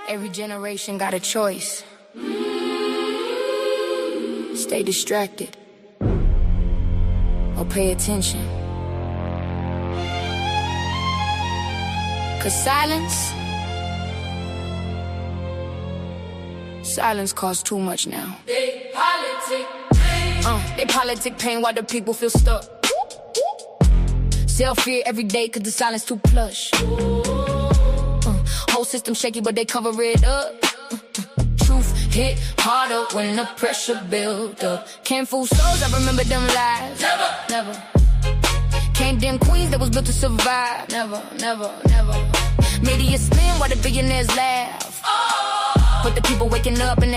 Every generation got a choice. Stay distracted or pay attention. 'Cause silence costs too much now. They politic pain while the people feel stuck. Self-fear every day 'cause the silence too plush. Whole system shaky but they cover it up. Truth hit harder when the pressure build up. Can't fool souls, I remember them lies. Never. Can't dim queens that was built to survive. Never. Media spin while the billionaires laugh. But the people waking up and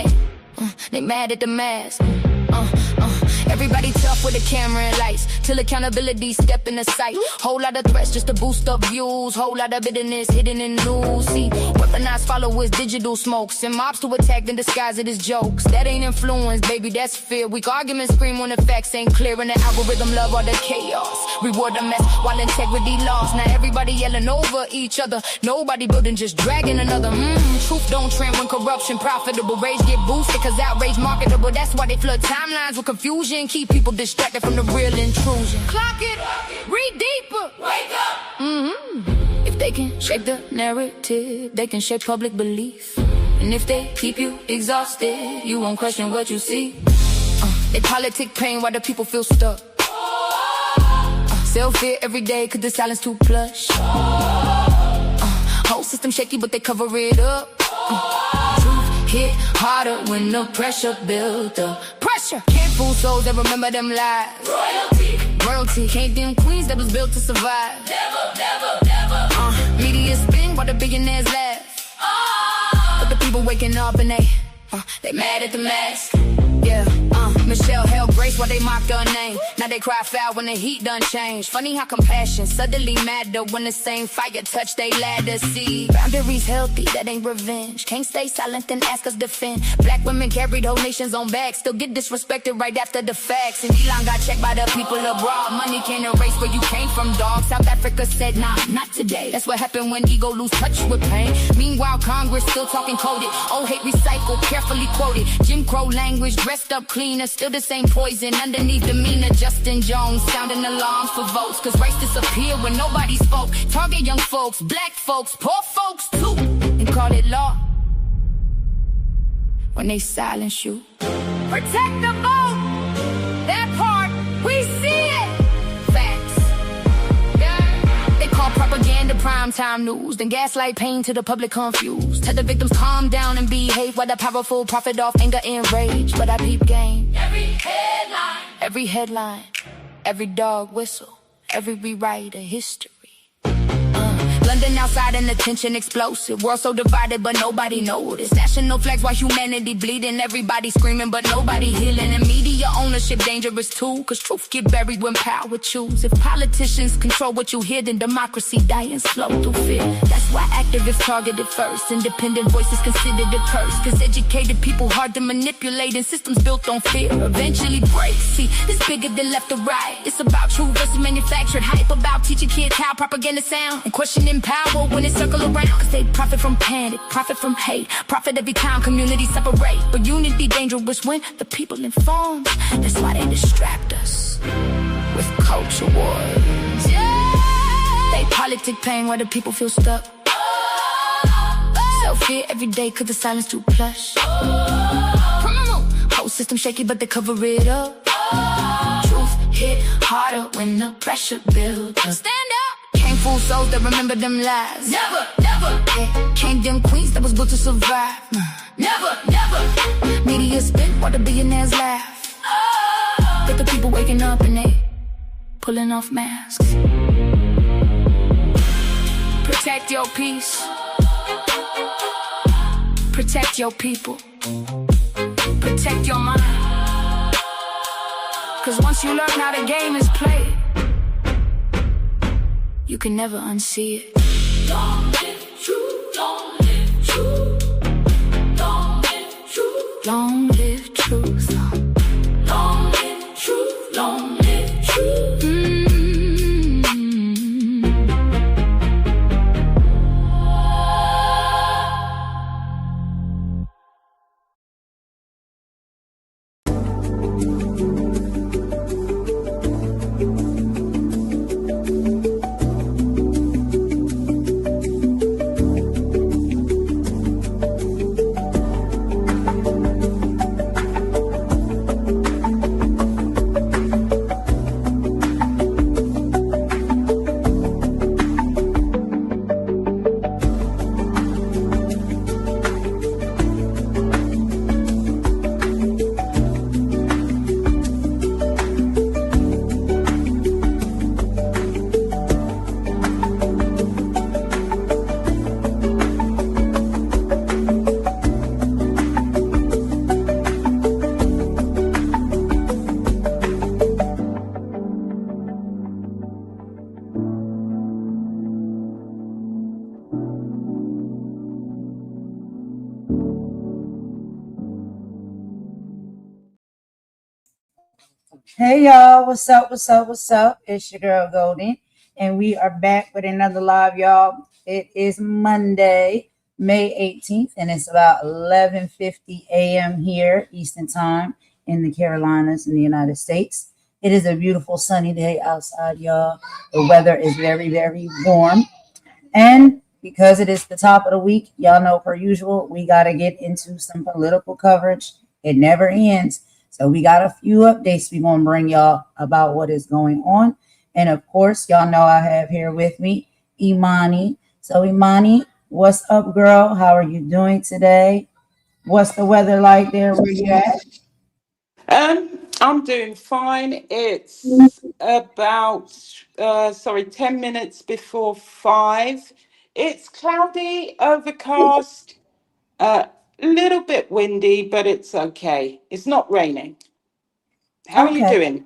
they mad at the mask. Everybody tough with a camera and lights, till accountability step in the sight. Whole lot of threats just to boost up views. Whole lot of bitterness hidden in news. See, weaponized followers, digital smokes, and mobs to attack then disguise it as jokes. That ain't influence, baby, that's fear. Weak arguments scream when the facts ain't clear, and the algorithm love all the chaos. Reward the mess while integrity lost. Now everybody yelling over each other. Nobody building, just dragging another. Truth don't trend when corruption profitable. Rage get boosted 'cause outrage marketable. That's why they flood timelines with confusion. Keep people distracted from the real intrusion. Clock it, read deeper, wake up. If they can shape the narrative, they can shape public belief. And if they keep you exhausted, you won't question what you see. They politic pain while the people feel stuck. Self-fear every day 'cause the silence too plush. Whole system shaky but they cover it up. Truth hit harder when the pressure built up. Pressure can't fool souls that remember them lies. Royalty can't dim queens that was built to survive. Never. Media spin while the billionaires laugh. But the people waking up and they mad at the mask. Yeah, Michelle held grace while they mocked her name. Now they cry foul when the heat done changed. Funny how compassion suddenly matter when the same fire touch they ladder. See, boundaries healthy, that ain't revenge. Can't stay silent and ask us defend. Black women carried whole nations on back, still get disrespected right after the facts. And Elon got checked by the people abroad. Money can't erase where you came from, dog. South Africa said, nah, not today. That's what happened when ego lose touch with pain. Meanwhile, Congress still talking coded. Old hate recycled, carefully quoted. Jim Crow language, dressed up cleaner, still the same poison underneath demeanor. Justin Jones sounding alarms for votes, 'cause race disappeared when nobody spoke. Target young folks, black folks, poor folks too, and call it law when they silence you. Protect the vote, that part, we see it. Facts. They call propaganda primetime news, then gaslight pain to the public confused. Tell the victims calm down and behave while the powerful profit off anger and rage. But I peep game. Every headline, every dog whistle, every rewrite of history. London outside and the tension explosive. World so divided but nobody noticed. National flags while humanity bleeding. Everybody screaming but nobody healing. And media ownership dangerous too, 'cause truth get buried when power choose. If politicians control what you hear, then democracy dying slow through fear. That's why activists targeted first. Independent voices considered a curse, 'cause educated people hard to manipulate and systems built on fear eventually break. See, it's bigger than left or right. It's about truth versus manufactured hype. About teaching kids how propaganda sound and questioning power when it circle around. 'Cause they profit from panic, profit from hate, profit every time communities separate. But unity dangerous when the people informed. That's why they distract us with culture wars. They politic pain while the people feel stuck. Self-fear every day 'cause the silence too plush. Whole system shaky but they cover it up. Truth hit harder when the pressure builds up. Stand up. Can't fool souls that remember them lies. Never. Can't dim queens that was built to survive. Never. Media spin while the billionaires laugh. But the people waking up and they pulling off masks. Protect your peace. Protect your people. Protect your mind. 'Cause once you learn how the game is played, you can never unsee it. Long live truth, long live truth. Long live truth, long live truth. Long live truth, long live truth. Hey y'all, what's up? What's up? What's up? It's your girl Golden, and we are back with another live, y'all. It is Monday, May 18th, and it's about 11:50 a.m. here Eastern Time in the Carolinas in the United States. It is a beautiful sunny day outside, y'all. The weather is very, very warm, and because it is the top of the week, y'all know per usual, we got to get into some political coverage. It never ends. So we got a few updates we're going to bring y'all about what is going on. And of course, y'all know I have here with me Imani. So Imani, what's up, girl? How are you doing today? What's the weather like there where you at? I'm doing fine. It's about 10 minutes before 5. It's cloudy, overcast, a little bit windy, but it's okay. It's not raining. How are you Okay. doing?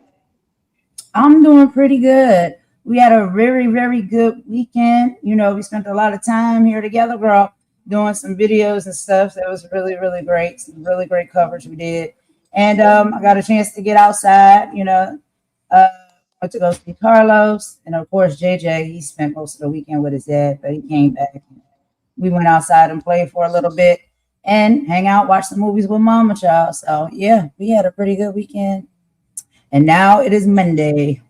I'm doing pretty good. We had a very, very good weekend. You know, we spent a lot of time here together, girl, doing some videos and stuff. That was really, really great. Some really great coverage we did. And I got a chance to get outside, uh, went to go see Carlos. And of course, JJ, he spent most of the weekend with his dad, but he came back. We went outside and played for a little bit and hang out, watch some movies with Mama Child. So, yeah, we had a pretty good weekend. And now it is Monday.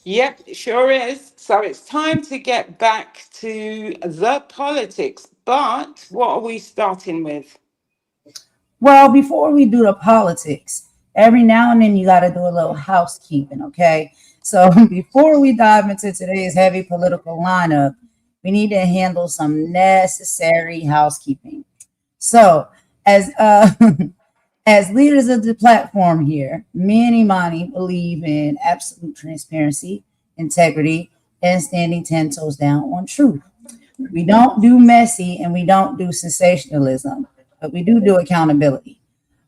Yep, it sure is. So it's time to get back to the politics. But what are we starting with? Well, before we do the politics, every now and then you got to do a little housekeeping, okay? So before we dive into today's heavy political lineup, we need to handle some necessary housekeeping. So, as as leaders of the platform here, me and Imani believe in absolute transparency, integrity, and standing 10 toes down on truth. We don't do messy and we don't do sensationalism, but we do accountability.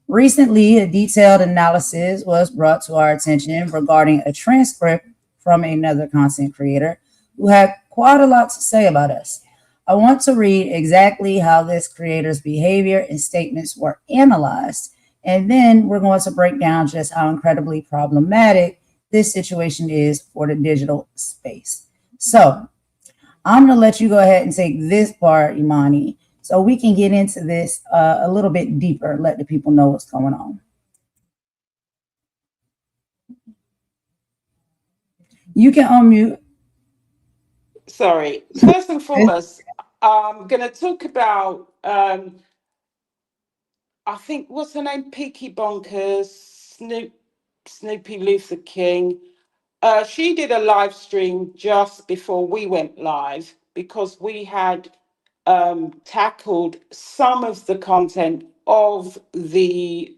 Recently, a detailed analysis was brought to our attention regarding a transcript from another content creator who had quite a lot to say about us. I want to read exactly how this creator's behavior and statements were analyzed, and then we're going to break down just how incredibly problematic this situation is for the digital space. So, I'm going to let you go ahead and take this part, Imani, so we can get into this a little bit deeper, let the people know what's going on. You can unmute. Sorry. First and foremost, I'm going to talk about I think what's her name? Peaky Bonkers, Snoopy Luther King. She did a live stream just before we went live because we had tackled some of the content of the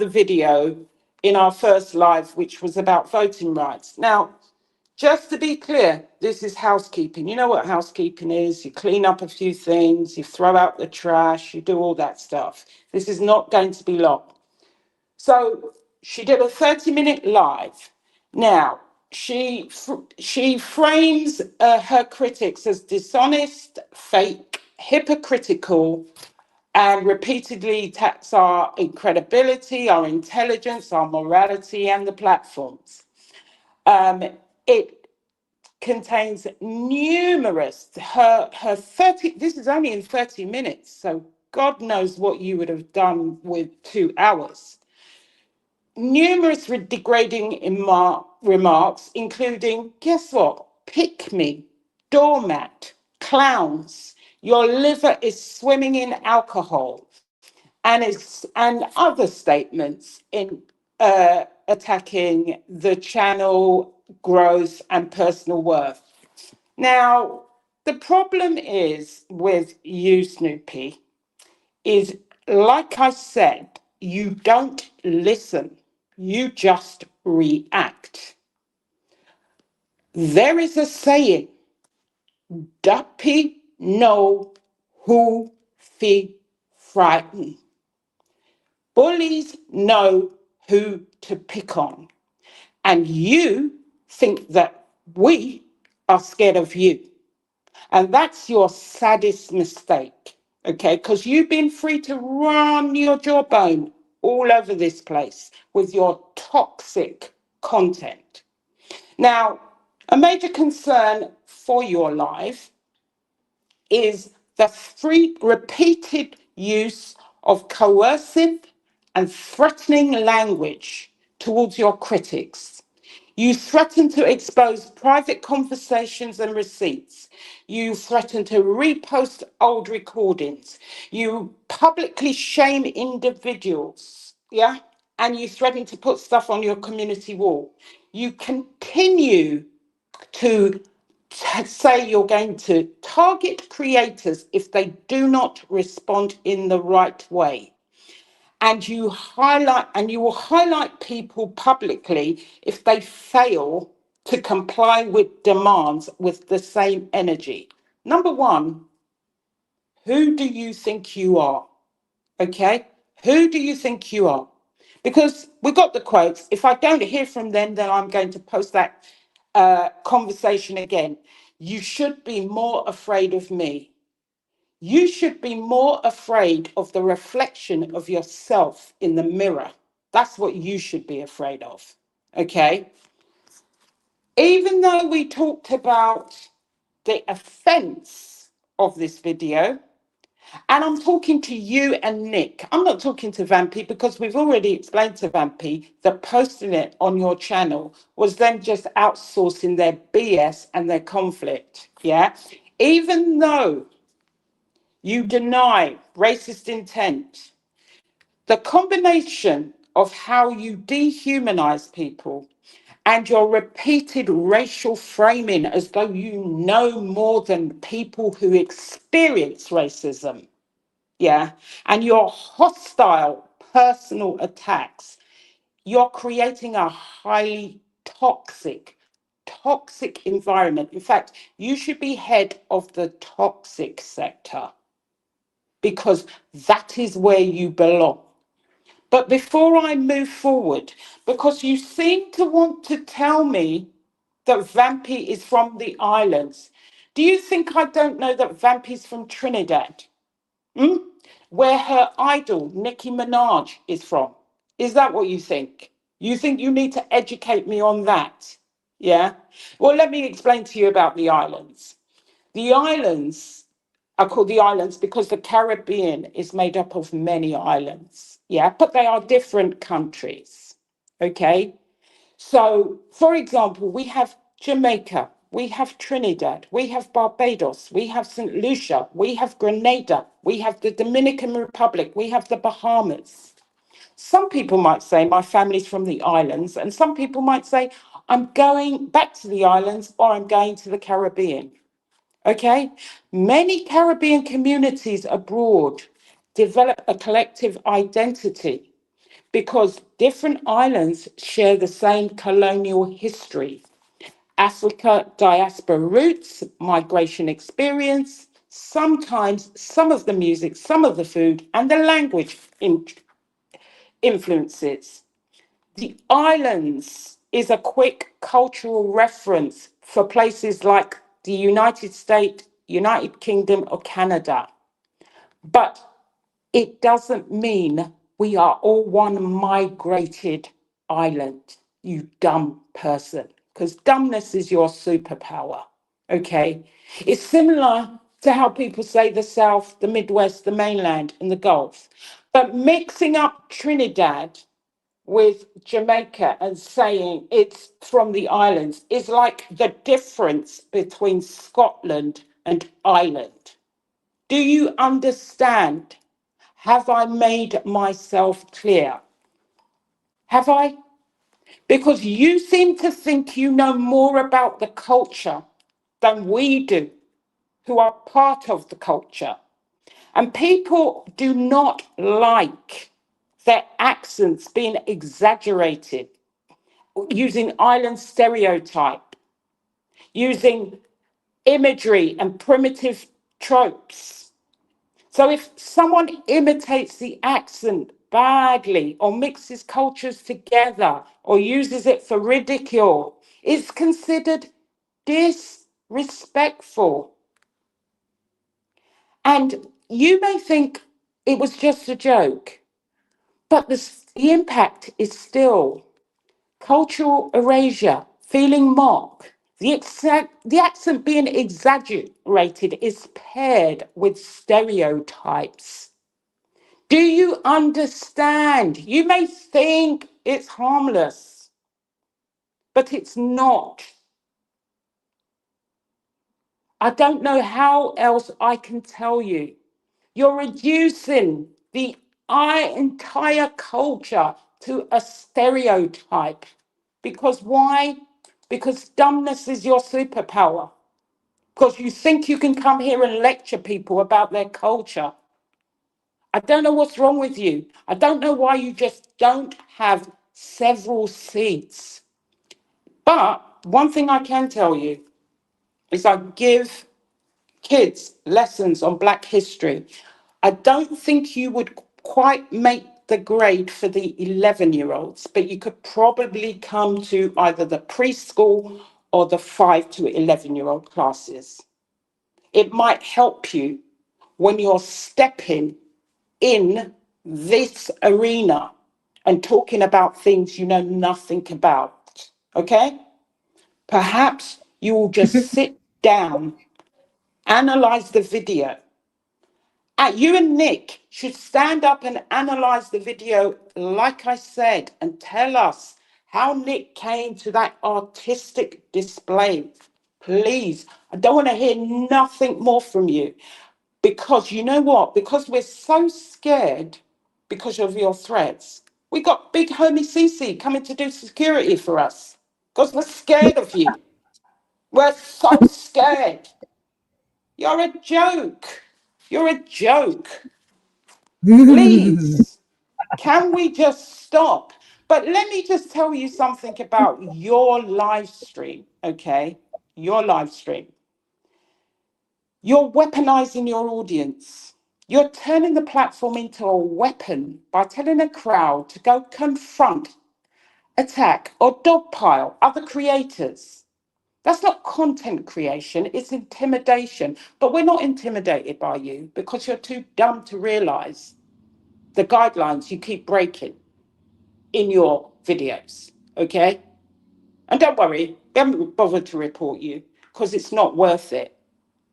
video in our first live, which was about voting rights. Now, just to be clear, this is housekeeping. You know what housekeeping is? You clean up a few things, you throw out the trash, you do all that stuff. This is not going to be long. So she did a 30-minute live. Now, she frames her critics as dishonest, fake, hypocritical, and repeatedly attacks our credibility, our intelligence, our morality, and the platforms. It contains numerous her 30, this is only in 30 minutes, so God knows what you would have done with 2 hours. Numerous degrading remarks, including, guess what? Pick me, doormat, clowns, your liver is swimming in alcohol, and other statements in attacking the channel growth and personal worth. Now, the problem is with you, Snoopy, is like I said, you don't listen, you just react. There is a saying, Duppy know who fi frighten. Bullies know who to pick on. And you think that we are scared of you. And that's your saddest mistake, okay? Because you've been free to run your jawbone all over this place with your toxic content. Now, a major concern for your life is the repeated use of coercive and threatening language towards your critics. You threaten to expose private conversations and receipts. You threaten to repost old recordings. You publicly shame individuals, yeah? And you threaten to put stuff on your community wall. You continue to say you're going to target creators if they do not respond in the right way. And you will highlight people publicly if they fail to comply with demands with the same energy. Number one, who do you think you are? Okay? Who do you think you are? Because we got the quotes. If I don't hear from them, then I'm going to post that conversation again. You should be more afraid of me. You should be more afraid of the reflection of yourself in the mirror. That's what you should be afraid of. Okay? Even though we talked about the offense of this video, and I'm talking to you and Nick. I'm not talking to Vampy because we've already explained to Vampy that posting it on your channel was them just outsourcing their BS and their conflict. Yeah. Even though you deny racist intent, the combination of how you dehumanize people and your repeated racial framing as though you know more than people who experience racism, yeah, and your hostile personal attacks, you're creating a highly toxic environment. In fact, you should be head of the toxic sector because that is where you belong. But before I move forward, because you seem to want to tell me that Vampy is from the islands, do you think I don't know that Vampy's from Trinidad? Hmm? Where her idol, Nicki Minaj, is from. Is that what you think? You think you need to educate me on that? Yeah? Well, let me explain to you about the islands. The islands are called the islands because the Caribbean is made up of many islands. Yeah? But they are different countries. Okay? So, for example, we have Jamaica, we have Trinidad, we have Barbados, we have St. Lucia, we have Grenada, we have the Dominican Republic, we have the Bahamas. Some people might say my family's from the islands, and some people might say I'm going back to the islands or I'm going to the Caribbean. Okay? Many Caribbean communities abroad develop a collective identity because different islands share the same colonial history. Africa diaspora roots, migration experience, sometimes some of the music, some of the food, and the language influences. The islands is a quick cultural reference for places like the United States, United Kingdom, or Canada. But it doesn't mean we are all one migrated island, you dumb person, because dumbness is your superpower, okay? It's similar to how people say the South, the Midwest, the mainland, and the Gulf. But mixing up Trinidad with Jamaica and saying it's from the islands is like the difference between Scotland and Ireland. Do you understand? Have I made myself clear? Have I? Because you seem to think you know more about the culture than we do, who are part of the culture. And people do not like their accents being exaggerated, using island stereotype, using imagery and primitive tropes. So if someone imitates the accent badly or mixes cultures together or uses it for ridicule, it's considered disrespectful. And you may think it was just a joke, But the impact is still cultural erasure, feeling mocked. The accent being exaggerated is paired with stereotypes. Do you understand? You may think it's harmless, but it's not. I don't know how else I can tell you. You're reducing the entire culture to a stereotype. Because why? Because dumbness is your superpower. Because you think you can come here and lecture people about their culture. I don't know what's wrong with you. I don't know why you just don't have several seats. But one thing I can tell you is I give kids lessons on Black history. I don't think you would quite make the grade for the 11-year-olds, but you could probably come to either the preschool or the 5 to 11-year-old classes. It might help you when you're stepping in this arena and talking about things you know nothing about. Okay? Perhaps you will just sit down, analyze the video. You and Nick should stand up and analyze the video, like I said, and tell us how Nick came to that artistic display. Please, I don't want to hear nothing more from you. Because you know what? Because we're so scared because of your threats. We got big homie Cece coming to do security for us. Because we're scared of you. We're so scared. You're a joke. You're a joke. Please, can we just stop? But let me just tell you something about your live stream, okay? Your live stream. You're weaponizing your audience. You're turning the platform into a weapon by telling a crowd to go confront, attack, or dogpile other creators. That's not content creation, it's intimidation. But we're not intimidated by you because you're too dumb to realize the guidelines you keep breaking in your videos, okay? And don't worry, we haven't bothered to report you because it's not worth it.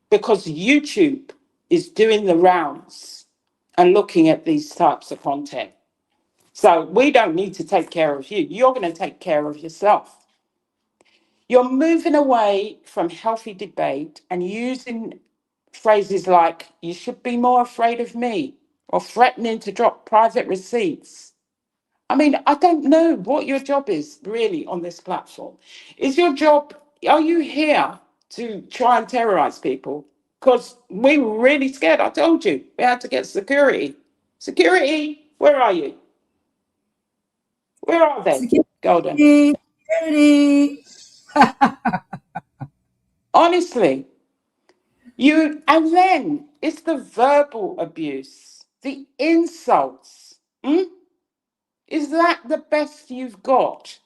Because YouTube is doing the rounds and looking at these types of content. So we don't need to take care of you. You're going to take care of yourself. You're moving away from healthy debate and using phrases like, you should be more afraid of me, or threatening to drop private receipts. I mean, I don't know what your job is really on this platform. Is your job, are you here to try and terrorize people? Because we were really scared. I told you, we had to get security. Security, where are you? Where are they, Golden? Security. Honestly, and then it's the verbal abuse, the insults. Is that the best you've got?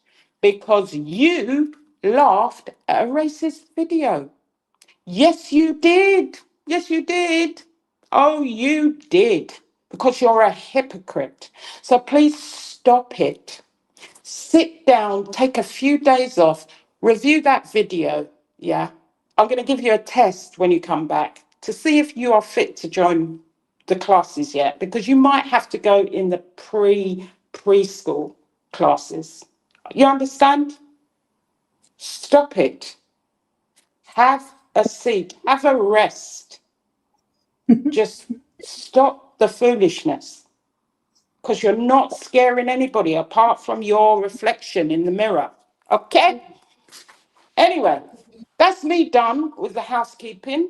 Because you laughed at a racist video. Yes, you did. Yes, you did. Oh, you did. Because you're a hypocrite. So please stop it. Sit down, take a few days off, review that video. Yeah. I'm going to give you a test when you come back to see if you are fit to join the classes yet, because you might have to go in the preschool classes. You understand? Stop it. Have a seat, have a rest. Just stop the foolishness, because you're not scaring anybody apart from your reflection in the mirror. Okay? Anyway, that's me done with the housekeeping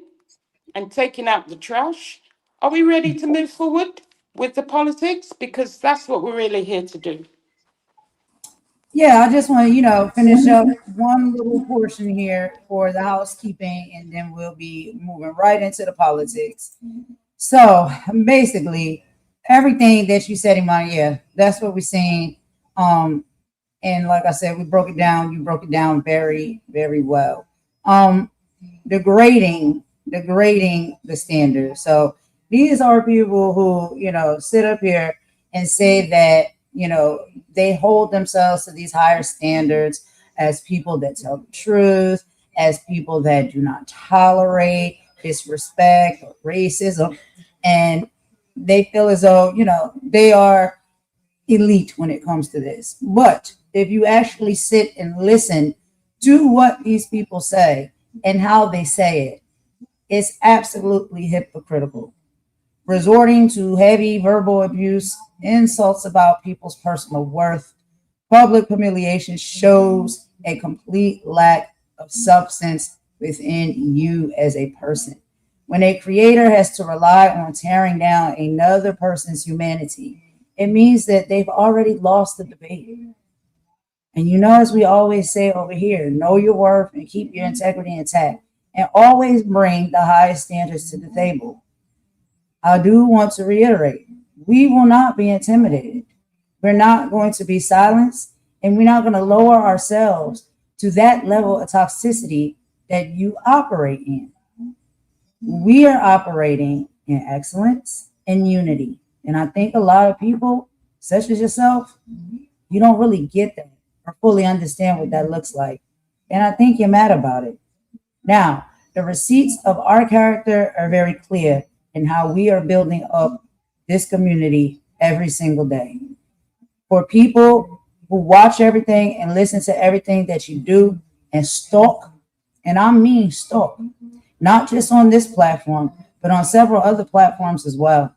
and taking out the trash. Are we ready to move forward with the politics? Because that's what we're really here to do. Yeah, I just want to, finish up one little portion here for the housekeeping, and then we'll be moving right into the politics. So basically, everything that you said, Imani, yeah, that's what we're seeing. And like I said, we broke it down. You broke it down very, very well. Degrading the standards. So these are people who, sit up here and say that, they hold themselves to these higher standards as people that tell the truth, as people that do not tolerate disrespect or racism. And they feel as though, they are elite when it comes to this. But if you actually sit and listen to what these people say and how they say it, it's absolutely hypocritical. Resorting to heavy verbal abuse, insults about people's personal worth, public humiliation shows a complete lack of substance within you as a person. When a creator has to rely on tearing down another person's humanity, it means that they've already lost the debate. And as we always say over here, know your worth and keep your integrity intact, and always bring the highest standards to the table. I do want to reiterate, we will not be intimidated. We're not going to be silenced, and we're not going to lower ourselves to that level of toxicity that you operate in. We are operating in excellence and unity. And I think a lot of people, such as yourself, you don't really get that or fully understand what that looks like. And I think you're mad about it. Now, the receipts of our character are very clear in how we are building up this community every single day. For people who watch everything and listen to everything that you do and stalk, and I mean stalk, not just on this platform, but on several other platforms as well,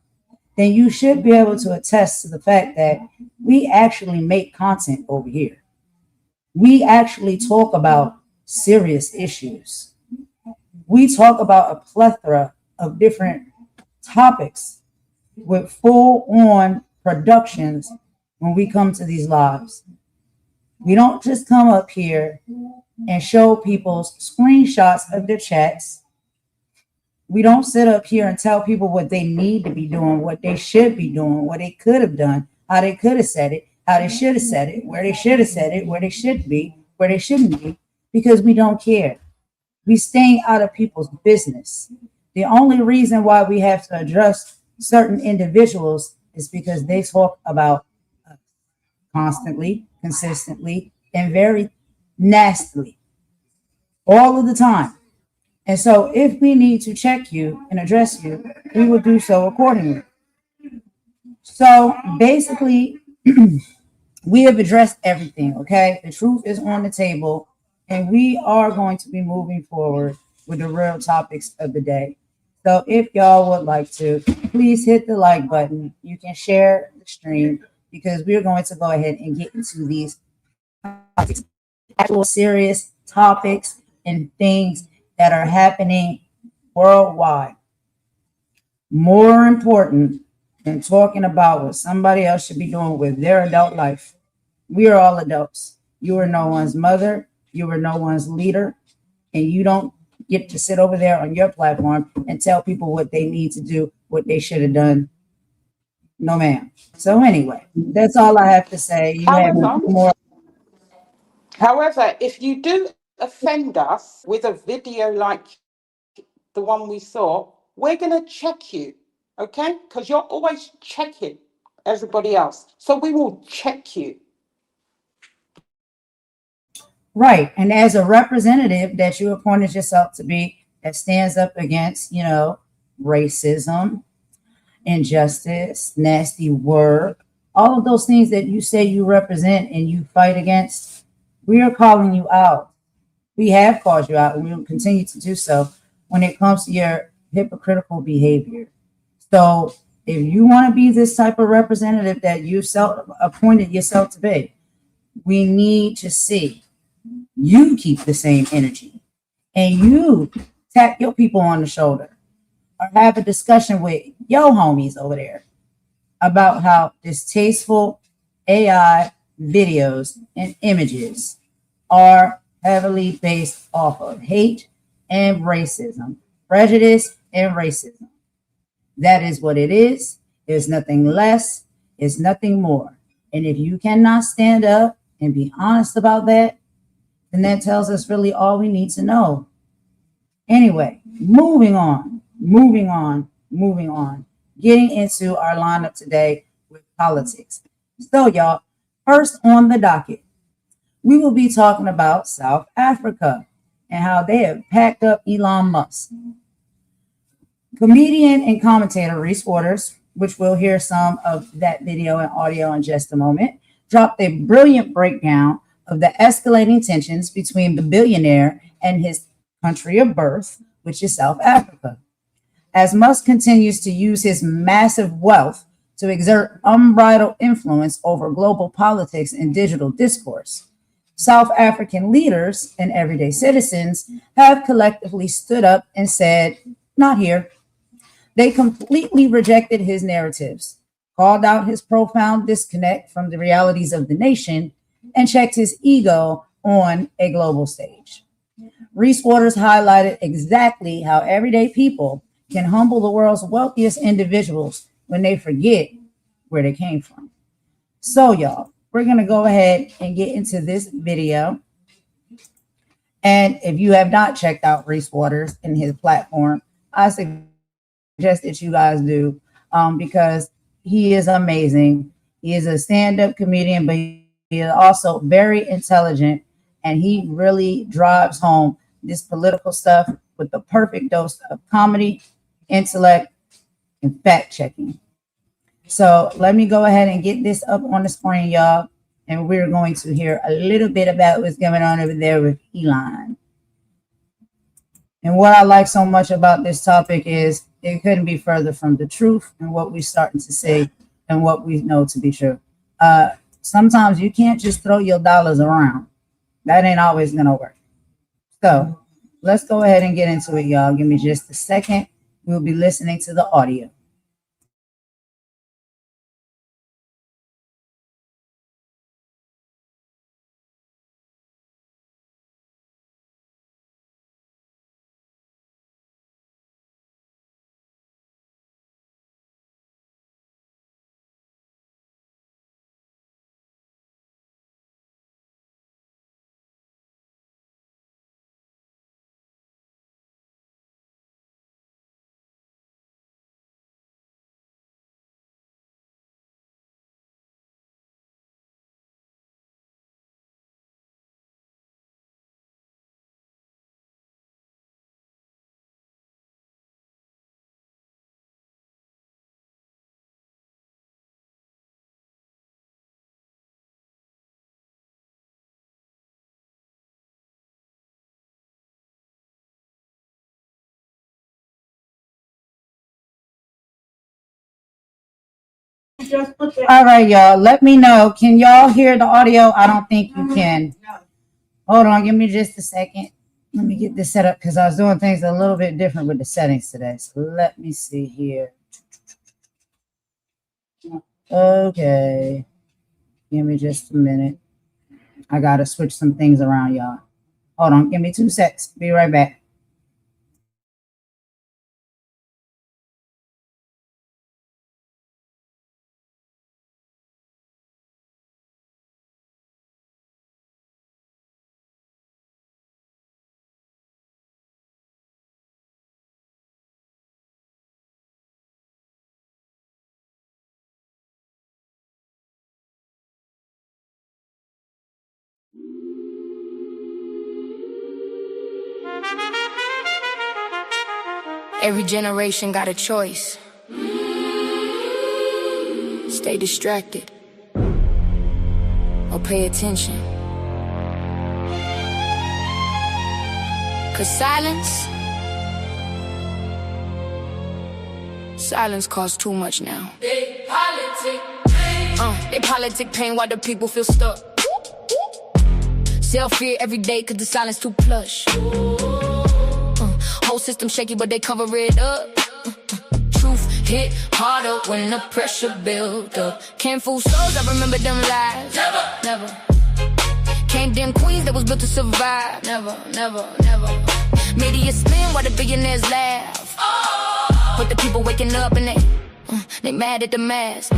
then you should be able to attest to the fact that we actually make content over here. We actually talk about serious issues. We talk about a plethora of different topics with full-on productions when we come to these lives. We don't just come up here and show people's screenshots of their chats. We don't sit up here and tell people what they need to be doing, what they should be doing, what they could have done, how they could have said it, how they should have said it, where they should have said it, where they should be, where they shouldn't be, because we don't care. We staying out of people's business. The only reason why we have to address certain individuals is because they talk about us constantly, consistently, and very nastily all of the time. And so if we need to check you and address you, we will do so accordingly. So basically, we have addressed everything, okay? The truth is on the table, and we are going to be moving forward with the real topics of the day. So if y'all would like to, please hit the like button. You can share the stream because we're going to go ahead and get into these topics, actual serious topics and things that are happening worldwide. More important than talking about what somebody else should be doing with their adult life. We are all adults. You are no one's mother. You are no one's leader. And you don't get to sit over there on your platform and tell people what they need to do, what they should have done. No, ma'am. So anyway, that's all I have to say. You have more. However, if you do offend us with a video like the one we saw, we're going to check you, okay? Because you're always checking everybody else. So we will check you. Right. And as a representative that you appointed yourself to be, that stands up against, racism, injustice, nasty work, all of those things that you say you represent and you fight against, we are calling you out. We have called you out, and we will continue to do so when it comes to your hypocritical behavior. So if you want to be this type of representative that you appointed yourself to be, we need to see you keep the same energy and you tap your people on the shoulder or have a discussion with your homies over there about how distasteful AI videos and images are heavily based off of hate and racism, prejudice and racism. That is what it is. There's nothing less. It's nothing more. And if you cannot stand up and be honest about that, then that tells us really all we need to know. Anyway, moving on. Getting into our lineup today with politics. So, y'all, first on the docket, we will be talking about South Africa and how they have packed up Elon Musk. Comedian and commentator Reese Waters, which we'll hear some of that video and audio in just a moment, dropped a brilliant breakdown of the escalating tensions between the billionaire and his country of birth, which is South Africa. As Musk continues to use his massive wealth to exert unbridled influence over global politics and digital discourse, South African leaders and everyday citizens have collectively stood up and said, "Not here." They completely rejected his narratives, called out his profound disconnect from the realities of the nation, and checked his ego on a global stage. Reese Waters highlighted exactly how everyday people can humble the world's wealthiest individuals when they forget where they came from. So, y'all, we're going to go ahead and get into this video. And if you have not checked out Reese Waters and his platform, I suggest that you guys do, because he is amazing. He is a stand-up comedian, but he is also very intelligent, and he really drives home this political stuff with the perfect dose of comedy, intellect, and fact-checking. So let me go ahead and get this up on the screen, y'all, and we're going to hear a little bit about what's going on over there with Elon. And what I like so much about this topic is it couldn't be further from the truth and what we're starting to say and what we know to be true. Sometimes you can't just throw your dollars around. That ain't always going to work. So let's go ahead and get into it, y'all. Give me just a second. We'll be listening to the audio. All right, y'all. Let me know. Can y'all hear the audio? I don't think you can. Hold on. Give me just a second. Let me get this set up because I was doing things a little bit different with the settings today. So let me see here. Okay. Give me just a minute. I got to switch some things around, y'all. Hold on. Give me 2 seconds. Be right back. Every generation got a choice. Stay distracted or pay attention. 'Cause silence costs too much now. They politic pain while the people feel stuck. Self-fear every day 'cause the silence too plush. Whole system shaky, but they cover it up. Truth hit harder when the pressure build up. Can't fool souls, I remember them lies. Never. Can't dim queens that was built to survive. Never. Media spin while the billionaires laugh. But the people waking up and they mad at the mask.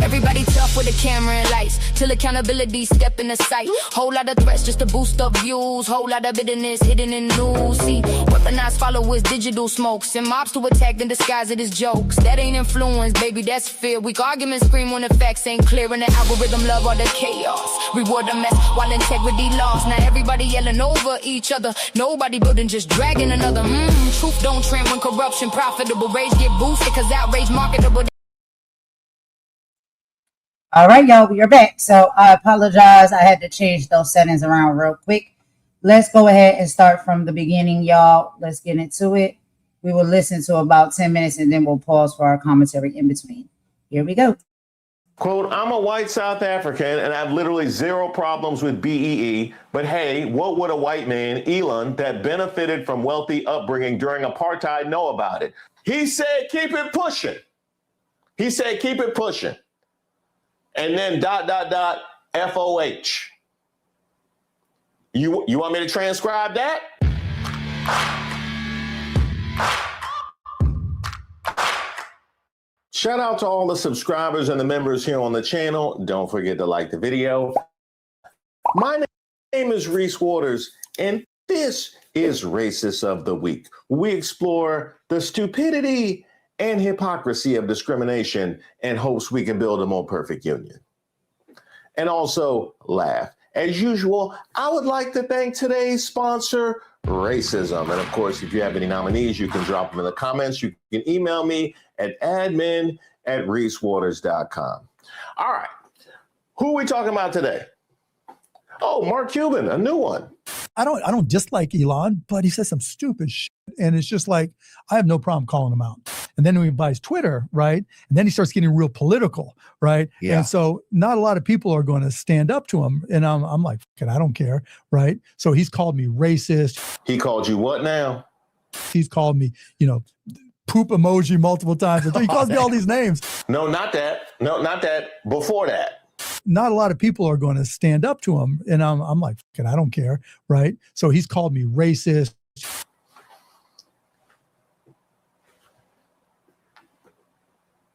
Everybody tough with a camera and lights, till accountability step in the sight. Whole lot of threats just to boost up views, whole lot of bitterness hidden in news. See, weaponized followers, digital smokes, and mobs to attack and disguise it as jokes. That ain't influence, baby, that's fear. Weak arguments scream when the facts ain't clear, and the algorithm love all the chaos. Reward the mess while integrity lost. Now everybody yelling over each other, nobody building, just dragging another. Truth don't trend when corruption profitable. Rage get boosted cause outrage marketable. All right, y'all, we are back. So I apologize. I had to change those settings around real quick. Let's go ahead and start from the beginning, y'all. Let's get into it. We will listen to about 10 minutes and then we'll pause for our commentary in between. Here we go. Quote, I'm a white South African and I have literally zero problems with BEE, but hey, what would a white man, Elon, that benefited from wealthy upbringing during apartheid know about it? He said, keep it pushing. He said, keep it pushing. And then ... FOH. You want me to transcribe that? Shout out to all the subscribers and the members here on the channel. Don't forget to like the video. My name is Reese Waters, and this is Racist of the Week. We explore the stupidity and hypocrisy of discrimination in hopes we can build a more perfect union. And also laugh. As usual, I would like to thank today's sponsor, Racism. And of course, if you have any nominees, you can drop them in the comments. You can email me at admin@reesewaters.com. All right. Who are we talking about today? Oh, Mark Cuban, a new one. I don't dislike Elon, but he says some stupid shit. And it's just like, I have no problem calling him out. And then when he buys Twitter, right? And then he starts getting real political, right? Yeah. And so not a lot of people are going to stand up to him. And I'm like, I don't care, right? So he's called me racist. He called you what now? He's called me, poop emoji multiple times. He calls me all these names. No, not that. No, not that. Before that. Not a lot of people are going to stand up to him. And I'm like, I don't care, right? So he's called me racist.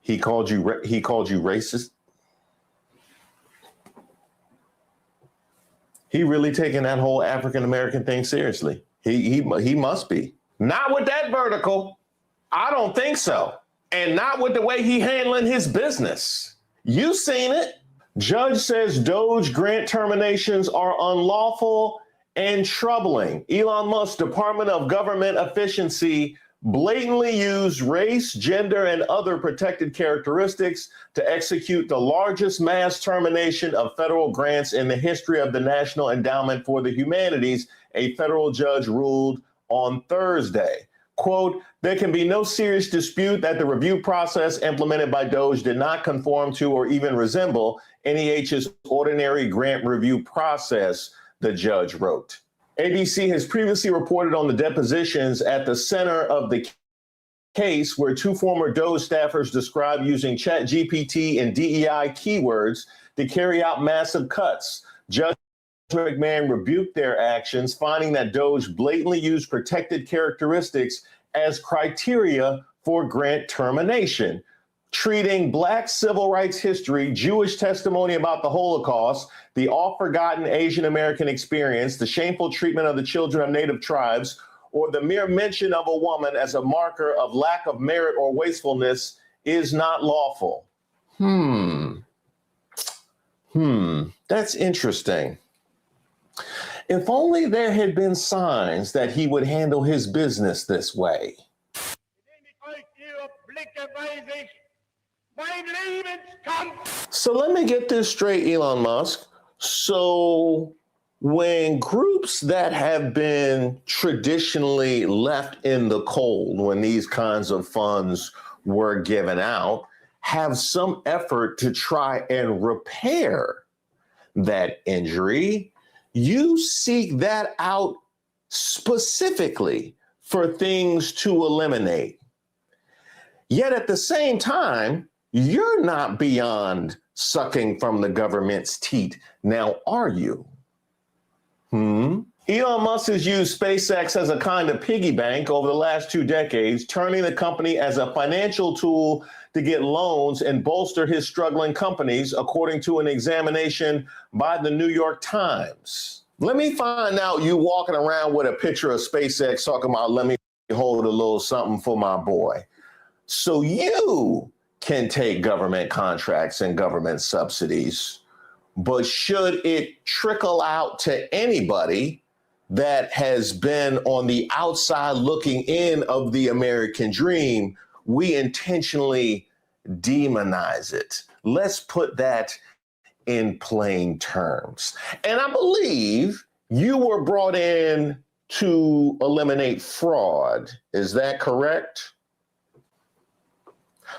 He called you racist? He really taking that whole African American thing seriously. He must be. Not with that vertical. I don't think so. And not with the way he handling his business. You seen it. Judge says Doge grant terminations are unlawful and troubling. Elon Musk's Department of Government Efficiency blatantly used race, gender, and other protected characteristics to execute the largest mass termination of federal grants in the history of the National Endowment for the Humanities, a federal judge ruled on Thursday. Quote, there can be no serious dispute that the review process implemented by Doge did not conform to or even resemble NEH's ordinary grant review process, the judge wrote. ABC has previously reported on the depositions at the center of the case where two former Doge staffers described using ChatGPT and DEI keywords to carry out massive cuts. Judge McMahon rebuked their actions, finding that Doge blatantly used protected characteristics as criteria for grant termination, treating Black civil rights history, Jewish testimony about the Holocaust, the oft-forgotten Asian American experience, the shameful treatment of the children of Native tribes, or the mere mention of a woman as a marker of lack of merit or wastefulness is not lawful. That's interesting. If only there had been signs that he would handle his business this way. So let me get this straight, Elon Musk. So when groups that have been traditionally left in the cold when these kinds of funds were given out have some effort to try and repair that injury, you seek that out specifically for things to eliminate. Yet at the same time, you're not beyond sucking from the government's teat. Now, are you? Elon Musk has used SpaceX as a kind of piggy bank over the last 2 decades, turning the company as a financial tool to get loans and bolster his struggling companies, according to an examination by the New York Times. Let me find out you walking around with a picture of SpaceX talking about, let me hold a little something for my boy. So you can take government contracts and government subsidies, but should it trickle out to anybody that has been on the outside looking in of the American dream, we intentionally demonize it. Let's put that in plain terms. And I believe you were brought in to eliminate fraud. Is that correct?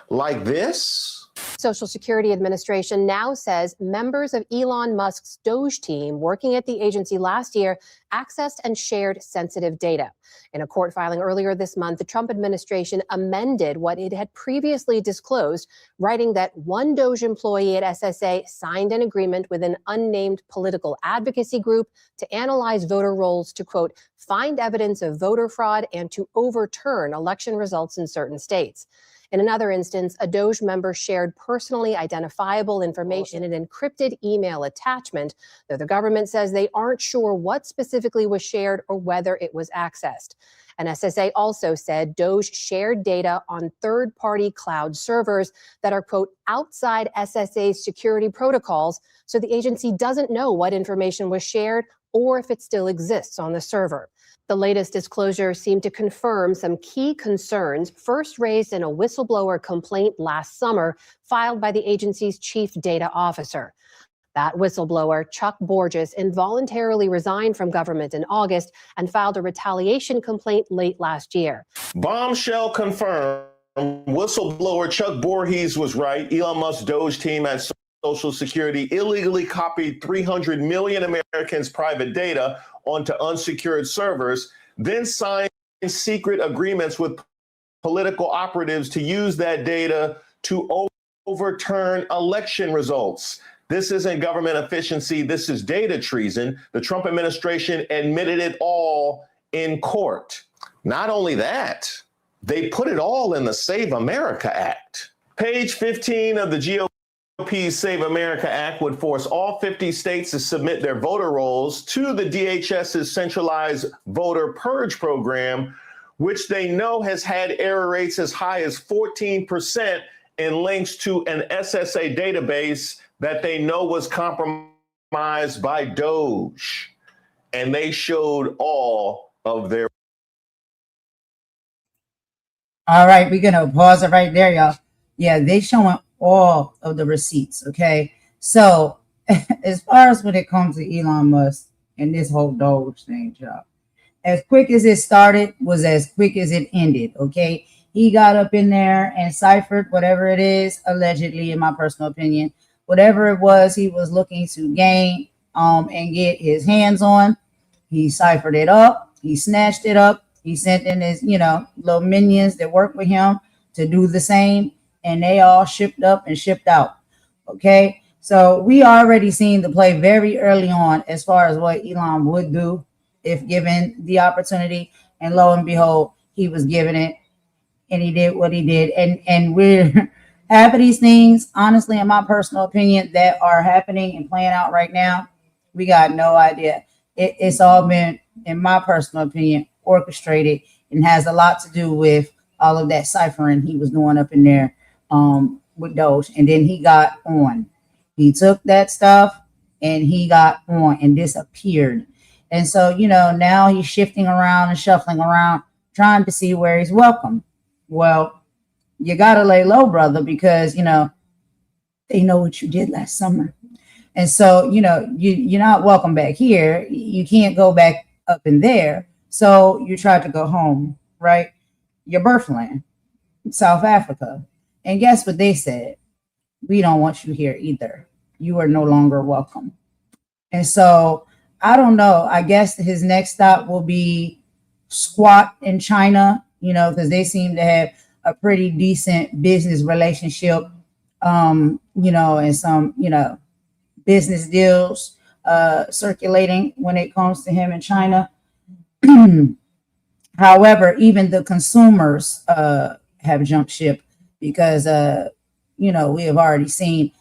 Like this? Social Security Administration now says members of Elon Musk's Doge team working at the agency last year accessed and shared sensitive data. In a court filing earlier this month, the Trump administration amended what it had previously disclosed, writing that one Doge employee at SSA signed an agreement with an unnamed political advocacy group to analyze voter rolls to, quote, find evidence of voter fraud and to overturn election results in certain states. In another instance, a Doge member shared personally identifiable information in an encrypted email attachment, though the government says they aren't sure what specifically was shared or whether it was accessed. And SSA also said Doge shared data on third-party cloud servers that are, quote, outside SSA's security protocols, so the agency doesn't know what information was shared or if it still exists on the server. The latest disclosures seem to confirm some key concerns first raised in a whistleblower complaint last summer filed by the agency's chief data officer. That whistleblower, Chuck Borges, involuntarily resigned from government in August and filed a retaliation complaint late last year. Bombshell confirmed. Whistleblower Chuck Borges was right. Elon Musk's Doge team at Social Security illegally copied 300 million Americans' private data onto unsecured servers, then signed secret agreements with political operatives to use that data to overturn election results. This isn't government efficiency. This is data treason. The Trump administration admitted it all in court. Not only that, they put it all in the Save America Act. Page 15 of the GOP's Save America Act would force all 50 states to submit their voter rolls to the DHS's centralized voter purge program, which they know has had error rates as high as 14% and links to an SSA database that they know was compromised by Doge. And they showed all of their. All right, we're gonna pause it right there, y'all. Yeah, they showing all of the receipts. Okay, so as far as when it comes to Elon Musk and this whole Doge thing, y'all, as quick as it started was as quick as it ended. Okay, he got up in there and ciphered whatever it is, allegedly, in my personal opinion, whatever it was he was looking to gain and get his hands on. He ciphered it up. He snatched it up. He sent in his, little minions that work with him to do the same, and they all shipped up and shipped out. Okay, so we already seen the play very early on as far as what Elon would do if given the opportunity, and lo and behold, he was given it, and he did what he did. And we're half of these things, honestly, in my personal opinion, that are happening and playing out right now, we got no idea. It's all been, in my personal opinion, orchestrated, and has a lot to do with all of that ciphering he was doing up in there with Doge. And then he got on. He took that stuff and he got on and disappeared. And so, now he's shifting around and shuffling around, trying to see where he's welcome. Well, you got to lay low, brother, because, they know what you did last summer. And so, you're not welcome back here. You can't go back up in there. So you tried to go home, right? Your birthland, South Africa. And guess what they said? We don't want you here either. You are no longer welcome. And so I don't know. I guess his next stop will be squat in China, because they seem to have a pretty decent business relationship, and some, business deals circulating when it comes to him in China. However, even the consumers have jumped ship because, we have already seen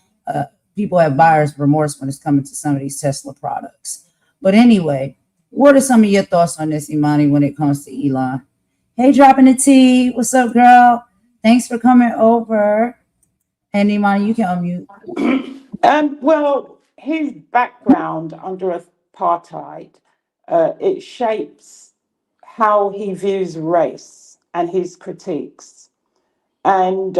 people have buyer's remorse when it's coming to some of these Tesla products. But anyway, what are some of your thoughts on this, Imani, when it comes to Elon? Hey, dropping the tea. What's up, girl? Thanks for coming over. And Imani, you can unmute. Well, his background under apartheid, it shapes how he views race and his critiques. And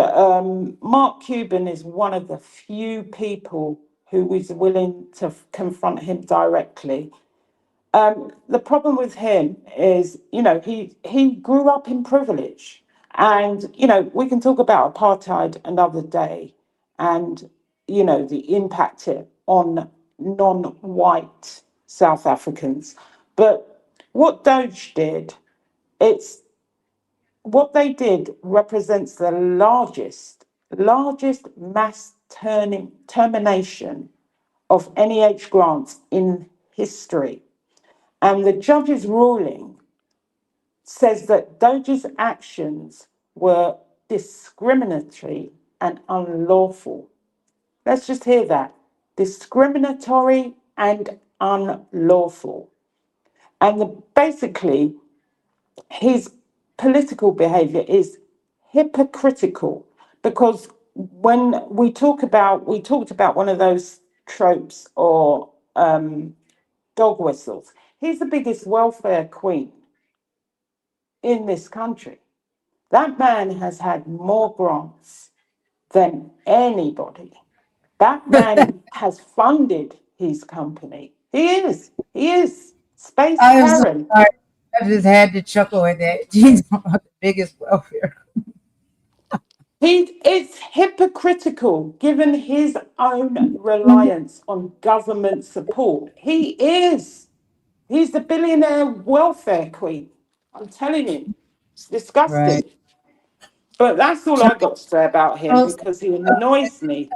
Mark Cuban is one of the few people who is willing to confront him directly. The problem with him is, he grew up in privilege. And, we can talk about apartheid another day and, the impact on non-white South Africans. But what Doge did, what they did represents the largest mass termination of NEH grants in history. And the judge's ruling says that Doge's actions were discriminatory and unlawful. Let's just hear that. Discriminatory and unlawful. And basically, his political behavior is hypocritical, because when we talked about one of those tropes or dog whistles. He's the biggest welfare queen in this country. That man has had more grants than anybody. That man has funded his company. He is. Space Karen. So I just had to chuckle at that. He's the biggest welfare. It's hypocritical given his own reliance on government support. He's the billionaire welfare queen. I'm telling you, it's disgusting. Right. But that's all I got to say about him, because he annoys me.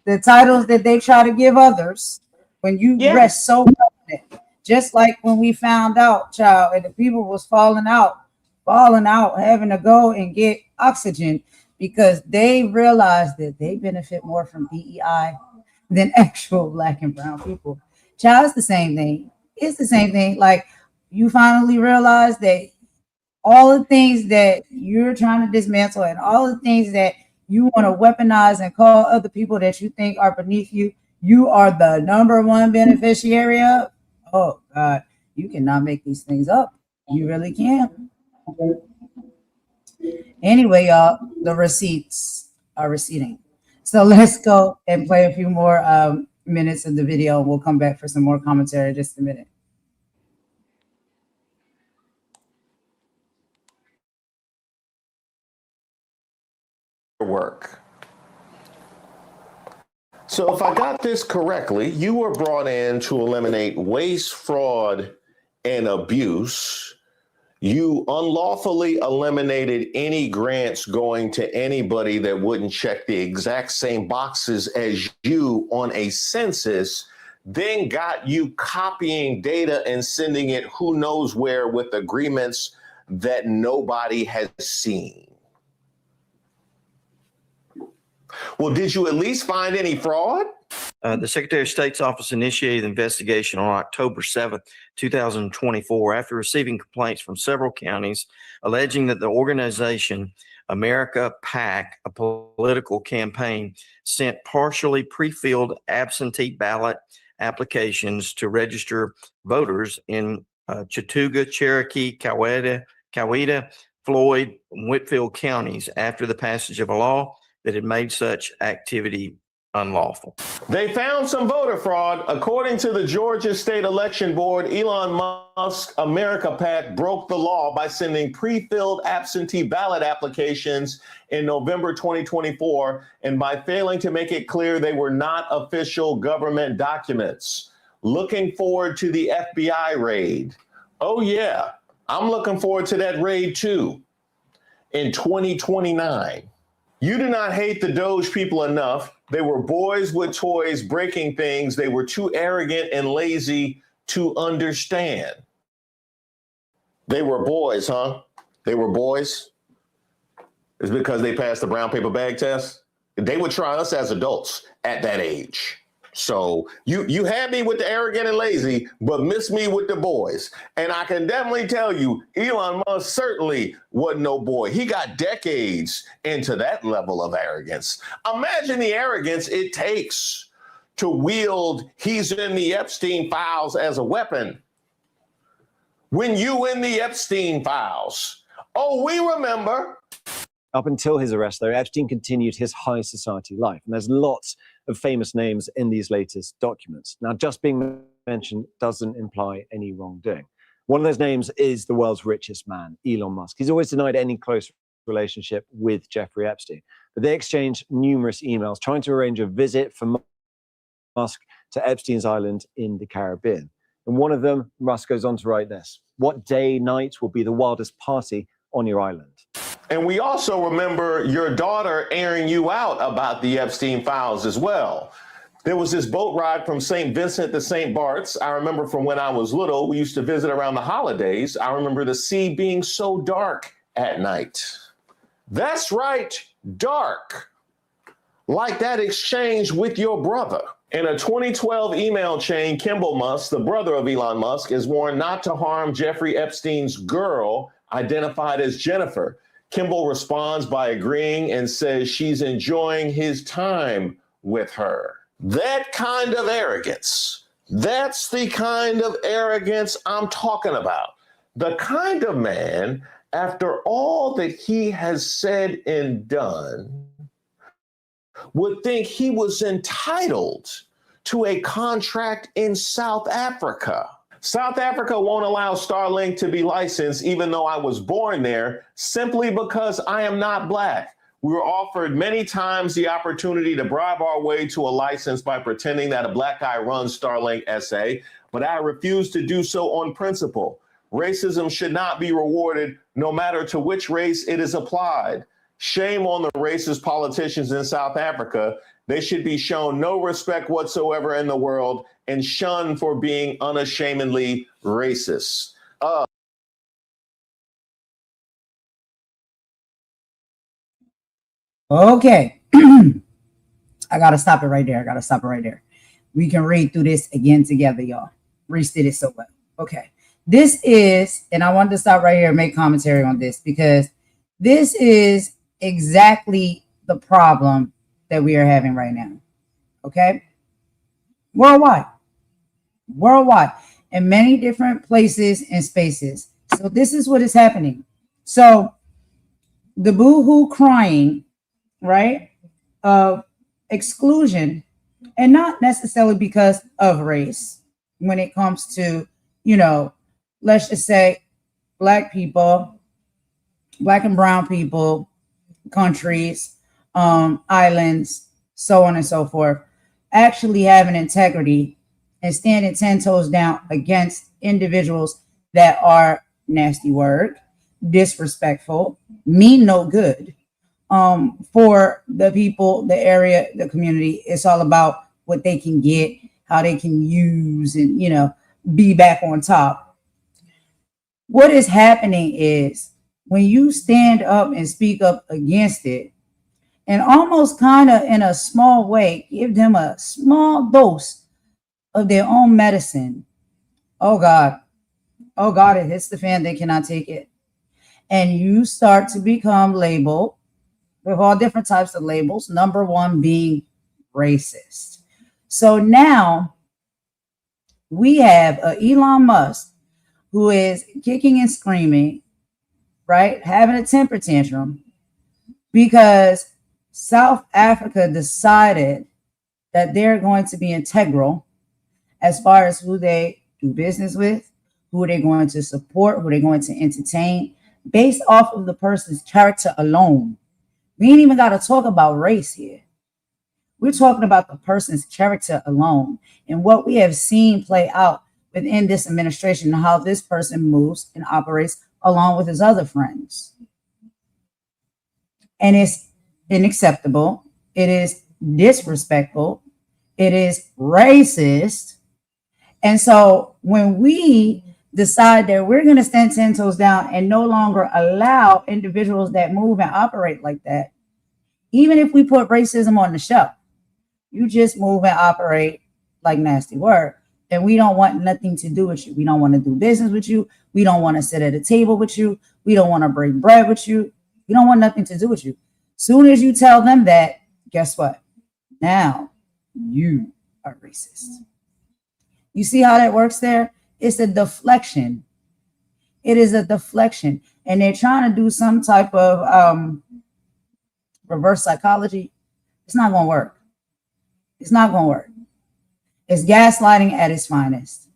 The titles that they try to give others, when you rest so confident, just like when we found out, child, and the people was falling out, having to go and get oxygen because they realized that they benefit more from DEI than actual Black and brown people. Child, it's the same thing. It's the same thing. Like, you finally realize that all the things that you're trying to dismantle and all the things that you want to weaponize and call other people that you think are beneath you, you are the number one beneficiary of. Oh, God, you cannot make these things up. You really can. Anyway, y'all, the receipts are receding. So let's go and play a few more minutes of the video. We'll come back for some more commentary in just a minute. Work. So if I got this correctly, you were brought in to eliminate waste, fraud, and abuse. You unlawfully eliminated any grants going to anybody that wouldn't check the exact same boxes as you on a census, then got you copying data and sending it who knows where with agreements that nobody has seen. Well, did you at least find any fraud? The Secretary of State's office initiated an investigation on October 7th, 2024, after receiving complaints from several counties alleging that the organization America PAC, a political campaign, sent partially pre-filled absentee ballot applications to register voters in Chattooga, Cherokee, Coweta, Floyd, and Whitfield counties after the passage of a law that had made such activity unlawful. They found some voter fraud. According to the Georgia State Election Board, Elon Musk America PAC broke the law by sending pre-filled absentee ballot applications in November 2024 and by failing to make it clear they were not official government documents. Looking forward to the FBI raid. Oh yeah, I'm looking forward to that raid too in 2029. You do not hate the Doge people enough They were boys with toys breaking things. They were too arrogant and lazy to understand. They were boys, huh? They were boys. It's because they passed the brown paper bag test. They would try us as adults at that age. So you had me with the arrogant and lazy, but missed me with the boys. And I can definitely tell you, Elon Musk certainly wasn't no boy. He got decades into that level of arrogance. Imagine the arrogance it takes to wield he's in the Epstein files as a weapon. When you in the Epstein files, oh, we remember. Up until his arrest, though, Epstein continued his high society life. And there's lots of famous names in these latest documents. Now, just being mentioned doesn't imply any wrongdoing. One of those names is the world's richest man, Elon Musk. He's always denied any close relationship with Jeffrey Epstein. But they exchanged numerous emails trying to arrange a visit for Musk to Epstein's island in the Caribbean. And one of them, Musk goes on to write this: "What day, night will be the wildest party on your island?" And we also remember your daughter airing you out about the Epstein files as well. There was this boat ride from St. Vincent to St. Bart's. I remember from when I was little, we used to visit around the holidays. I remember the sea being so dark at night. That's right, dark. Like that exchange with your brother. In a 2012 email chain, Kimball Musk, the brother of Elon Musk, is warned not to harm Jeffrey Epstein's girl, identified as Jennifer. Kimball responds by agreeing and says she's enjoying his time with her. That kind of arrogance, that's the kind of arrogance I'm talking about. The kind of man, after all that he has said and done, would think he was entitled to a contract in South Africa. South Africa won't allow Starlink to be licensed, even though I was born there, simply because I am not Black. We were offered many times the opportunity to bribe our way to a license by pretending that a Black guy runs Starlink SA, but I refused to do so on principle. Racism should not be rewarded, no matter to which race it is applied. Shame on the racist politicians in South Africa. They should be shown no respect whatsoever in the world and shunned for being unashamedly racist. Okay. I got to stop it right there. We can read through this again together, y'all. Reese did it so well. Okay. This is, and I wanted to stop right here and make commentary on this because this is exactly the problem that we are having right now. Okay. Worldwide, in many different places and spaces. So this is what is happening. So the boo-hoo crying, right, of exclusion, and not necessarily because of race, when it comes to, let's just say Black people, Black and brown people, countries, islands, so on and so forth, actually having integrity and standing 10 toes down against individuals that are, nasty word, disrespectful, mean no good. For the people, the area, the community, it's all about what they can get, how they can use, and be back on top. What is happening is when you stand up and speak up against it, and almost kind of in a small way, give them a small dose of their own medicine. Oh God, it hits the fan, they cannot take it. And you start to become labeled with all different types of labels, number one being racist. So now we have Elon Musk who is kicking and screaming, right? Having a temper tantrum because South Africa decided that they're going to be integral as far as who they do business with, who they're going to support, who they're going to entertain, based off of the person's character alone. We ain't even got to talk about race here. We're talking about the person's character alone and what we have seen play out within this administration and how this person moves and operates along with his other friends. And it's unacceptable. It is disrespectful. It is racist. And so when we decide that we're going to stand 10 toes down and no longer allow individuals that move and operate like that, even if we put racism on the shelf, you just move and operate like nasty word. And we don't want nothing to do with you. We don't want to do business with you. We don't want to sit at a table with you. We don't want to break bread with you. We don't want nothing to do with you. Soon as you tell them that, guess what? Now you are racist. You see how that works there? It's a deflection. It is a deflection. And they're trying to do some type of reverse psychology. It's not going to work. It's not going to work. It's gaslighting at its finest.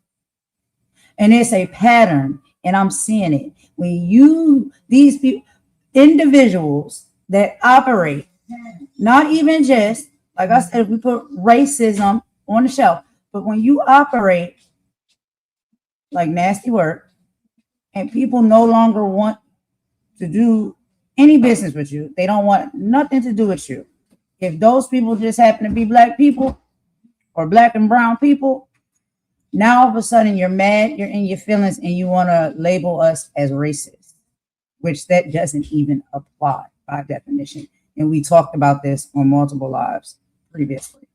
And it's a pattern, and I'm seeing it. When these people, individuals that operate, not even just, like I said, if we put racism on the shelf, but when you operate like nasty work and people no longer want to do any business with you, they don't want nothing to do with you. If those people just happen to be black people or black and brown people, now all of a sudden you're mad, you're in your feelings, and you want to label us as racist, which that doesn't even apply by definition. And we talked about this on multiple lives previously.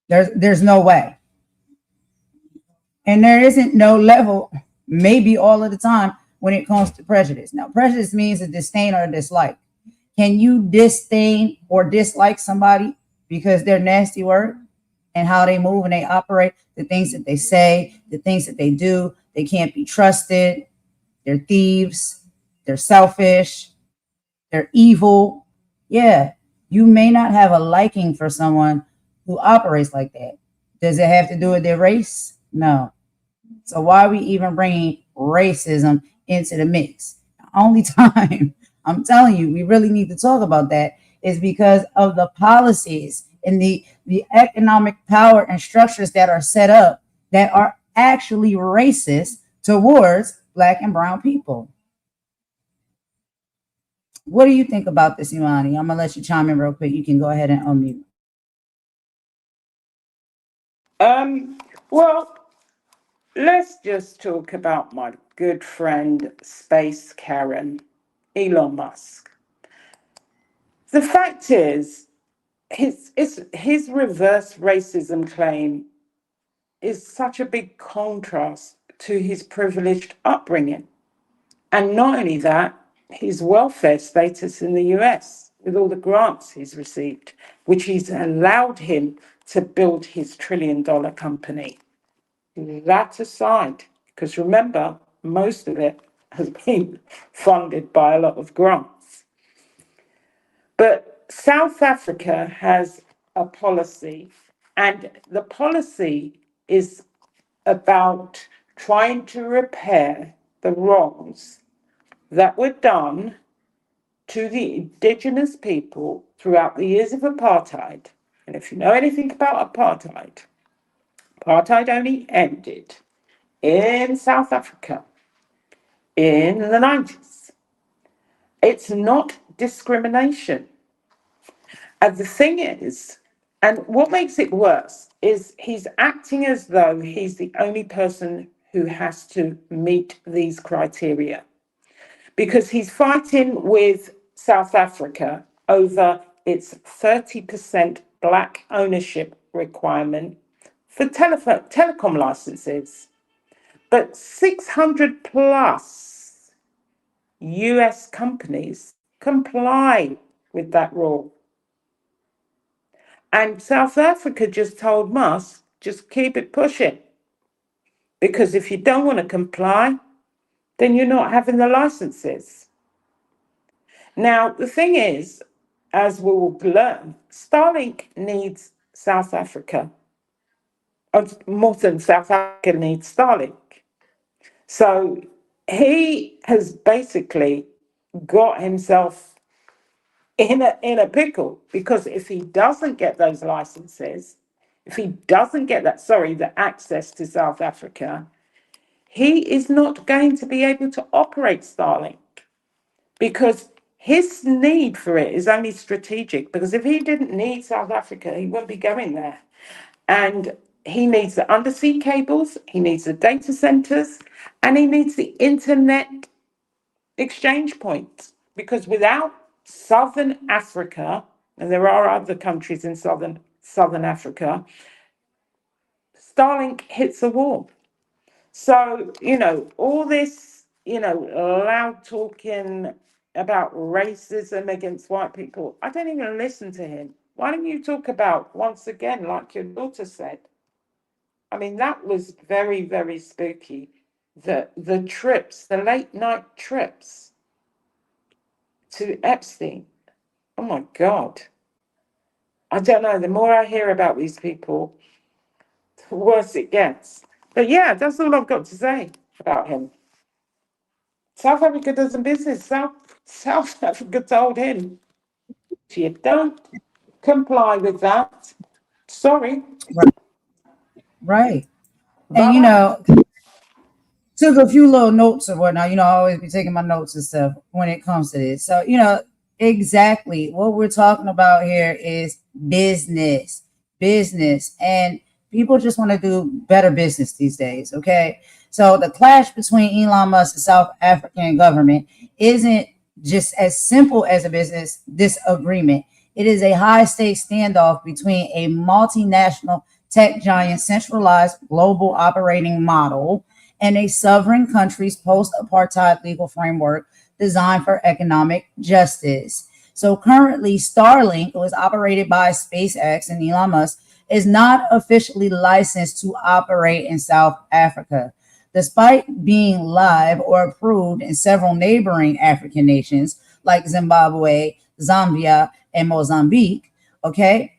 There's no way. And there isn't no level, maybe all of the time, when it comes to prejudice. Now, prejudice means a disdain or a dislike. Can you disdain or dislike somebody because they're nasty word and how they move and they operate, the things that they say, the things that they do? They can't be trusted. They're thieves. They're selfish. They're evil. Yeah, you may not have a liking for someone who operates like that. Does it have to do with their race? No. So why are we even bringing racism into the mix? The only time I'm telling you we really need to talk about that is because of the policies and the economic power and structures that are set up that are actually racist towards black and brown people. What do you think about this, Imani? I'm gonna let you chime in real quick. You can go ahead and unmute. Well, let's just talk about my good friend, Space Karen, Elon Musk. The fact is, his reverse racism claim is such a big contrast to his privileged upbringing. And not only that, his welfare status in the US, with all the grants he's received, which he's allowed him to build his $1 trillion company. That aside, because remember, most of it has been funded by a lot of grants. But South Africa has a policy, and the policy is about trying to repair the wrongs that were done to the indigenous people throughout the years of apartheid. And if you know anything about apartheid, apartheid only ended in South Africa in the 90s. It's not discrimination. And the thing is, and what makes it worse is he's acting as though he's the only person who has to meet these criteria, because he's fighting with South Africa over its 30% black ownership requirement for telecom licenses. But 600 plus US companies comply with that rule. And South Africa just told Musk, just keep it pushing. Because if you don't want to comply, then you're not having the licenses. Now, the thing is, as we will learn, Starlink needs South Africa. More than South Africa needs Starlink. So he has basically got himself in a pickle, because if he doesn't get those licenses, if he doesn't get the access to South Africa, he is not going to be able to operate Starlink, because his need for it is only strategic, because if he didn't need South Africa, he wouldn't be going there. And he needs the undersea cables, he needs the data centers, and he needs the internet exchange points. Because without Southern Africa, and there are other countries in Southern Africa, Starlink hits a wall. So, all this, loud talking about racism against white people, I don't even listen to him. Why don't you talk about, once again, like your daughter said? I mean, that was very, very spooky. The trips, the late night trips to Epstein. Oh my God. I don't know. The more I hear about these people, the worse it gets. But yeah, that's all I've got to say about him. South Africa does business. South Africa told him, if you don't comply with that, sorry. Right. Bye-bye. And took a few little notes or whatnot. I always be taking my notes and stuff when it comes to this. So, exactly what we're talking about here is business. And people just want to do better business these days. Okay. So the clash between Elon Musk and South African government isn't just as simple as a business disagreement. It is a high stakes standoff between a multinational tech giant centralized global operating model and a sovereign country's post-apartheid legal framework designed for economic justice. So currently, Starlink, was operated by SpaceX and Elon Musk, is not officially licensed to operate in South Africa. Despite being live or approved in several neighboring African nations like Zimbabwe, Zambia, and Mozambique, okay,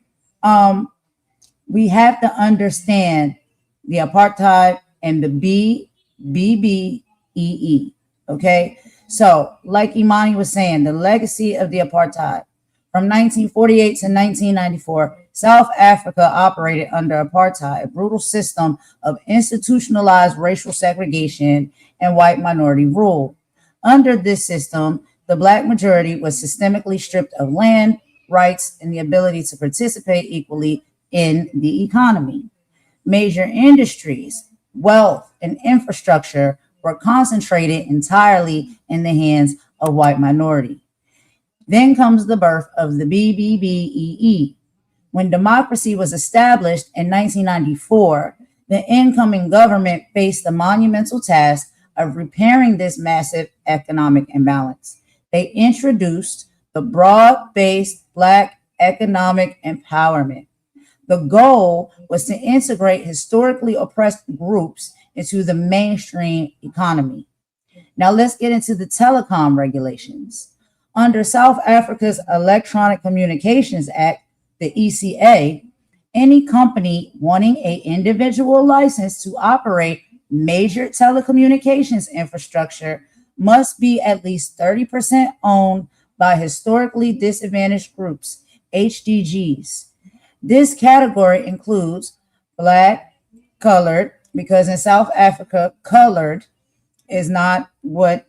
we have to understand the apartheid and the BBBEE, okay? So, like Imani was saying, the legacy of the apartheid. From 1948 to 1994, South Africa operated under apartheid, a brutal system of institutionalized racial segregation and white minority rule. Under this system, the Black majority was systemically stripped of land, rights, and the ability to participate equally in the economy. Major industries, wealth, and infrastructure were concentrated entirely in the hands of white minority. Then comes the birth of the BBBEE. When democracy was established in 1994, the incoming government faced the monumental task of repairing this massive economic imbalance. They introduced the broad-based Black economic empowerment. The goal was to integrate historically oppressed groups into the mainstream economy. Now let's get into the telecom regulations. Under South Africa's Electronic Communications Act, the ECA, any company wanting an individual license to operate major telecommunications infrastructure must be at least 30% owned by historically disadvantaged groups, HDGs. This category includes Black, colored, because in South Africa, colored is not what,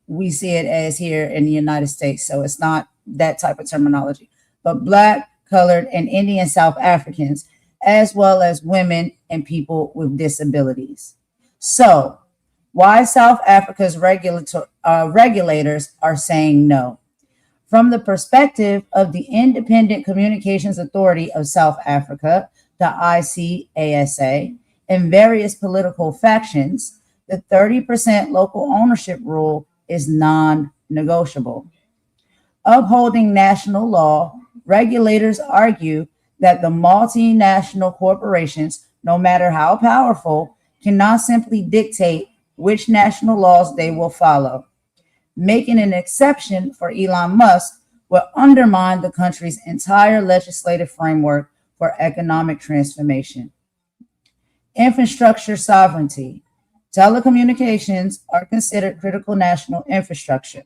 we see it as here in the United States. So it's not that type of terminology, but Black, colored, and Indian South Africans, as well as women and people with disabilities. So why South Africa's regulators are saying no? From the perspective of the Independent Communications Authority of South Africa, the ICASA, and various political factions, the 30% local ownership rule is non-negotiable. Upholding national law, regulators argue that the multinational corporations, no matter how powerful, cannot simply dictate which national laws they will follow. Making an exception for Elon Musk will undermine the country's entire legislative framework for economic transformation. Infrastructure sovereignty. Telecommunications are considered critical national infrastructure.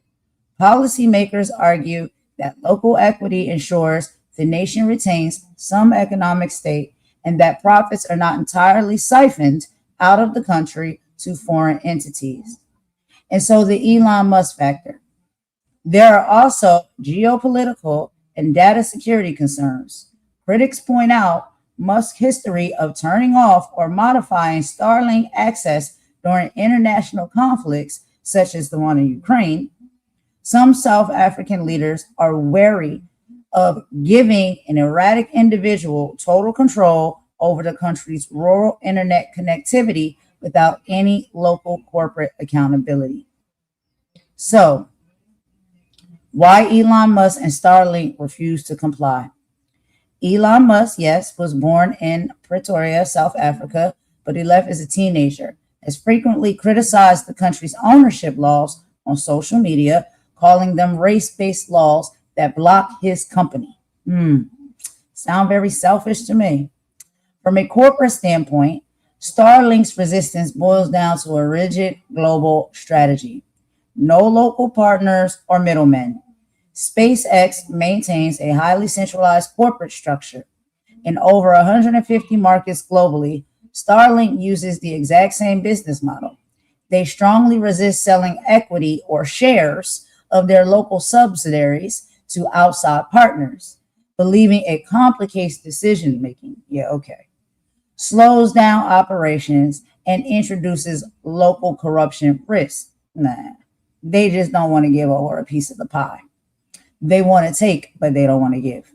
Policymakers argue that local equity ensures the nation retains some economic stake and that profits are not entirely siphoned out of the country to foreign entities. And so the Elon Musk factor. There are also geopolitical and data security concerns. Critics point out Musk's history of turning off or modifying Starlink access during international conflicts, such as the one in Ukraine. Some South African leaders are wary of giving an erratic individual total control over the country's rural internet connectivity without any local corporate accountability. So, why Elon Musk and Starlink refuse to comply? Elon Musk, yes, was born in Pretoria, South Africa, but he left as a teenager, has frequently criticized the country's ownership laws on social media, calling them race-based laws that block his company. Sound very selfish to me. From a corporate standpoint, Starlink's resistance boils down to a rigid global strategy. No local partners or middlemen. SpaceX maintains a highly centralized corporate structure. In over 150 markets globally, Starlink uses the exact same business model. They strongly resist selling equity or shares of their local subsidiaries to outside partners, believing it complicates decision-making. Slows down operations and introduces local corruption risk. They just don't want to give over a piece of the pie. They want to take, but they don't want to give.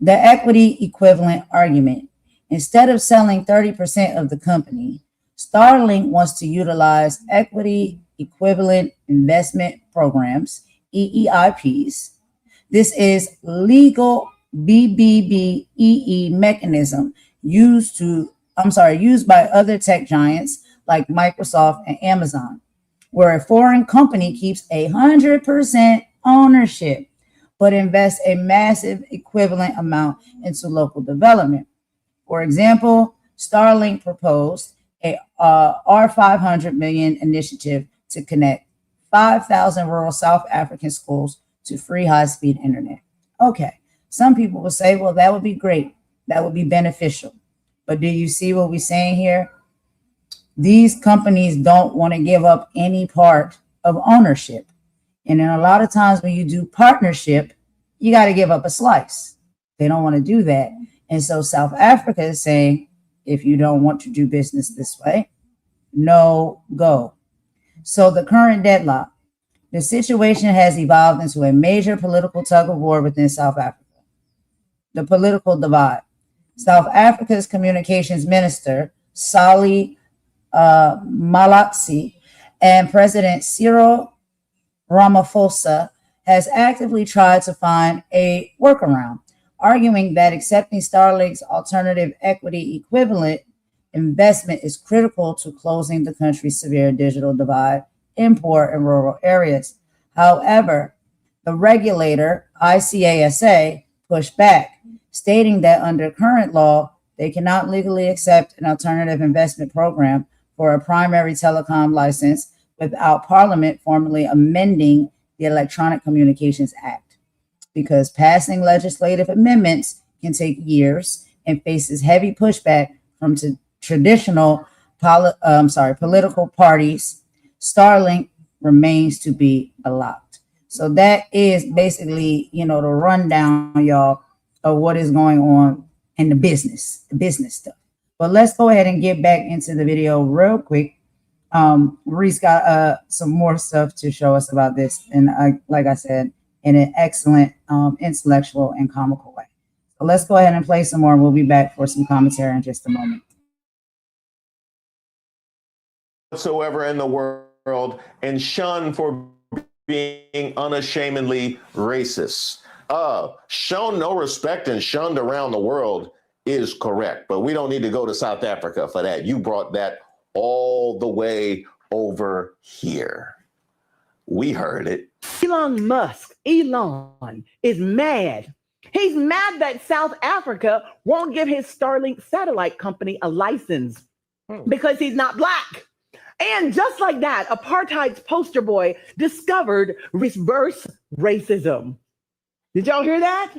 The equity equivalent argument. Instead of selling 30% of the company, Starlink wants to utilize equity equivalent investment programs, EEIPs. This is legal BBBEE mechanism used by other tech giants like Microsoft and Amazon, where a foreign company keeps 100% ownership, but invests a massive equivalent amount into local development. For example, Starlink proposed a R$500 million initiative to connect 5,000 rural South African schools to free high-speed internet. Okay, some people will say, well, that would be great. That would be beneficial. But do you see what we're saying here? These companies don't want to give up any part of ownership. And then a lot of times when you do partnership, you got to give up a slice. They don't want to do that. And so South Africa is saying, if you don't want to do business this way, no go. So the current deadlock, the situation has evolved into a major political tug of war within South Africa. The political divide. South Africa's communications minister, Sally Malatsi, and President Cyril Ramaphosa has actively tried to find a workaround, arguing that accepting Starlink's alternative equity equivalent investment is critical to closing the country's severe digital divide in poor and rural areas. However, the regulator, ICASA, pushed back, stating that under current law, they cannot legally accept an alternative investment program for a primary telecom license without Parliament formally amending the Electronic Communications Act, because passing legislative amendments can take years and faces heavy pushback from traditional political parties. Starlink remains to be allowed. So that is basically, the rundown, y'all, of what is going on in the business stuff. But let's go ahead and get back into the video real quick. Reese got some more stuff to show us about this, and like I said, in an excellent intellectual and comical way. So let's go ahead and play some more. We'll be back for some commentary in just a moment. Whatsoever in the world, and shunned for being unashamedly racist. Shown no respect and shunned around the world is correct, but we don't need to go to South Africa for that. You brought that all the way over here. We heard it. Elon Musk, Elon, is mad. He's mad that South Africa won't give his Starlink satellite company a license because he's not black. And just like that, apartheid's poster boy discovered reverse racism. Did y'all hear that?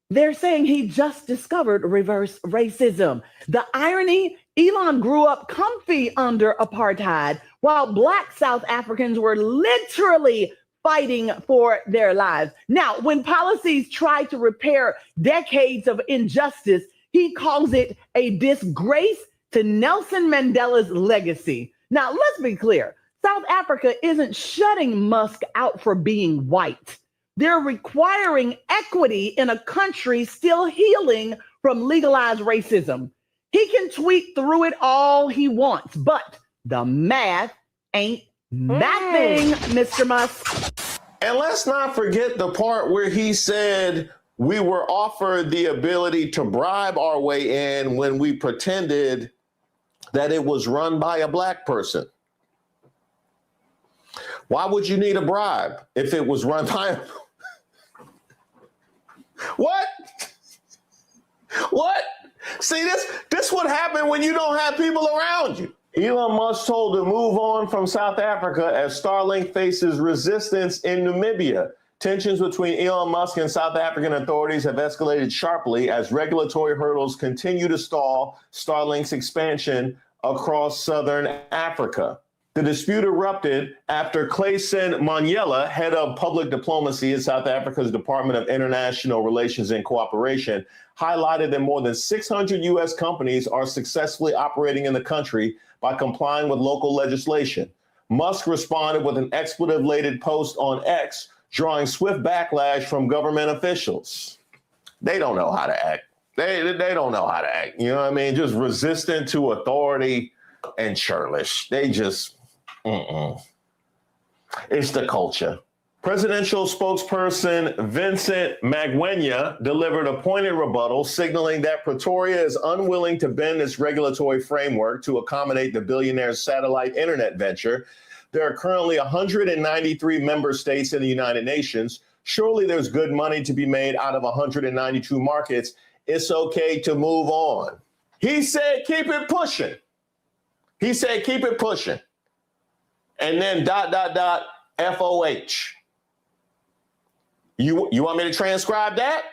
They're saying he just discovered reverse racism. The irony, Elon grew up comfy under apartheid, while black South Africans were literally fighting for their lives. Now, when policies try to repair decades of injustice, he calls it a disgrace to Nelson Mandela's legacy. Now, let's be clear. South Africa isn't shutting Musk out for being white. They're requiring equity in a country still healing from legalized racism. He can tweet through it all he wants, but the math ain't mathing, Mr. Musk. And let's not forget the part where he said we were offered the ability to bribe our way in when we pretended that it was run by a black person. Why would you need a bribe if it was run by a... What? What? See, this what happened when you don't have people around you. Elon Musk told to move on from South Africa as Starlink faces resistance in Namibia. Tensions between Elon Musk and South African authorities have escalated sharply as regulatory hurdles continue to stall Starlink's expansion across southern Africa. The dispute erupted after Clayson Manyela, head of public diplomacy at South Africa's Department of International Relations and Cooperation, highlighted that more than 600 U.S. companies are successfully operating in the country by complying with local legislation. Musk responded with an expletive-laden post on X, drawing swift backlash from government officials. They don't know how to act. They don't know how to act. You know what I mean? Just resistant to authority and churlish. They just, It's the culture. Presidential spokesperson Vincent Magwenya delivered a pointed rebuttal, signaling that Pretoria is unwilling to bend its regulatory framework to accommodate the billionaire's satellite internet venture. There are currently 193 member states in the United Nations. Surely there's good money to be made out of 192 markets. It's okay to move on. He said, keep it pushing. He said, keep it pushing. And then ... FOH. You want me to transcribe that?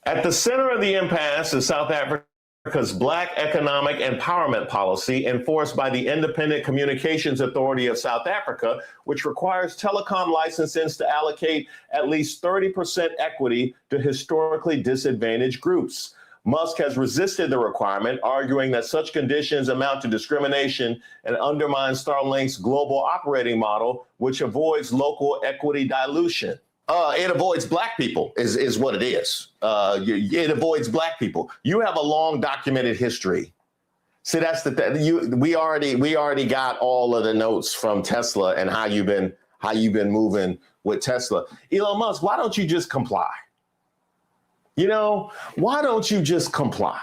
At the center of the impasse is South Africa's Black Economic Empowerment Policy, enforced by the Independent Communications Authority of South Africa, which requires telecom licenses to allocate at least 30% equity to historically disadvantaged groups. Musk has resisted the requirement, arguing that such conditions amount to discrimination and undermine Starlink's global operating model, which avoids local equity dilution. It avoids black people is what it is. It avoids black people. You have a long documented history. See, that's the thing. We already got all of the notes from Tesla and how you've been moving with Tesla. Elon Musk, why don't you just comply? You know, why don't you just comply?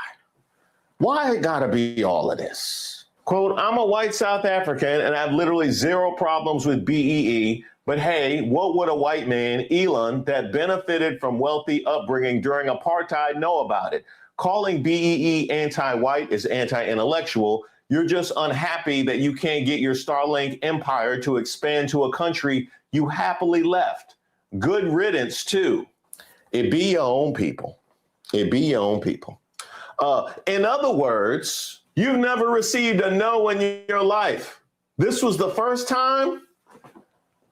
Why it gotta be all of this? Quote, I'm a white South African and I have literally zero problems with BEE. But hey, what would a white man, Elon, that benefited from wealthy upbringing during apartheid know about it? Calling BEE anti-white is anti-intellectual. You're just unhappy that you can't get your Starlink empire to expand to a country you happily left. Good riddance, too. It be your own people. It be your own people. In other words, you've never received a no in your life. This was the first time?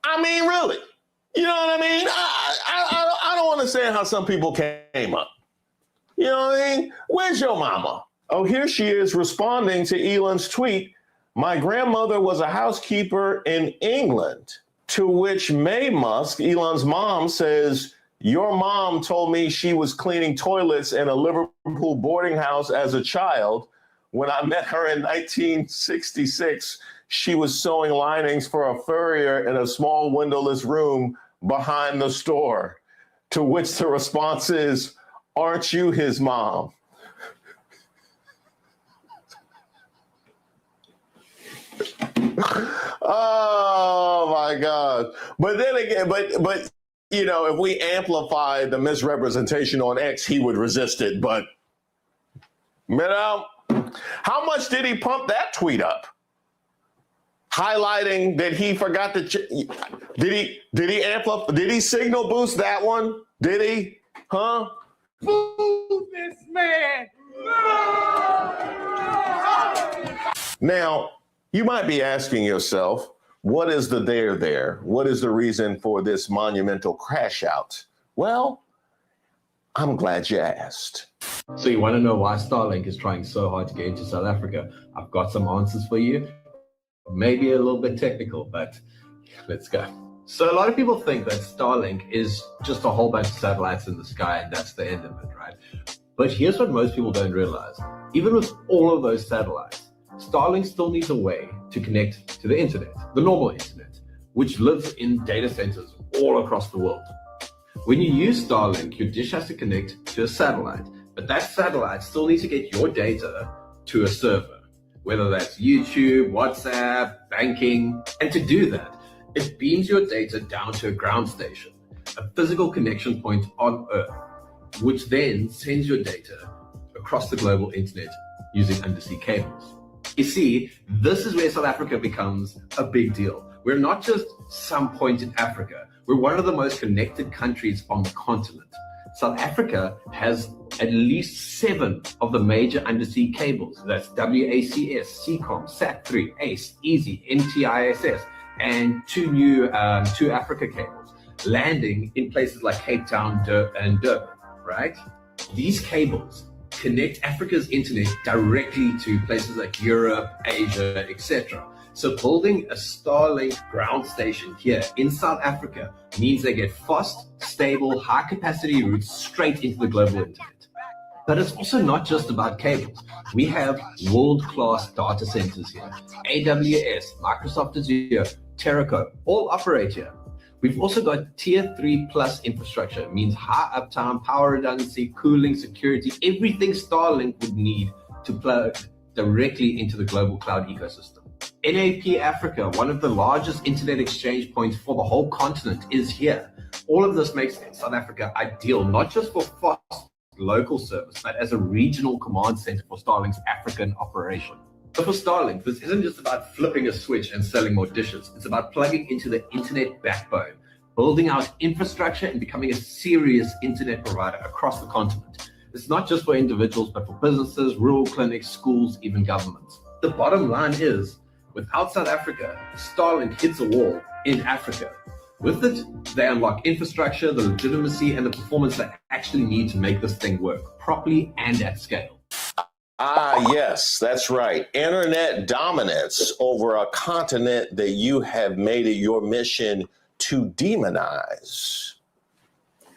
I mean, really? You know what I mean? I don't understand how some people came up. You know what I mean? Where's your mama? Oh, here she is responding to Elon's tweet. My grandmother was a housekeeper in England, to which May Musk, Elon's mom, says, your mom told me she was cleaning toilets in a Liverpool boarding house as a child. When I met her in 1966, she was sewing linings for a furrier in a small windowless room behind the store. To which the response is, aren't you his mom? Oh my God. But then again, but you know, if we amplify the misrepresentation on X, he would resist it. But, you know, how much did he pump that tweet up? Highlighting that he forgot to, did he signal boost that one? Did he? Huh? Boo this man. Now, you might be asking yourself, What is the there? What is the reason for this monumental crash out? Well, I'm glad you asked. So you want to know why Starlink is trying so hard to get into South Africa? I've got some answers for you. Maybe a little bit technical, but let's go. So a lot of people think that Starlink is just a whole bunch of satellites in the sky and that's the end of it, right? But here's what most people don't realize. Even with all of those satellites, Starlink still needs a way to connect to the internet, the normal internet, which lives in data centers all across the world. When you use Starlink, your dish has to connect to a satellite, but that satellite still needs to get your data to a server, whether that's YouTube, WhatsApp, banking. And to do that, it beams your data down to a ground station, a physical connection point on Earth, which then sends your data across the global internet using undersea cables. You see, this is where South Africa becomes a big deal. We're not just some point in Africa. We're one of the most connected countries on the continent. South Africa has at least 7 of the major undersea cables. That's WACS, SEACOM, SAT3, ACE, EASY, NTISS, and 2 new 2 Africa cables landing in places like Cape Town and Durban, right? These cables connect Africa's internet directly to places like Europe, Asia, etc. So building a Starlink ground station here in South Africa means they get fast, stable, high-capacity routes straight into the global internet. But it's also not just about cables. We have world-class data centers here. AWS, Microsoft Azure, Terraco, all operate here. We've also got tier 3 plus infrastructure. It means high uptime, power redundancy, cooling, security, everything Starlink would need to plug directly into the global cloud ecosystem. NAP Africa, one of the largest internet exchange points for the whole continent, is here. All of this makes South Africa ideal, not just for fast local service, but as a regional command center for Starlink's African operation. So for Starlink, this isn't just about flipping a switch and selling more dishes. It's about plugging into the internet backbone, building out infrastructure and becoming a serious internet provider across the continent. It's not just for individuals, but for businesses, rural clinics, schools, even governments. The bottom line is, without South Africa, Starlink hits a wall in Africa. With it, they unlock infrastructure, the legitimacy, and the performance they actually need to make this thing work properly and at scale. Ah, yes, that's right. Internet dominance over a continent that you have made it your mission to demonize.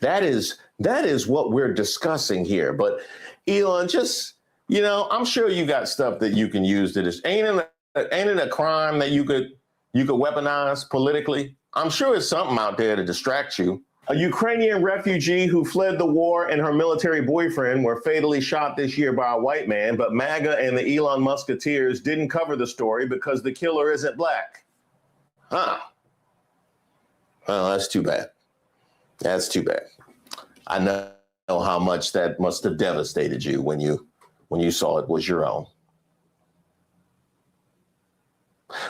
That is what we're discussing here. But Elon, just, I'm sure you got stuff that you can use to this. Ain't it a crime that you could weaponize politically? I'm sure it's something out there to distract you. A Ukrainian refugee who fled the war and her military boyfriend were fatally shot this year by a white man, but MAGA and the Elon Musketeers didn't cover the story because the killer isn't black. Huh. Well, that's too bad. That's too bad. I know how much that must have devastated you when you saw it was your own.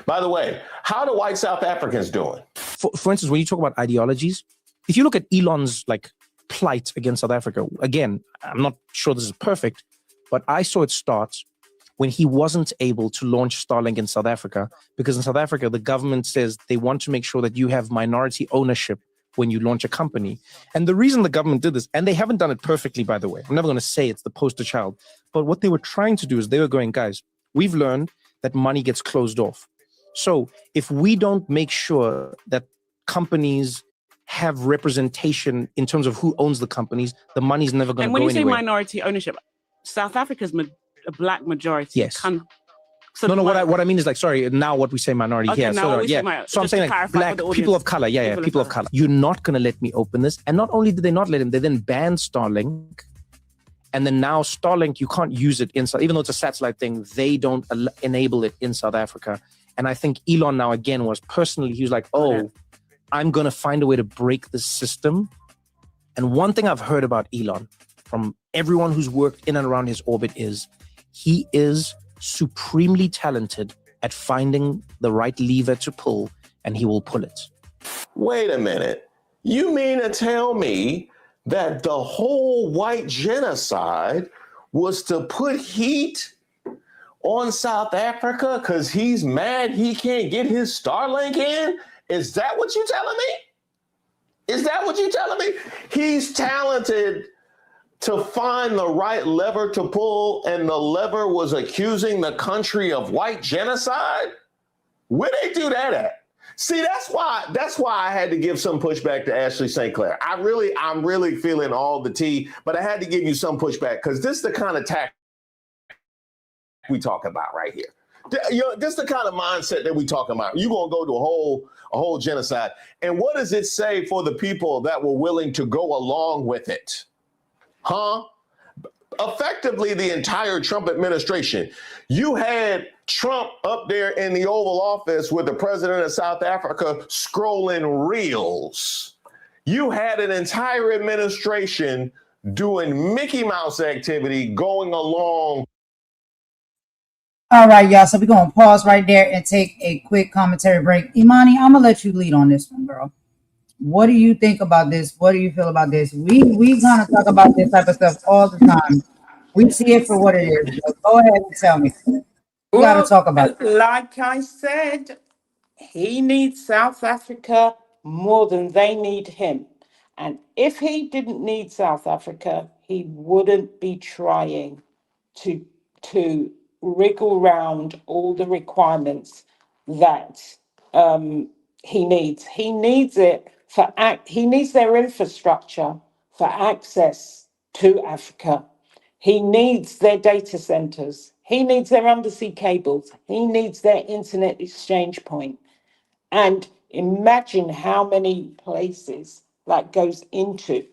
By the way, how do white South Africans doing? For instance, when you talk about ideologies, if you look at Elon's plight against South Africa, again, I'm not sure this is perfect, but I saw it start when he wasn't able to launch Starlink in South Africa, because in South Africa, the government says they want to make sure that you have minority ownership when you launch a company. And the reason the government did this, and they haven't done it perfectly, by the way, I'm never going to say it's the poster child, but what they were trying to do is they were going, guys, we've learned that money gets closed off. So if we don't make sure that companies have representation in terms of who owns the companies, the money's never going to go anywhere. And when you say minority ownership, South Africa's a black majority. Yes. So no, what I mean is now what we say minority. Okay, yeah, so I'm saying black people of color. Yeah, people of color. You're not going to let me open this. And not only did they not let him, they then banned Starlink. And then now Starlink, you can't use it inside, even though it's a satellite thing, they don't enable it in South Africa. And I think Elon now again he was like, I'm going to find a way to break this system. And one thing I've heard about Elon from everyone who's worked in and around his orbit is he is supremely talented at finding the right lever to pull, and he will pull it. Wait a minute. You mean to tell me that the whole white genocide was to put heat on South Africa because he's mad he can't get his Starlink in? Is that what you're telling me? Is that what you're telling me? He's talented to find the right lever to pull, and the lever was accusing the country of white genocide? Where they do that at? See, that's why I had to give some pushback to Ashley St. Clair. I'm really feeling all the tea, but I had to give you some pushback because this is the kind of tact we talk about right here. This is the kind of mindset that we talking about. You're gonna go to a whole genocide, and what does it say for the people that were willing to go along with it? Huh? Effectively, the entire Trump administration. You had Trump up there in the Oval Office with the president of South Africa scrolling reels. You had an entire administration doing Mickey Mouse activity going along. All right, y'all. So we're going to pause right there and take a quick commentary break. Imani, I'm going to let you lead on this one, girl. What do you think about this? What do you feel about this? We kind of talk about this type of stuff all the time. We see it for what it is. So go ahead and tell me. We got to talk about it. Like I said, he needs South Africa more than they need him. And if he didn't need South Africa, he wouldn't be trying to wriggle around all the requirements that he needs. He needs it he needs their infrastructure for access to Africa. He needs their data centers. He needs their undersea cables. He needs their internet exchange point. And imagine how many places that goes into.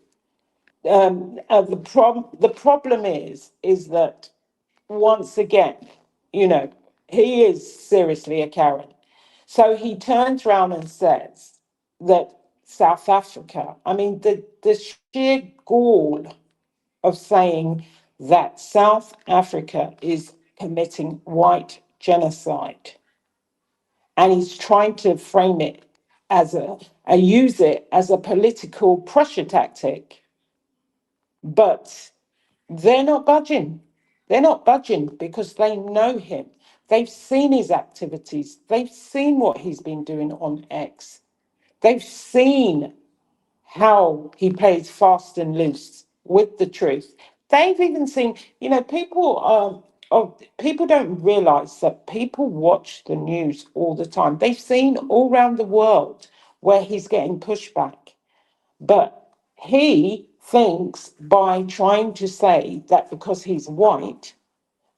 The problem is that once again, he is seriously a Karen. So he turns around and says that South Africa, the sheer gall of saying that South Africa is committing white genocide. And he's trying to frame it as use it as a political pressure tactic. But they're not budging. They're not budging because they know him. They've seen his activities. They've seen what he's been doing on X. They've seen how he plays fast and loose with the truth. They've even seen, people don't realize that people watch the news all the time. They've seen all around the world where he's getting pushback. But he thinks by trying to say that because he's white,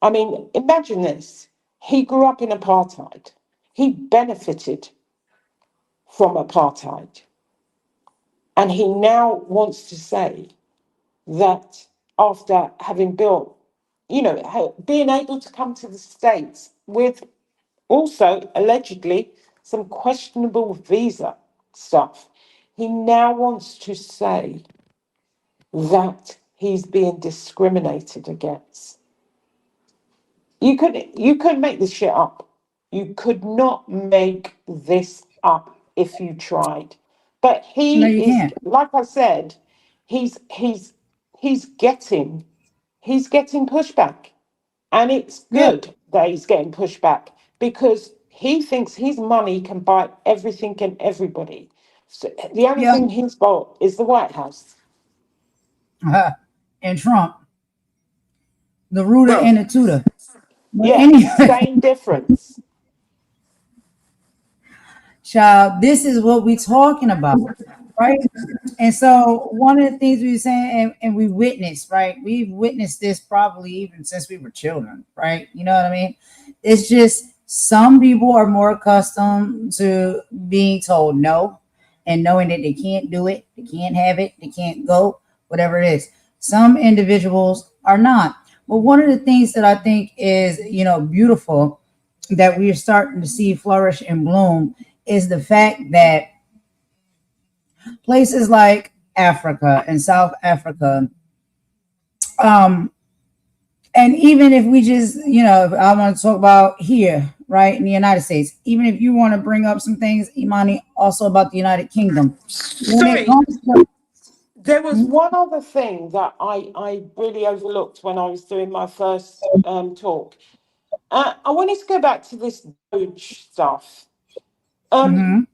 imagine this. He grew up in apartheid. He benefited from apartheid. And he now wants to say that after having built, being able to come to the States with also allegedly some questionable visa stuff, he now wants to say that he's being discriminated against. You could make this shit up. You could not make this up if you tried. But No, you he is, can't. like I said, he's getting pushback. And it's good that he's getting pushback because he thinks his money can buy everything and everybody. So the only thing he's got is the White House. And Trump. The rooter and the tutor. But Yeah, anyway, same difference. Child, this is what we're talking about, right? And so one of the things we were saying, and we witnessed, right? We've witnessed this probably even since we were children, right? You know what I mean? It's just some people are more accustomed to being told no and knowing that they can't do it, they can't have it, they can't go, whatever it is. Some individuals are not. But one of the things that I think is, beautiful that we're starting to see flourish and bloom is the fact that places like Africa and South Africa, and even if we just, I want to talk about here, right, in the United States, even if you want to bring up some things, Imani, also about the United Kingdom. Sorry, there was one other thing that I really overlooked when I was doing my first talk. I wanted to go back to this Doge stuff. Mhm.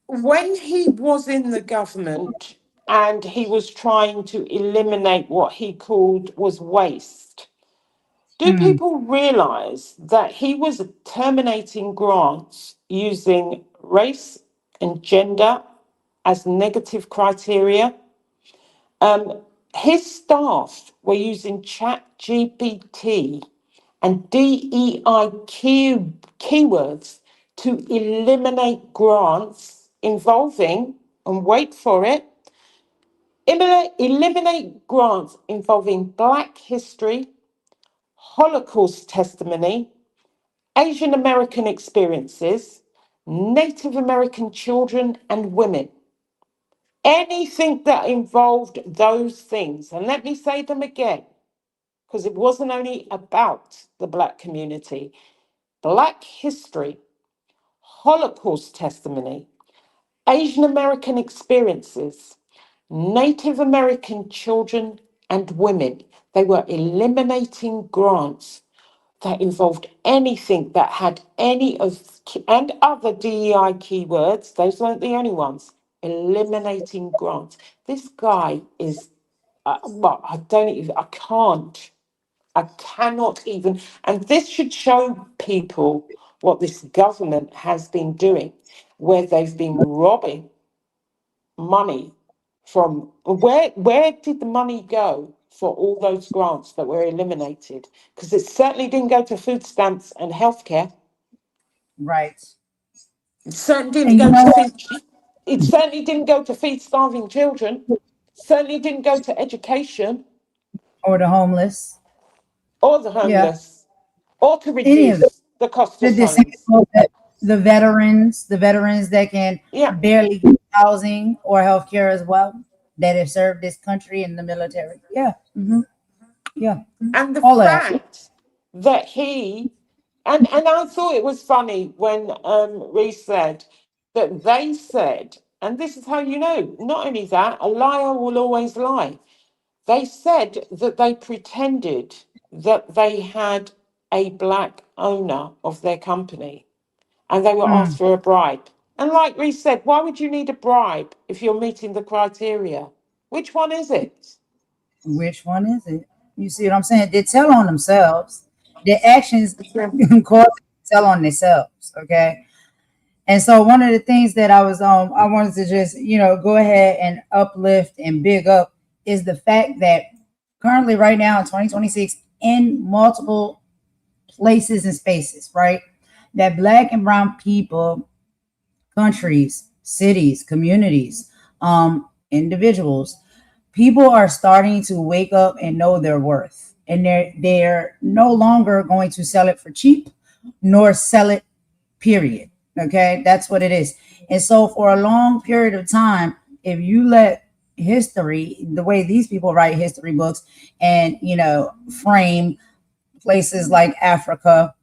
When he was in the government and he was trying to eliminate what he called was waste, do Mm. people realize that he was terminating grants using race and gender as negative criteria? His staff were using ChatGPT and DEI keywords to eliminate grants involving, and wait for it, eliminate grants involving Black history, Holocaust testimony, Asian American experiences, Native American children and women. Anything that involved those things, and let me say them again, because it wasn't only about the Black community. Black history, Holocaust testimony, Asian American experiences, Native American children and women. They were eliminating grants that involved anything that had any of, and other DEI keywords, those weren't the only ones, eliminating grants. This guy is, well, I cannot even, and this should show people what this government has been doing, where they've been robbing money from, where did the money go for all those grants that were eliminated? Because it certainly didn't go to food stamps and healthcare. Right. It certainly And didn't you go know to what? feed, it certainly didn't go to feed starving children. Certainly didn't go to education Or the homeless. or the Yeah. homeless, or to Any of it. reduce the cost The of homes. disabled, the veterans that can Yeah. barely get housing or health care as well, that have served this country in the military. Yeah. Yeah. And the All of that. fact that he, and I thought it was funny when Reese said that they said, and this is how you know, not only that, a liar will always lie. They said that they pretended that they had a Black owner of their company and they were asked for a bribe. And like Reese said, why would you need a bribe if you're meeting the criteria? Which one is it? Which one is it? You see what I'm saying? They tell on themselves. Their actions cause them to tell on themselves. Okay. And so one of the things that I wanted to just, go ahead and uplift and big up is the fact that currently right now in 2026 in multiple places and spaces, right, that Black and brown people, countries, cities, communities, individuals, people are starting to wake up and know their worth, and they're no longer going to sell it for cheap nor sell it, period. Okay, that's what it is. And so for a long period of time, if you let history, the way these people write history books and frame places like Africa,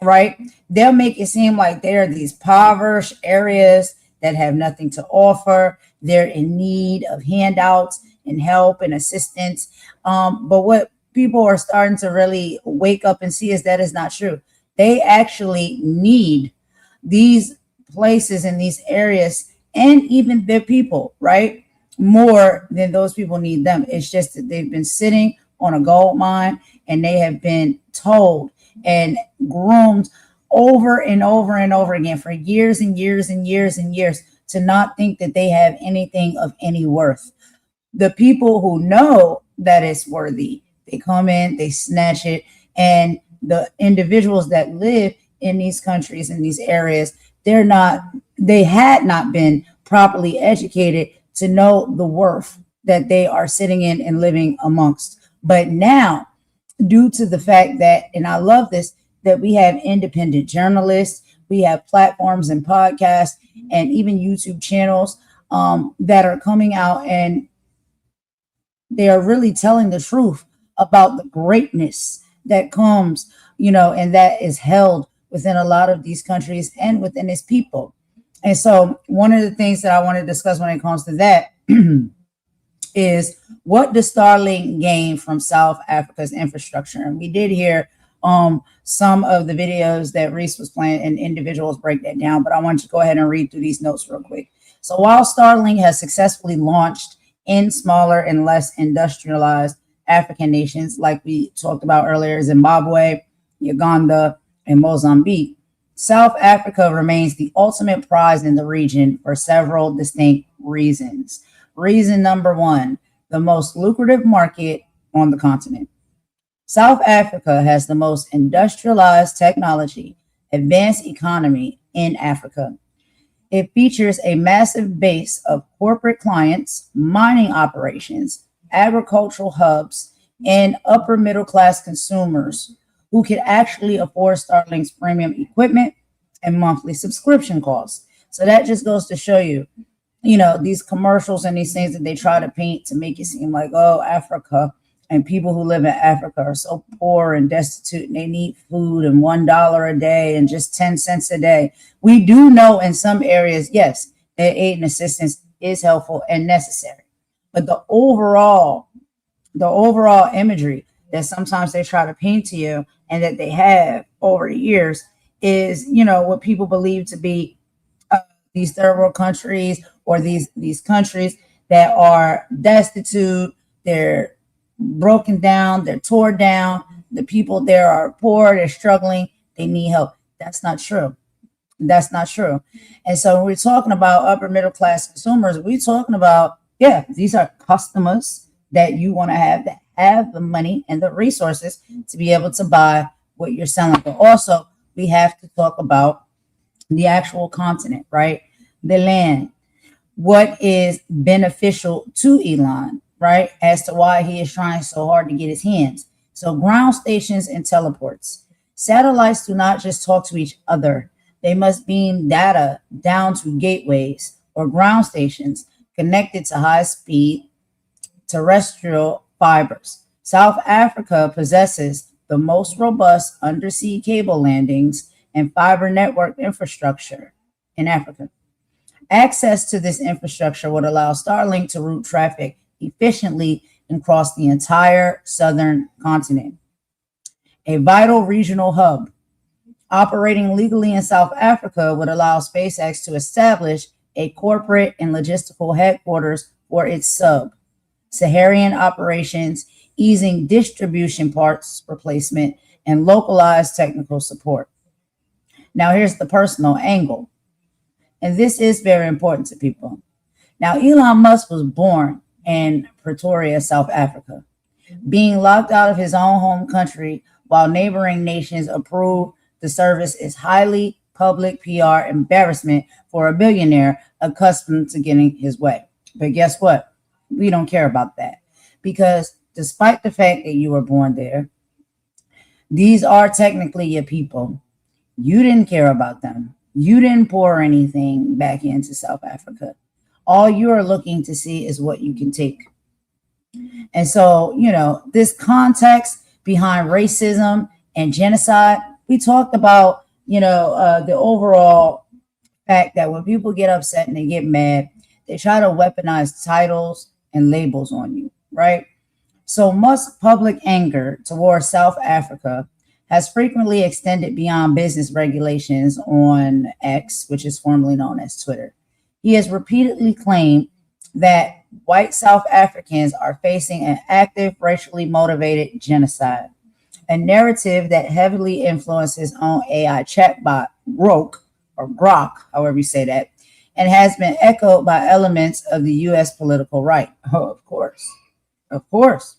right, they'll make it seem like they're these impoverished areas that have nothing to offer. They're in need of handouts and help and assistance. But what people are starting to really wake up and see is that is not true. They actually need these places and these areas and even their people, right, more than those people need them. It's just that they've been sitting on a gold mine and they have been told and groomed over and over and over again for years and years and years and years to not think that they have anything of any worth. The people who know that it's worthy, they come in, they snatch it, and the individuals that live in these countries, in these areas, they had not been properly educated to know the worth that they are sitting in and living amongst. But now, due to the fact that, and I love this, that we have independent journalists, we have platforms and podcasts and even YouTube channels that are coming out and they are really telling the truth about the greatness that comes, and that is held within a lot of these countries and within its people. And so one of the things that I want to discuss when it comes to that is, what does Starlink gain from South Africa's infrastructure? And we did hear some of the videos that Reese was playing, and individuals break that down. But I want you to go ahead and read through these notes real quick. So while Starlink has successfully launched in smaller and less industrialized African nations, like we talked about earlier, Zimbabwe, Uganda, and Mozambique, South Africa remains the ultimate prize in the region for several distinct reasons. Reason number one, the most lucrative market on the continent. South Africa has the most industrialized technology, advanced economy in Africa. It features a massive base of corporate clients, mining operations, agricultural hubs, and upper middle class consumers who can actually afford Starlink's premium equipment and monthly subscription costs. So that just goes to show you, these commercials and these things that they try to paint to make it seem like, oh, Africa and people who live in Africa are so poor and destitute and they need food and $1 a day and just 10 cents a day. We do know in some areas, yes, that aid and assistance is helpful and necessary. But the overall imagery that sometimes they try to paint to you and that they have over the years is, what people believe to be these third world countries or these countries that are destitute, they're broken down, they're torn down, the people there are poor, they're struggling, they need help. That's not true. That's not true. And so when we're talking about upper middle class consumers, we're talking about, these are customers that you want to have that have the money and the resources to be able to buy what you're selling. But also we have to talk about the actual continent, right? The land. What is beneficial to Elon, right? As to why he is trying so hard to get his hands. So ground stations and teleports. Satellites do not just talk to each other. They must beam data down to gateways or ground stations connected to high-speed terrestrial fibers. South Africa possesses the most robust undersea cable landings and fiber network infrastructure in Africa. Access to this infrastructure would allow Starlink to route traffic efficiently and across the entire southern continent. A vital regional hub operating legally in South Africa would allow SpaceX to establish a corporate and logistical headquarters for its sub-Saharan operations, easing distribution parts replacement and localized technical support. Now here's the personal angle, and this is very important to people. Now Elon Musk was born in Pretoria, South Africa, being locked out of his own home country while neighboring nations approve the service is highly public PR embarrassment for a billionaire accustomed to getting his way. But guess what? We don't care about that, because despite the fact that you were born there, these are technically your people. You didn't care about them. You didn't pour anything back into South Africa. All you are looking to see is what you can take. And so, this context behind racism and genocide, we talked about, the overall fact that when people get upset and they get mad, they try to weaponize titles and labels on you, right? So Musk's public anger towards South Africa has frequently extended beyond business regulations on X, which is formerly known as Twitter. He has repeatedly claimed that white South Africans are facing an active, racially motivated genocide, a narrative that heavily influences his own AI chatbot, Grok, however you say that, and has been echoed by elements of the U.S. political right. Oh, of course.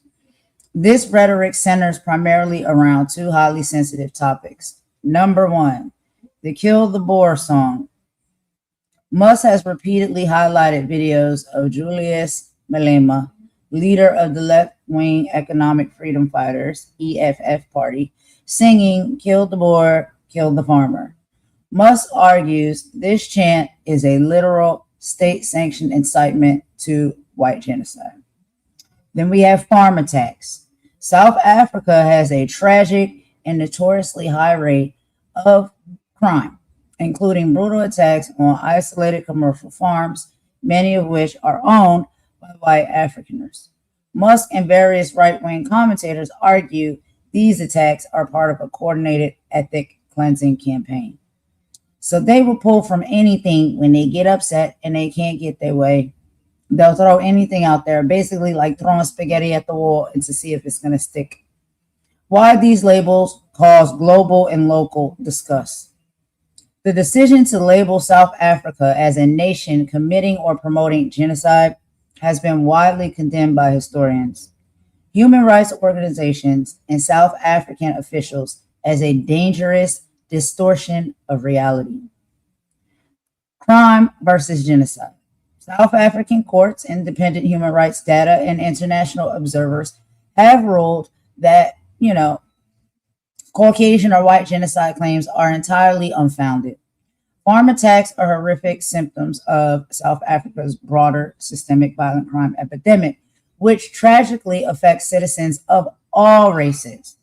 This rhetoric centers primarily around two highly sensitive topics. Number one, the Kill the Boer song. Musk has repeatedly highlighted videos of Julius Malema, leader of the left-wing Economic Freedom Fighters, EFF party, singing Kill the Boer, Kill the Farmer. Musk argues this chant is a literal state-sanctioned incitement to white genocide. Then we have farm attacks. South Africa has a tragic and notoriously high rate of crime, including brutal attacks on isolated commercial farms, many of which are owned by white Afrikaners. Musk and various right-wing commentators argue These attacks are part of a coordinated ethnic cleansing campaign. So they will pull from anything when they get upset and they can't get their way. They'll throw anything out there, basically like throwing spaghetti at the wall and to see if it's going to stick. Why these labels cause global and local disgust. The decision to label South Africa as a nation committing or promoting genocide has been widely condemned by historians, human rights organizations, and South African officials as a dangerous distortion of reality. Crime versus genocide. South African courts, independent human rights data, and international observers have ruled that, Caucasian or white genocide claims are entirely unfounded. Farm attacks are horrific symptoms of South Africa's broader systemic violent crime epidemic, which tragically affects citizens of all races,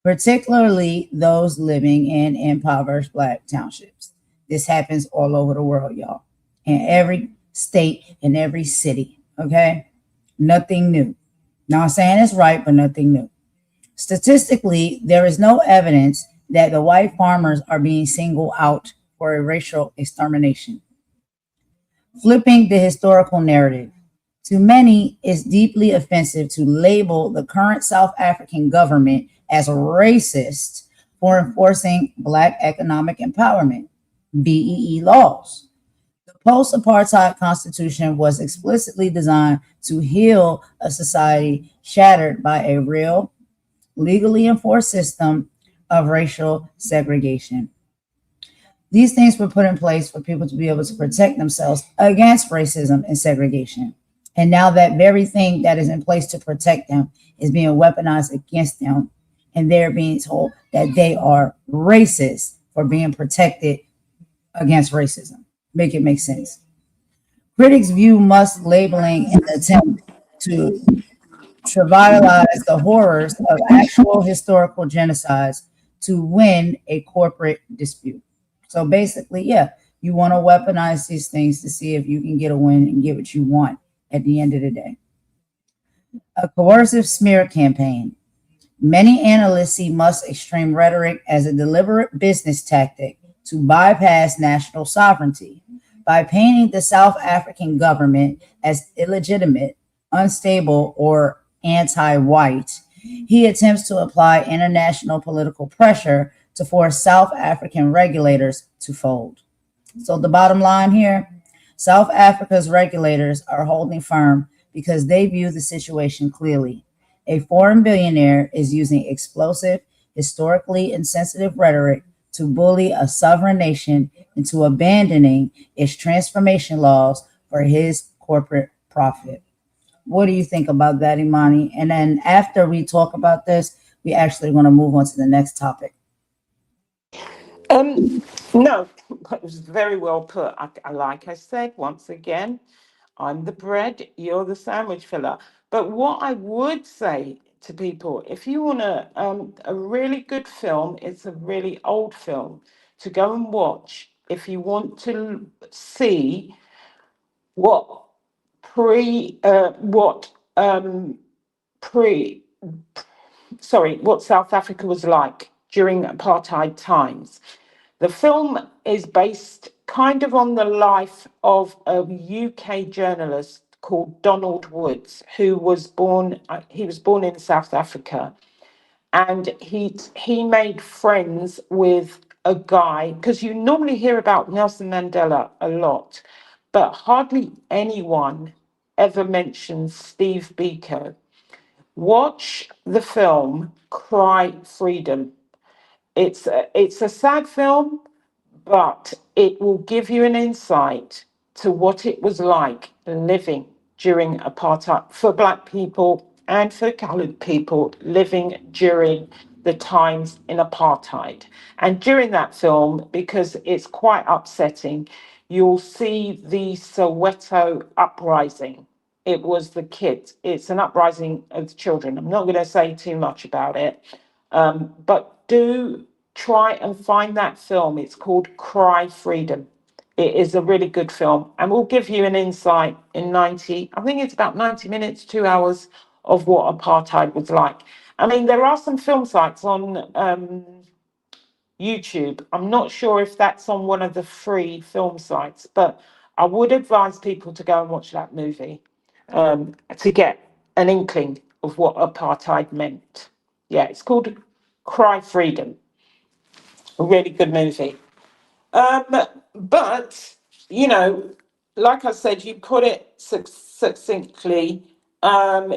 particularly those living in impoverished Black townships. This happens all over the world, y'all, in every state, in every city, okay? Nothing new. Not saying it's right, but nothing new. Statistically, there is no evidence that the white farmers are being singled out for a racial extermination. Flipping the historical narrative. To many, it's deeply offensive to label the current South African government as racist for enforcing Black economic empowerment, BEE laws. The post-apartheid constitution was explicitly designed to heal a society shattered by a real, legally enforced system of racial segregation. These things were put in place for people to be able to protect themselves against racism and segregation. And now that very thing that is in place to protect them is being weaponized against them, and they're being told that they are racist for being protected against racism. Make it make sense. Critics view Musk labeling in an attempt to trivialize the horrors of actual historical genocides to win a corporate dispute. So basically, you want to weaponize these things to see if you can get a win and get what you want at the end of the day. A coercive smear campaign. Many analysts see Musk's extreme rhetoric as a deliberate business tactic to bypass national sovereignty. By painting the South African government as illegitimate, unstable, or anti-white, he attempts to apply international political pressure to force South African regulators to fold. So the bottom line here, South Africa's regulators are holding firm because they view the situation clearly. A foreign billionaire is using explosive, historically insensitive rhetoric to bully a sovereign nation into abandoning its transformation laws for his corporate profit. What do you think about that, Imani? And then after we talk about this, we actually going to move on to the next topic. No, it was very well put. Like I said, once again, I'm the bread, you're the sandwich filler. But what I would say to people, if you want a really good film, it's a really old film to go and watch. If you want to see what South Africa was like during apartheid times. The film is based kind of on the life of a UK journalist called Donald Woods, who was born in South Africa. And he made friends with a guy, because you normally hear about Nelson Mandela a lot, but hardly anyone ever mentions Steve Biko. Watch the film Cry Freedom. It's a sad film, but it will give you an insight to what it was like living during apartheid for Black people and for colored people living during the times in apartheid. And during that film, because it's quite upsetting, you'll see the Soweto uprising. It was the kids. It's an uprising of the children. I'm not going to say too much about it, but do try and find that film. It's called Cry Freedom. It is a really good film and will give you an insight in 90 minutes, 2 hours of what apartheid was like. I mean, there are some film sites on YouTube. I'm not sure if that's on one of the free film sites, but I would advise people to go and watch that movie to get an inkling of what apartheid meant. Yeah, it's called Cry Freedom. A really good movie. But, you know, like I said, you put it succinctly.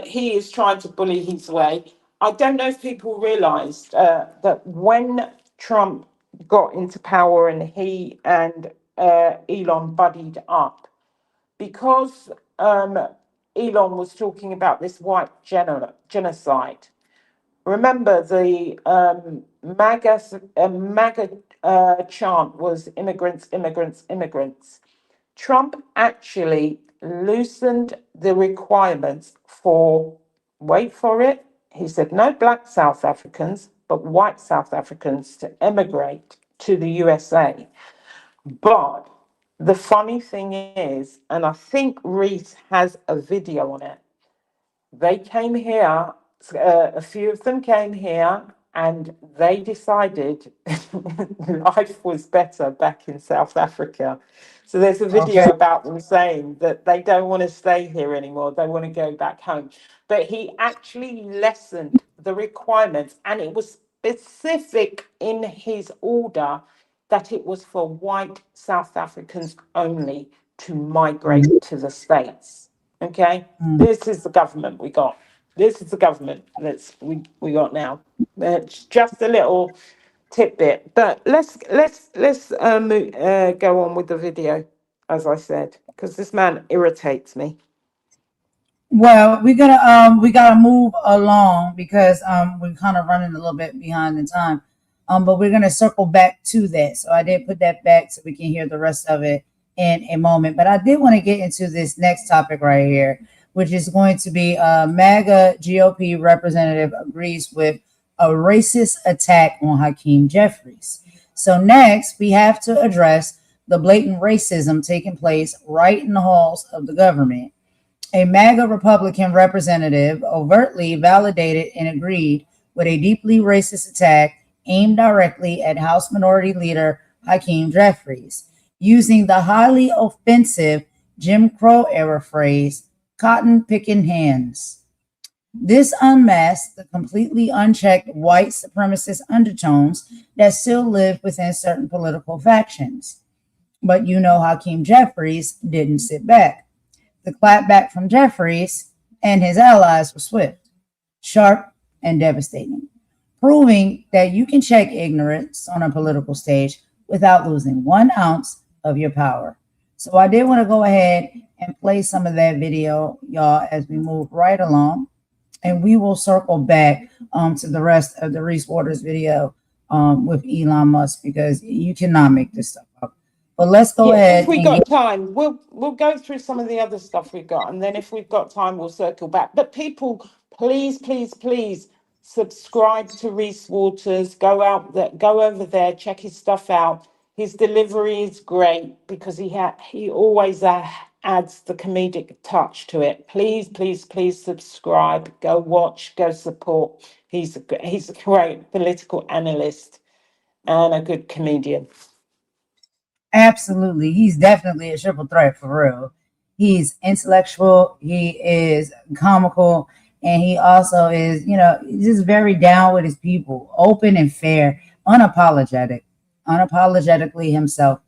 He is trying to bully his way. I don't know if people realised that when Trump got into power and he and Elon buddied up, because Elon was talking about this white genocide. Remember, the MAGA chant was immigrants, immigrants, immigrants. Trump actually loosened the requirements for, wait for it, he said no black South Africans, but white South Africans to emigrate to the USA. But the funny thing is, and I think Reese has a video on it, they came here, a few of them came here, and they decided life was better back in South Africa. So there's a video Okay. about them saying that they don't want to stay here anymore, they want to go back home. But he actually lessened the requirements, and it was specific in his order that it was for white South Africans only to migrate to the States. Okay, this is the government we got. This is the government we got now. It's just a little tidbit, but let's go on with the video, as I said, because this man irritates me. Well, we gotta move along because we're kind of running a little bit behind in time. But we're gonna circle back to that. So I did put that back so we can hear the rest of it in a moment. But I did want to get into this next topic right here, which is going to be MAGA GOP representative agrees with a racist attack on Hakeem Jeffries. So next, we have to address the blatant racism taking place right in the halls of the government. A MAGA Republican representative overtly validated and agreed with a deeply racist attack aimed directly at House Minority Leader Hakeem Jeffries, using the highly offensive Jim Crow era phrase, cotton picking hands. This unmasked the completely unchecked white supremacist undertones that still live within certain political factions. But you know, Hakeem Jeffries didn't sit back. The clapback from Jeffries and his allies was swift, sharp, and devastating, proving that you can check ignorance on a political stage without losing 1 ounce of your power. So I did want to go ahead and play some of that video, y'all, as we move right along. And we will circle back to the rest of the Reese Waters video with Elon Musk, because you cannot make this stuff up. But let's go ahead. If we got time, we'll go through some of the other stuff we've got, and then if we've got time, we'll circle back. But people, please subscribe to Reese Waters. Go over there, check his stuff out. His delivery is great because he always adds the comedic touch to it. Please subscribe. Go watch. Go support. He's a great political analyst and a good comedian. Absolutely. He's definitely a triple threat for real. He's intellectual, he is comical, and he also is, you know, just very down with his people, open and fair, unapologetically himself.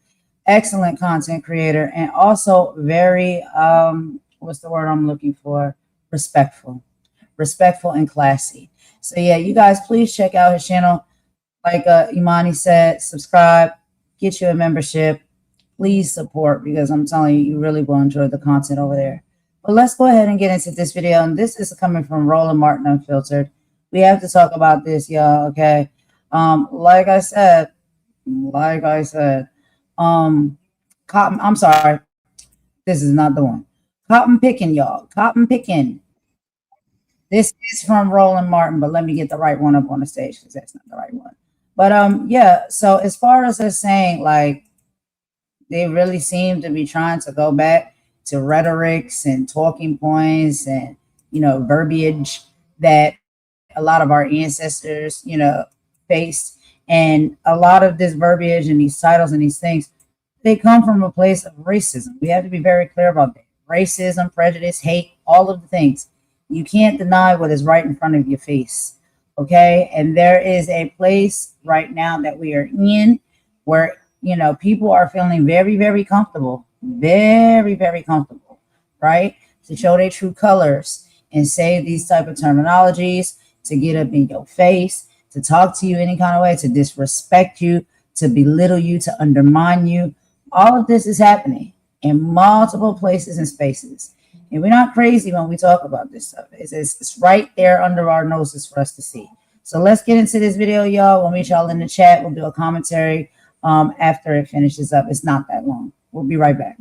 Excellent content creator, and also very, what's the word I'm looking for? Respectful and classy. So yeah, you guys, please check out his channel. Like Imani said, subscribe. Get you a membership. Please support, because I'm telling you, you really will enjoy the content over there. But let's go ahead and get into this video. And this is coming from Roland Martin Unfiltered. We have to talk about this, y'all, okay? Like I said, cotton, I'm sorry. This is not the one. Cotton picking, y'all. Cotton picking. This is from Roland Martin, but let me get the right one up on the stage, because that's not the right one. But yeah, so as far as us saying, like, they really seem to be trying to go back to rhetorics and talking points and, you know, verbiage that a lot of our ancestors, faced. And a lot of this verbiage and these titles and these things, they come from a place of racism. We have to be very clear about that. Racism, prejudice, hate, all of the things. You can't deny what is right in front of your face. Okay? And there is a place right now that we are in where, people are feeling very, very comfortable, very, very comfortable, right? To show their true colors and say these type of terminologies, to get up in your face, to talk to you any kind of way, to disrespect you, to belittle you, to undermine you. All of this is happening in multiple places and spaces. And we're not crazy when we talk about this stuff. It's right there under our noses for us to see. So let's get into this video, y'all. We'll meet y'all in the chat. We'll do a commentary after it finishes up. It's not that long. We'll be right back.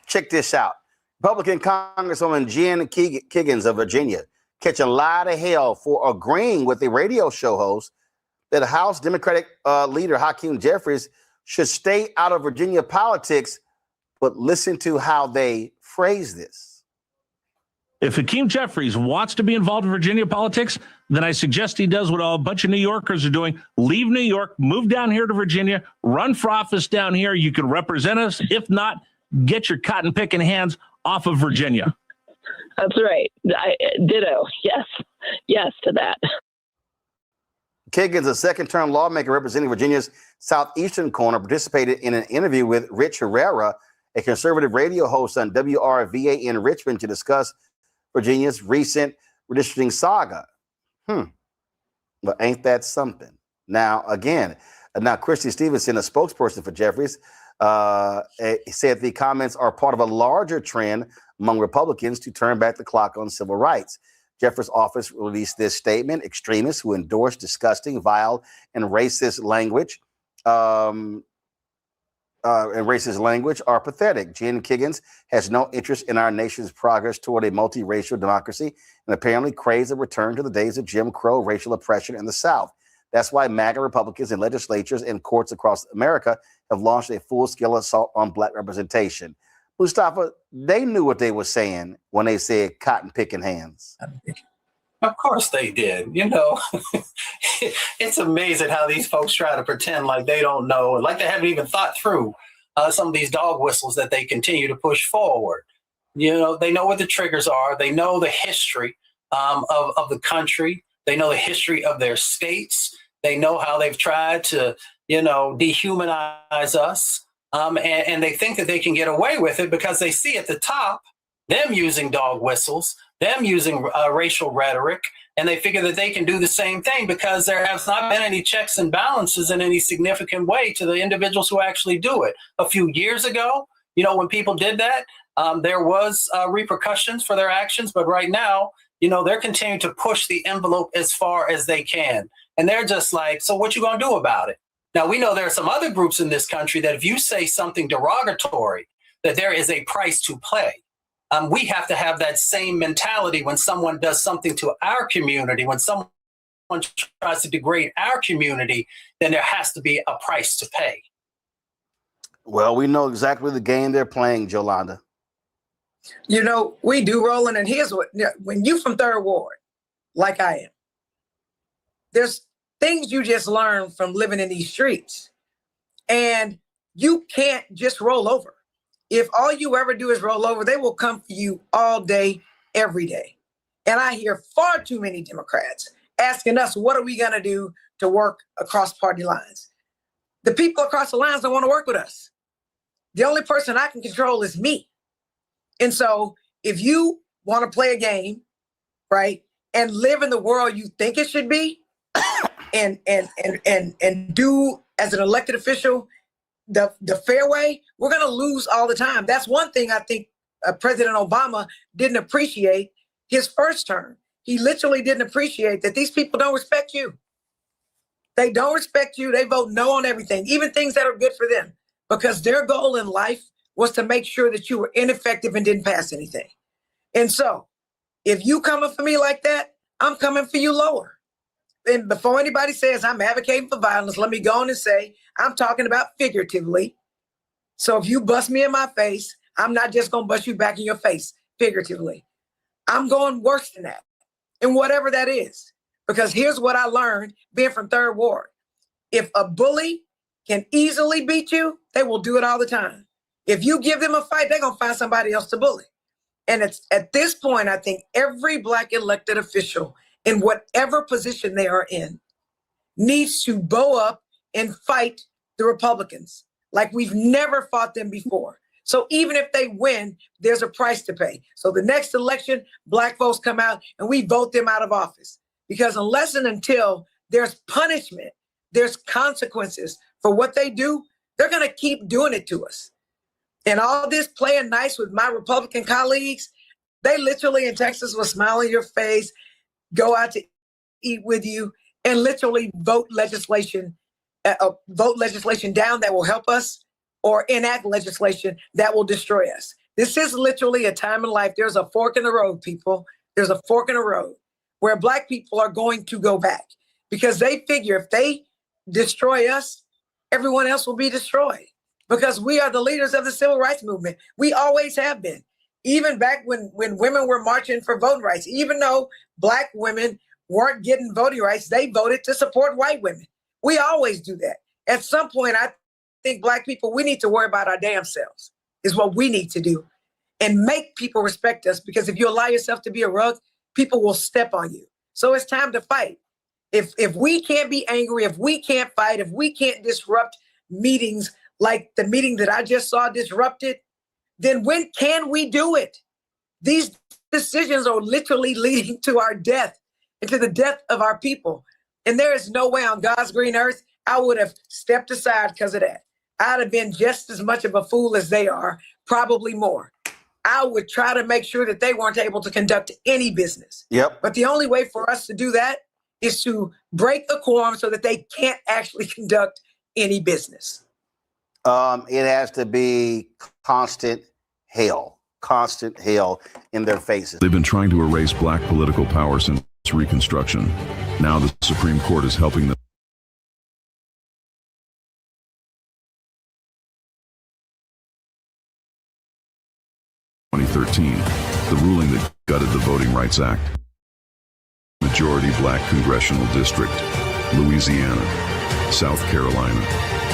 Check this out. Republican Congresswoman Jen Kiggins of Virginia catching a lot of hell for agreeing with the radio show host that House Democratic leader Hakeem Jeffries should stay out of Virginia politics, but listen to how they phrase this. If Hakeem Jeffries wants to be involved in Virginia politics, then I suggest he does what a bunch of New Yorkers are doing. Leave New York, move down here to Virginia, run for office down here. You can represent us. If not, get your cotton picking hands off of Virginia. That's right. Ditto. Yes to that. Kiggins, a second-term lawmaker representing Virginia's southeastern corner, participated in an interview with Rich Herrera, a conservative radio host on WRVA in Richmond, to discuss Virginia's recent redistricting saga. Well, ain't that something? Now, Christy Stevenson, a spokesperson for Jeffries, said the comments are part of a larger trend among Republicans to turn back the clock on civil rights. Jeffers' office released this statement: extremists who endorse disgusting, vile, and racist language are pathetic. Jen Kiggins has no interest in our nation's progress toward a multiracial democracy and apparently craves a return to the days of Jim Crow racial oppression in the South. That's why MAGA Republicans in legislatures and courts across America have launched a full-scale assault on Black representation. Mustafa, they knew what they were saying when they said cotton-picking hands. Of course they did. It's amazing how these folks try to pretend like they don't know, like they haven't even thought through some of these dog whistles that they continue to push forward. They know what the triggers are. They know the history of the country. They know the history of their states. They know how they've tried to, dehumanize us. And they think that they can get away with it because they see at the top them using dog whistles, them using racial rhetoric, and they figure that they can do the same thing because there has not been any checks and balances in any significant way to the individuals who actually do it. A few years ago, when people did that, there was repercussions for their actions, but right now, they're continuing to push the envelope as far as they can. And they're just like, so what you gonna do about it? Now, we know there are some other groups in this country that if you say something derogatory, that there is a price to pay. We have to have that same mentality when someone does something to our community, when someone tries to degrade our community, then there has to be a price to pay. Well, we know exactly the game they're playing, Jolanda. We do, Roland, and here's what, when you from Third Ward, like I am, there's things you just learn from living in these streets. And you can't just roll over. If all you ever do is roll over, they will come for you all day, every day. And I hear far too many Democrats asking us, what are we going to do to work across party lines? The people across the lines don't want to work with us. The only person I can control is me. And so if you want to play a game, right, and live in the world you think it should be, and do as an elected official the fair way, we're going to lose all the time. That's one thing I think President Obama didn't appreciate his first term. He literally didn't appreciate that these people don't respect you. They don't respect you. They vote no on everything, even things that are good for them, because their goal in life was to make sure that you were ineffective and didn't pass anything. And so if you coming for me like that, I'm coming for you lower. And before anybody says I'm advocating for violence, let me go on and say I'm talking about figuratively So if you bust me in my face, I'm not just going to bust you back in your face, figuratively. I'm going worse than that, and whatever that is. Because here's what I learned being from Third Ward. If a bully can easily beat you, they will do it all the time. If you give them a fight, they're going to find somebody else to bully. And it's at this point, I think every Black elected official in whatever position they are in needs to bow up and fight the Republicans like we've never fought them before. So even if they win, there's a price to pay. So the next election, Black folks come out and we vote them out of office. Because unless and until there's punishment, there's consequences for what they do, they're going to keep doing it to us. And all this playing nice with my Republican colleagues, they literally in Texas will smile on your face, go out to eat with you, and literally vote legislation down that will help us, or enact legislation that will destroy us. This is literally a time in life. There's a fork in the road, people. There's a fork in the road where Black people are going to go back because they figure if they destroy us, everyone else will be destroyed because we are the leaders of the civil rights movement. We always have been. Even back when women were marching for voting rights, even though Black women weren't getting voting rights, they voted to support white women. We always do that. At some point, I think Black people, we need to worry about our damn selves, is what we need to do, and make people respect us, because if you allow yourself to be a rug, people will step on you. So it's time to fight. If we can't be angry, if we can't fight, if we can't disrupt meetings like the meeting that I just saw disrupted, then when can we do it? These decisions are literally leading to our death and to the death of our people. And there is no way on God's green earth I would have stepped aside because of that. I'd have been just as much of a fool as they are, probably more. I would try to make sure that they weren't able to conduct any business. Yep. But the only way for us to do that is to break the quorum so that they can't actually conduct any business. It has to be constant hell in their faces. They've been trying to erase Black political power since Reconstruction. Now the Supreme Court is helping them. 2013, the ruling that gutted the Voting Rights Act. Majority Black congressional district, Louisiana, South Carolina,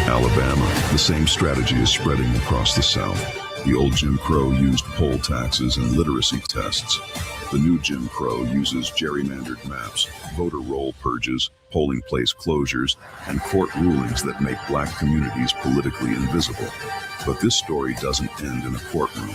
Alabama. The same strategy is spreading across the South. The old Jim Crow used poll taxes and literacy tests. The new Jim Crow uses gerrymandered maps, voter roll purges, polling place closures, and court rulings that make Black communities politically invisible. But this story doesn't end in a courtroom.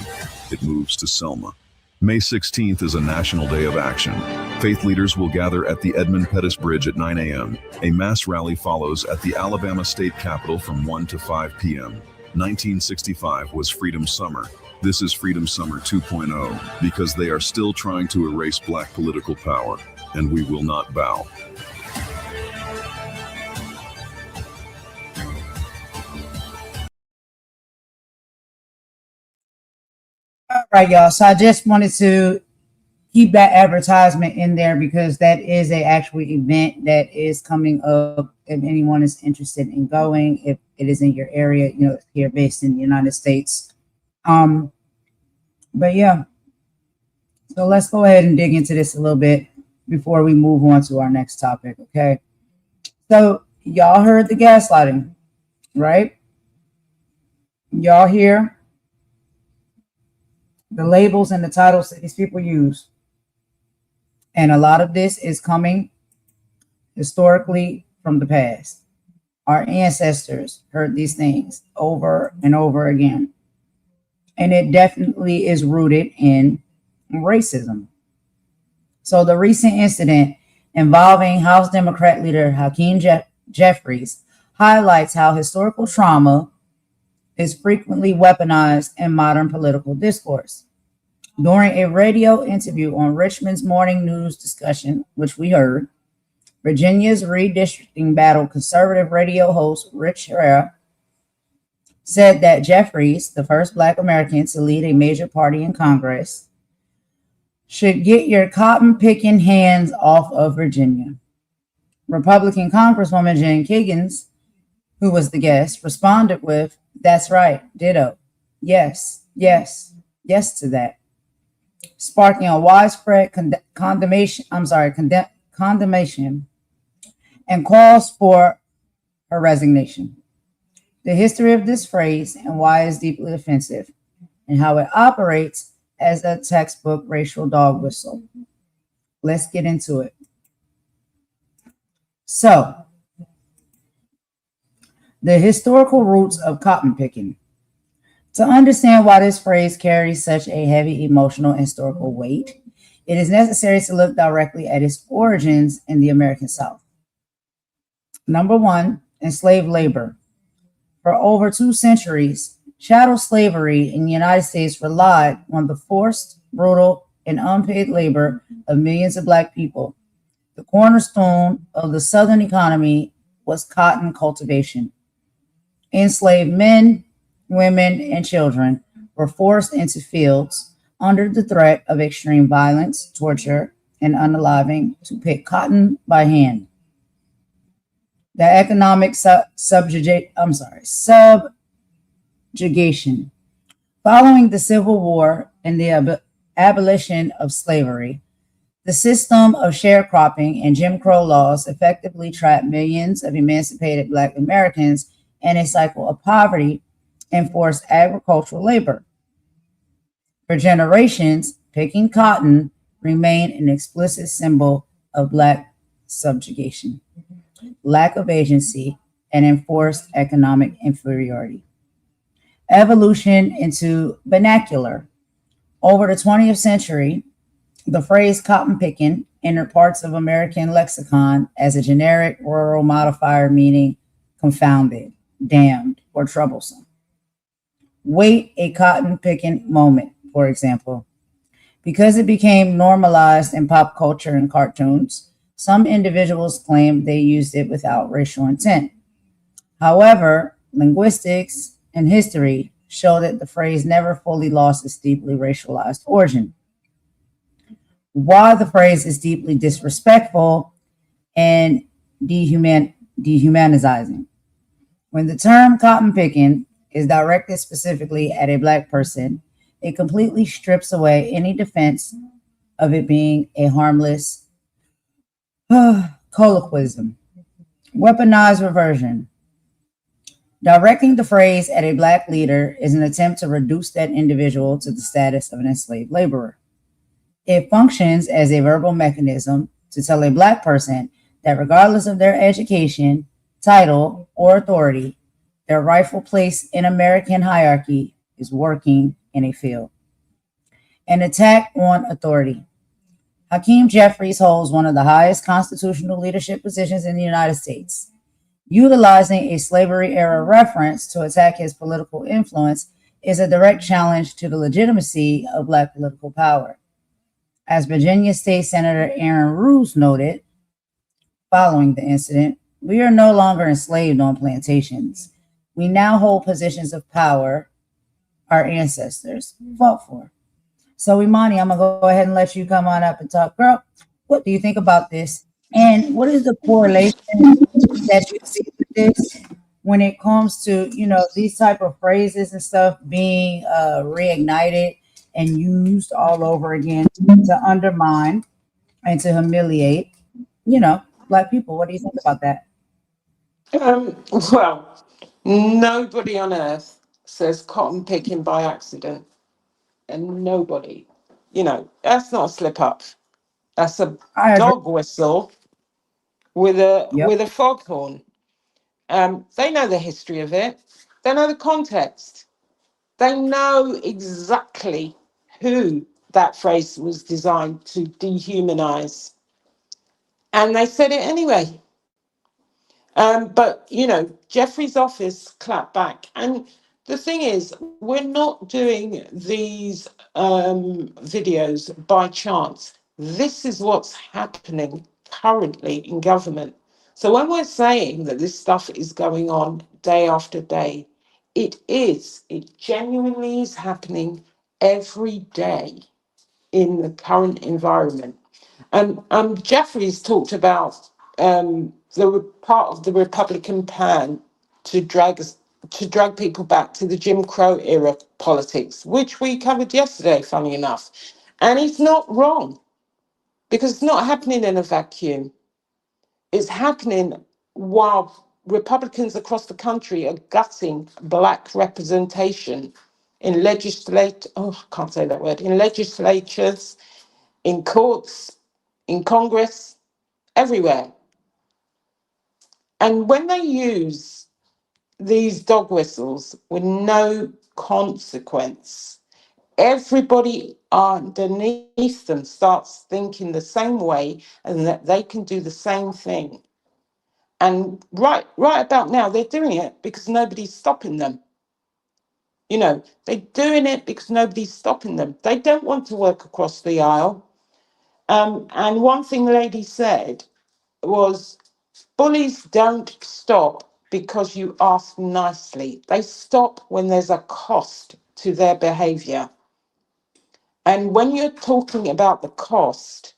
It moves to Selma. May 16th is a national day of action. Faith leaders will gather at the Edmund Pettus Bridge at 9 a.m. A mass rally follows at the Alabama State Capitol from 1 to 5 p.m. 1965 was Freedom Summer. This is Freedom Summer 2.0 because they are still trying to erase Black political power, and we will not bow. All right, y'all. So I just wanted to keep that advertisement in there because that is an actual event that is coming up. If anyone is interested in going, if it is in your area, you know, here based in the United States. But yeah, so let's go ahead and dig into this a little bit before we move on to our next topic. Okay. So y'all heard the gaslighting, right? Y'all hear the labels and the titles that these people use. And a lot of this is coming historically from the past. Our ancestors heard these things over and over again. And it definitely is rooted in racism. So the recent incident involving House Democrat leader Hakeem Jeffries highlights how historical trauma is frequently weaponized in modern political discourse. During a radio interview on Richmond's morning news discussion, which we heard, Virginia's redistricting battle conservative radio host Rich Herrera said that Jeffries, the first Black American to lead a major party in Congress, should get your cotton-picking hands off of Virginia. Republican Congresswoman Jen Kiggins, who was the guest, responded with, That's right. Ditto. Yes, yes, yes to that. Sparking a widespread condemnation and calls for her resignation. The history of this phrase and why it's deeply offensive, and how it operates as a textbook racial dog whistle. Let's get into it. So, the historical roots of cotton picking. To understand why this phrase carries such a heavy emotional and historical weight, it is necessary to look directly at its origins in the American South. Number one, enslaved labor. For over 2 centuries, chattel slavery in the United States relied on the forced, brutal, and unpaid labor of millions of Black people. The cornerstone of the Southern economy was cotton cultivation. Enslaved men, women, and children were forced into fields under the threat of extreme violence, torture, and unaliving to pick cotton by hand. The economic subjugation. Following the Civil War and the abolition of slavery, the system of sharecropping and Jim Crow laws effectively trapped millions of emancipated Black Americans in a cycle of poverty and forced agricultural labor. For generations, picking cotton remained an explicit symbol of Black subjugation, lack of agency, and enforced economic inferiority. Evolution into vernacular. Over the 20th century, the phrase cotton picking entered parts of American lexicon as a generic rural modifier meaning confounded, damned, or troublesome. Wait a cotton picking moment, for example. Because it became normalized in pop culture and cartoons, some individuals claim they used it without racial intent. However, linguistics and history show that the phrase never fully lost its deeply racialized origin. Why the phrase is deeply disrespectful and dehumanizing. When the term cotton picking is directed specifically at a Black person, it completely strips away any defense of it being a harmless colloquialism. Weaponized reversion. Directing the phrase at a Black leader is an attempt to reduce that individual to the status of an enslaved laborer. It functions as a verbal mechanism to tell a Black person that regardless of their education, title, or authority, their rightful place in American hierarchy is working in a field. An attack on authority. Hakeem Jeffries holds one of the highest constitutional leadership positions in the United States. Utilizing a slavery-era reference to attack his political influence is a direct challenge to the legitimacy of Black political power. As Virginia State Senator Aaron Roos noted, following the incident, we are no longer enslaved on plantations. We now hold positions of power our ancestors fought for. So, Imani, I'm going to go ahead and let you come on up and talk. Girl, what do you think about this? And what is the correlation that you see with this when it comes to, these type of phrases and stuff being reignited and used all over again to undermine and to humiliate, Black people? What do you think about that? Well, nobody on earth says cotton picking by accident. And nobody, that's not a slip up. That's a dog whistle with a foghorn. They know the history of it. They know the context. They know exactly who that phrase was designed to dehumanize. And they said it anyway. But, Jeffrey's office clapped back. And the thing is, we're not doing these videos by chance. This is what's happening currently in government. So when we're saying that this stuff is going on day after day, it genuinely is happening every day in the current environment. And Jeffries talked about the part of the Republican plan to drag to drag people back to the Jim Crow era politics, which we covered yesterday, funny enough. And it's not wrong, because it's not happening in a vacuum. It's happening while Republicans across the country are gutting black representation in in legislatures, in courts, in Congress, everywhere. And when they use these dog whistles with no consequence, everybody underneath them starts thinking the same way and that they can do the same thing. And right about now, they're doing it because nobody's stopping them. You know, they're doing it because nobody's stopping them. They don't want to work across the aisle. And one thing the lady said was, bullies don't stop because you ask nicely. They stop when there's a cost to their behavior. And when you're talking about the cost,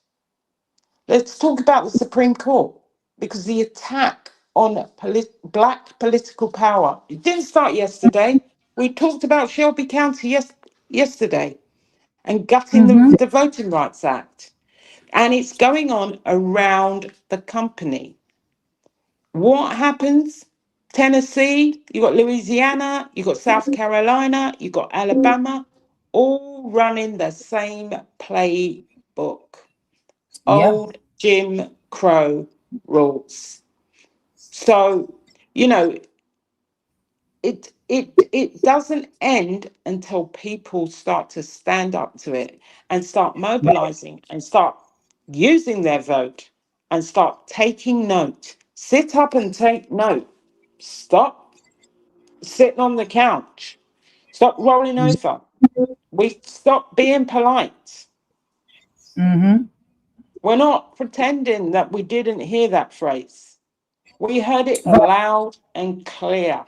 let's talk about the Supreme Court, because the attack on black political power, it didn't start yesterday. We talked about Shelby County yesterday and gutting the Voting Rights Act. And it's going on around the company. What happens? Tennessee, you got Louisiana, you got South Carolina, you got Alabama, all running the same playbook. Old Jim Crow rules. So, you know, it doesn't end until people start to stand up to it and start mobilizing and start using their vote and start taking note. Sit up and take note. Stop sitting on the couch. Stop rolling over. We stop being polite. We're not pretending that we didn't hear that phrase. We heard it loud and clear.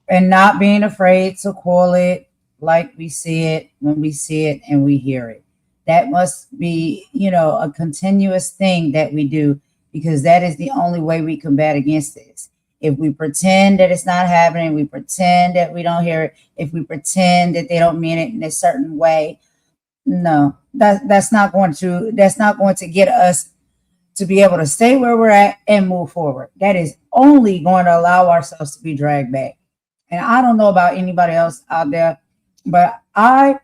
And not being afraid to call it like we see it when we see it and we hear it. That must be, you know, a continuous thing that we do, because that is the only way we combat against this. If we pretend that it's not happening, we pretend that we don't hear it, if we pretend that they don't mean it in a certain way, no, that's not going to get us to be able to stay where we're at and move forward. That is only going to allow ourselves to be dragged back. And I don't know about anybody else out there, but I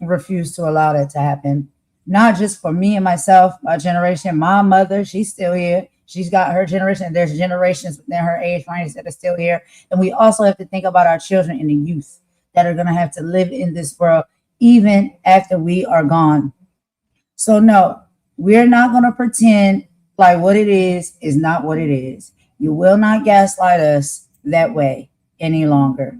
refuse to allow that to happen. Not just for me and myself, my generation, my mother, she's still here. She's got her generation, and there's generations within her age range that are still here. And we also have to think about our children and the youth that are going to have to live in this world even after we are gone. So no, we're not going to pretend like what it is not what it is. You will not gaslight us that way any longer.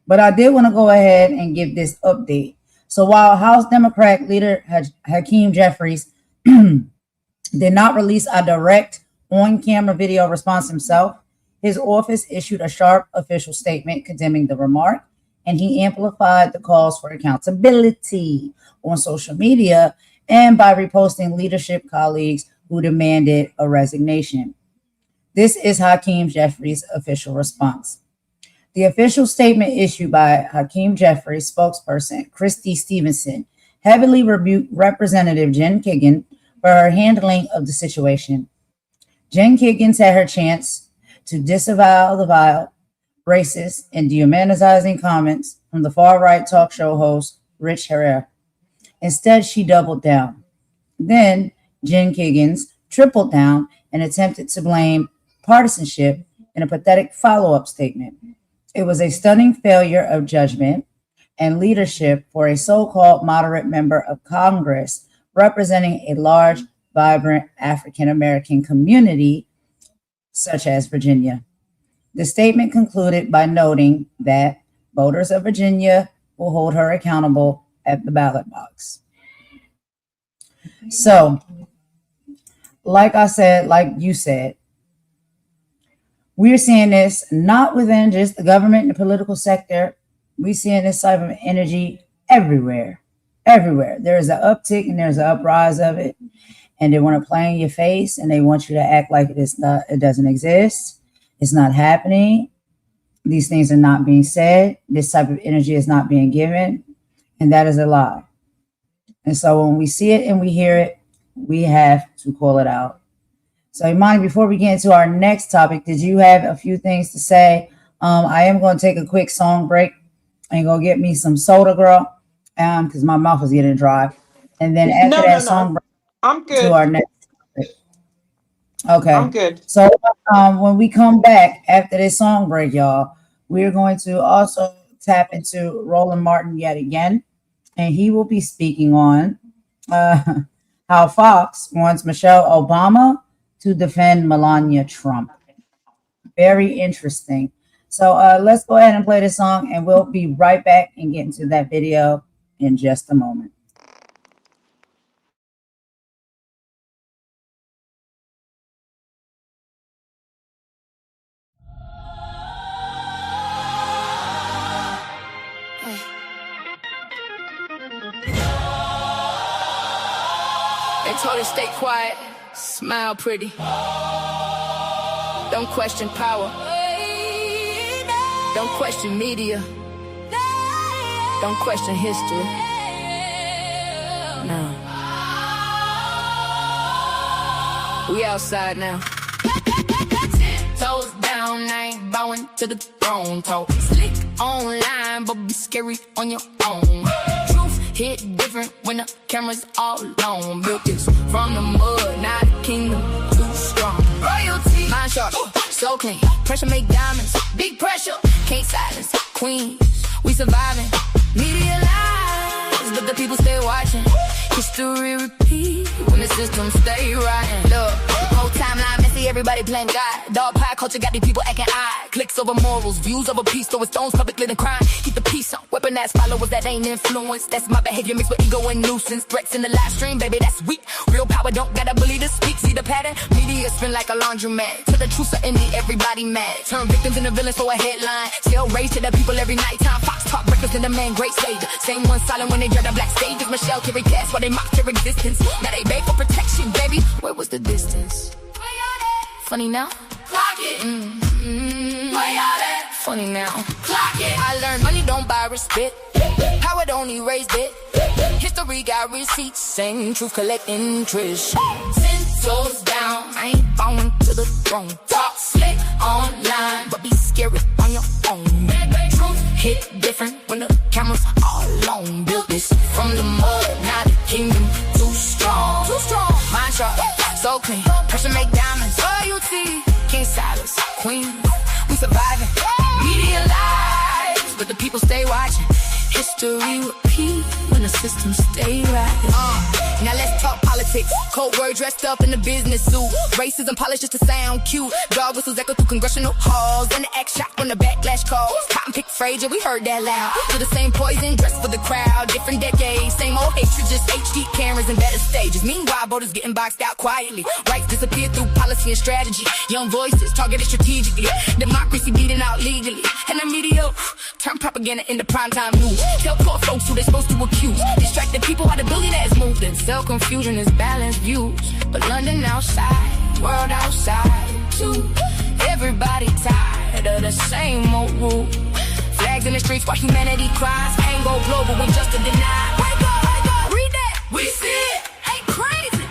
But I did want to go ahead and give this update. So while House Democrat leader Hakeem Jeffries did not release a direct on-camera video response himself, his office issued a sharp official statement condemning the remark, and he amplified the calls for accountability on social media and by reposting leadership colleagues who demanded a resignation. This is Hakeem Jeffries' official response. The official statement issued by Hakeem Jeffries spokesperson Christy Stevenson heavily rebuked Representative Jen Kagan for her handling of the situation. Jen Kagan had her chance to disavow the vile, racist, and dehumanizing comments from the far-right talk show host Rich Herrera. Instead, she doubled down. Then Jen Kagan tripled down and attempted to blame partisanship in a pathetic follow-up statement. It was a stunning failure of judgment and leadership for a so-called moderate member of Congress representing a large, vibrant African-American community such as Virginia. The statement concluded by noting that voters of Virginia will hold her accountable at the ballot box. So, like I said, like you said, we're seeing this not within just the government and the political sector. We're seeing this type of energy everywhere. Everywhere. There is an uptick and there's an uprise of it. And they want to play in your face and they want you to act like it doesn't exist. It's not happening. These things are not being said. This type of energy is not being given. And that is a lie. And so when we see it and we hear it, we have to call it out. So Imani, before we get into our next topic, did you have a few things to say? I am going to take a quick song break and go get me some soda, girl, because my mouth is getting dry. And then after song break, I'm good. To our next topic. Okay. I'm good. So when we come back after this song break, y'all, we're going to also tap into Roland Martin yet again. And he will be speaking on how Fox wants Michelle Obama to defend Melania Trump. Very interesting. So let's go ahead and play this song, and we'll be right back and get into that video in just a moment. They told her stay quiet, smile pretty. Don't question power. Don't question media. Don't question history. No. We outside now. Toes down, I ain't bowing to the throne. Toe slick online, but be scary on your own. Truth hit different when the camera's all on. Built this from the mud, now the kingdom too strong. Royalty, mind sharp, so clean. Pressure make diamonds, big pressure. Can't silence queens. We surviving. Media lies, but the people stay watching. History repeat when the system stay riding. Look, whole timeline messy, everybody playing God. Dog pie culture got these people acting odd. Clicks over morals, views over peace, throwing stones publicly than crime. Keep the peace on. Weaponized followers that ain't influence. That's my behavior mixed with ego and nuisance. Threats in the live stream, baby, that's weak. Real power don't gotta bully to speak. See the pattern? Media spin like a laundromat. To the truth are ending, everybody mad. Turn victims into villains for a headline. Still raise to the people every night time. Fox talk breakfast in the man, great savior. Same one silent when they dread the black stages. Michelle carry gas while they mock their existence. Now they beg for protection, baby. Where was the distance? Funny now? Clock it. Where y'all at? Funny now. Clock it. I learned money don't buy respect. Power don't erase it. History got receipts. Same truth collect interest. 10 toes down. I ain't bowing to the throne. Talk slick online, but be scary on your own. Truth hit different when the camera's all on. Built this from the mud, now the kingdom too strong. Too strong. Mind sharp, so clean. Pressure make diamonds. Royalty, can't silence queen. We surviving. Media lies, but the people stay watching. History repeat when the system stay right. Now let's talk politics. Cold word dressed up in the business suit. Racism polished just to sound cute. Dog whistles echo through congressional halls. And the X shot when the backlash calls. Cotton pick Frazier, we heard that loud. To the same poison, dressed for the crowd. Different decades, same old hatred, just HD cameras and better stages. Meanwhile, voters getting boxed out quietly. Rights disappear through policy and strategy. Young voices targeted strategically. Democracy beaten out legally. And the media turn propaganda into primetime news. Tell poor folks who they supposed to accuse. Distracted people how the billionaires moved. And self-confusion is balanced views. But London outside, world outside too. Everybody tired of the same old rule. Flags in the streets while humanity cries. Ain't go global when justice denied. Wake up, read that. We see it. Ain't crazy.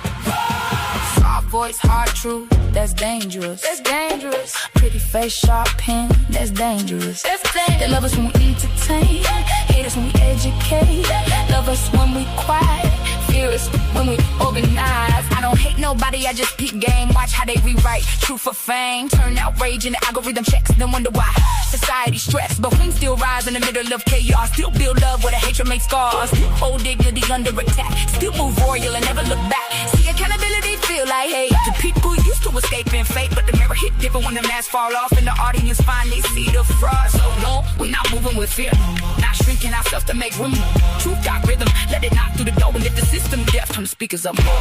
Soft voice, hard truth. That's dangerous. That's dangerous. Pretty face, sharp pen. That's dangerous. That's dangerous. They love us when we entertain. Hate us when we educate. Love us when we quiet. Fear us when we organize. I don't hate nobody, I just peep game. Watch how they rewrite truth for fame. Turn outrage into algorithm checks. Then wonder why society stressed. But we still rise in the middle of chaos. Still build love where the hatred makes scars. Hold dignity under attack. Still move royal and never look back. See accountability feel like hate. The people used to escaping fate, but the mirror hit different when the masks fall off and the audience finally see the fraud. So no, we're not moving with fear no more. Not shrinking ourselves to make room. Truth got rhythm, let it knock through the door and let the system deaf. Turn the speakers up more.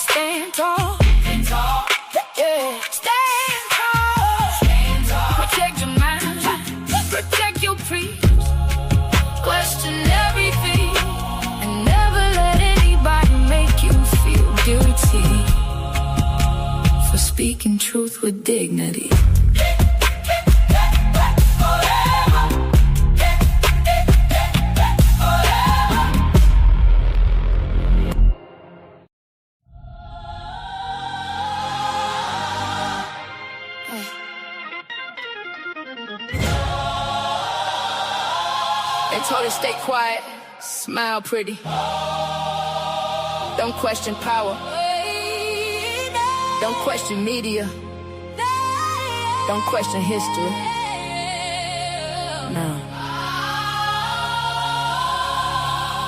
Stand tall. Stand tall. Yeah. Stand tall. Stand tall. Protect your mind. Protect your peace. Question everything and never let anybody make you feel guilty for speaking truth with dignity. told her stay quiet, smile pretty. Don't question power. Don't question media. Don't question history. No.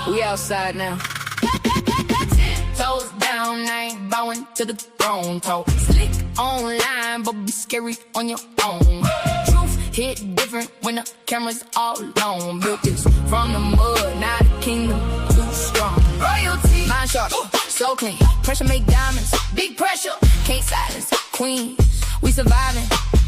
We outside now. 10 toes down, I ain't bowing to the throne. Talk slick online, but be scary on your own. Truth hit different when the camera's all on. Built this from the mud, now the kingdom too strong. Royalty, mind sharp, so clean. Pressure make diamonds, big pressure. Can't silence queens. We surviving.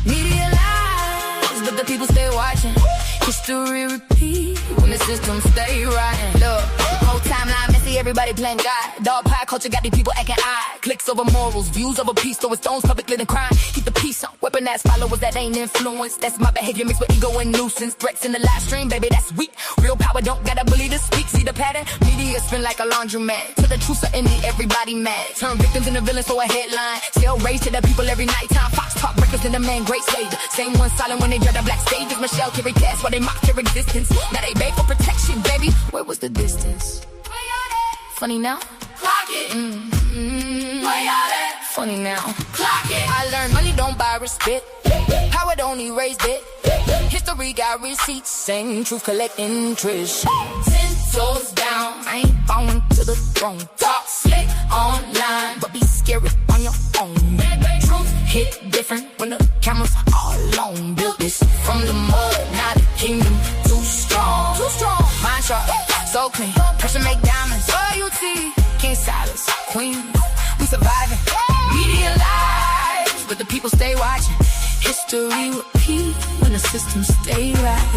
Media lies, but the people stay watching. History repeat when the system stay riding. Look, whole timeline messy, everybody playing God. Dog pie culture got these people acting odd. Clicks over morals, views over peace, throwing stones publicly than crime. Keep the peace on, weaponized followers that ain't influenced. That's my behavior mixed with ego and nuisance. Threats in the live stream, baby, that's weak. Real power don't gotta bully to speak. See the pattern? Media spin like a laundromat. To the truth are indie, everybody mad. Turn victims into villains for a headline. Tell rage to the people every night time. Fox talk breakers in the man, great slave. Same one silent when they dread the black stages. Michelle carry cast while they mock their existence. Now they beg for protection, baby. Where was the distance? Funny now? Clock it. Where y'all at? Funny now. Clock it. I learned money don't buy respect. Power don't erase it. History got receipts. Same truth collect interest. 10 toes down, I ain't bowing to the throne. Talk slick online, but be scary on your own. Truth hit different when the camera's all on. Built this from the mud, now the kingdom too strong. Too strong. Mind sharp, so clean. Pressure make diamonds. Royalty, can't silence queen. We surviving. Media lies, but the people stay watching. History repeat when the system stay right.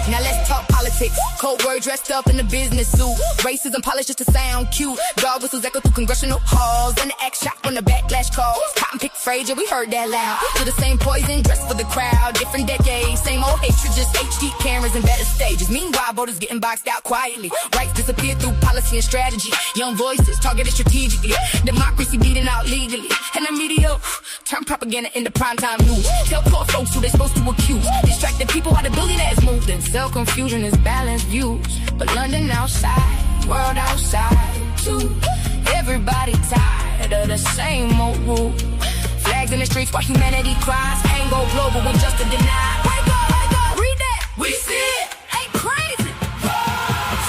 Now let's talk politics. Cold word dressed up in the business suit. Racism polished just to sound cute. Dog whistles echo through congressional halls. And the act shot when the backlash calls. Cotton pick Frazier, we heard that loud. To the same poison, dressed for the crowd. Different decades, same old hatred, just HD cameras and better stages. Meanwhile, voters getting boxed out quietly. Rights disappear through policy and strategy. Young voices targeted strategically. Democracy beating out legally. And the media turn propaganda into primetime news. Tell poor folks who they supposed to accuse. Distracted people while the billionaires move. Then sell confusion is balanced views. But London outside, world outside too. Everybody tired of the same old rule. Flags in the streets while humanity cries. Ain't go global with just a deny. Wake up, read that. We see it. Ain't crazy.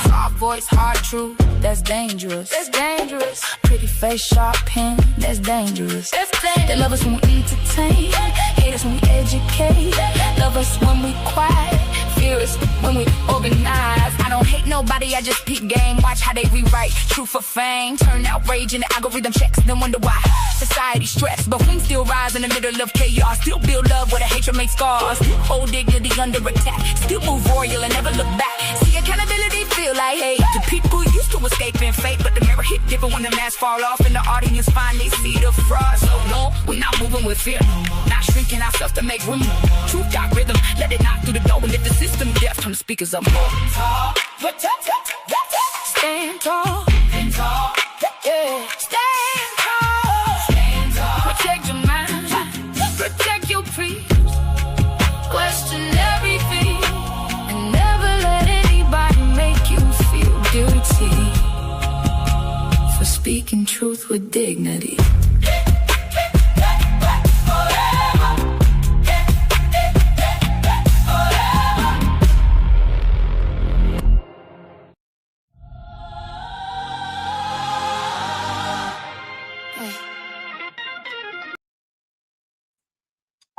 Soft voice, hard truth. That's dangerous. That's dangerous. Pretty face, sharp pen. That's dangerous. That's dangerous. They love us when we entertain. Hate us when we educate. Love us when we quiet. Fear us when we organize. I don't hate nobody, I just peep game. Watch how they rewrite truth for fame. Turn outrage into algorithm checks, then wonder why society stressed. But we still rise in the middle of chaos. Still build love where the hatred makes scars. Hold dignity under attack. Still move royal and never look back. See accountability feel like hate. The people used to escaping fate, but the mirror hit different when the mask fall off and the audience finally see the fraud. So no, we're not moving with fear no more. Not shrinking ourselves to make room. Truth got rhythm, let it knock through the door and lift the system deaf. Turn the speakers up more. Stand tall. Stand tall. Yeah. Stand tall. Stand tall. Protect your mind. Protect your peace. Question everything and never let anybody make you feel guilty for speaking truth with dignity.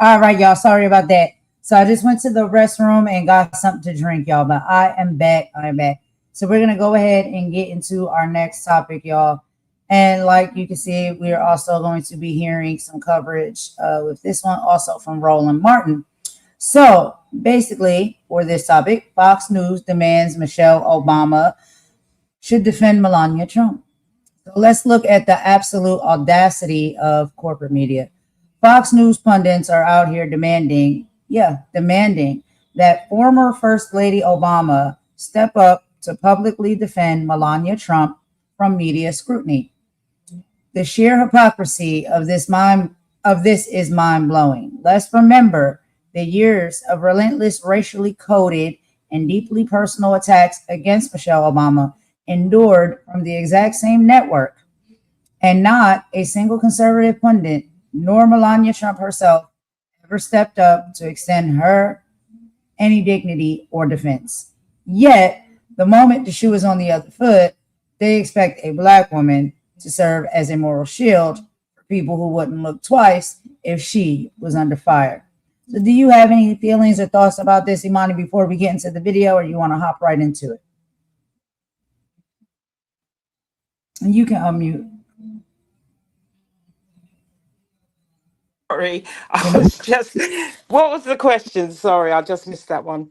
All right, y'all. Sorry about that. So I just went to the restroom and got something to drink, y'all. But I am back. I'm back. So we're going to go ahead and get into our next topic, y'all. And like you can see, we are also going to be hearing some coverage with this one also from Roland Martin. So basically, for this topic, Fox News demands Michelle Obama should defend Melania Trump. So let's look at the absolute audacity of corporate media. Fox News pundits are out here demanding that former First Lady Obama step up to publicly defend Melania Trump from media scrutiny. The sheer hypocrisy of this is mind-blowing. Let's remember the years of relentless racially coded and deeply personal attacks against Michelle Obama endured from the exact same network. And not a single conservative pundit, nor Melania Trump herself, ever stepped up to extend her any dignity or defense. Yet, the moment the shoe is on the other foot, they expect a Black woman to serve as a moral shield for people who wouldn't look twice if she was under fire. So do you have any feelings or thoughts about this, Imani, before we get into the video, or you want to hop right into it? And you can unmute. Sorry, I was just, what was the question? Sorry, I just missed that one.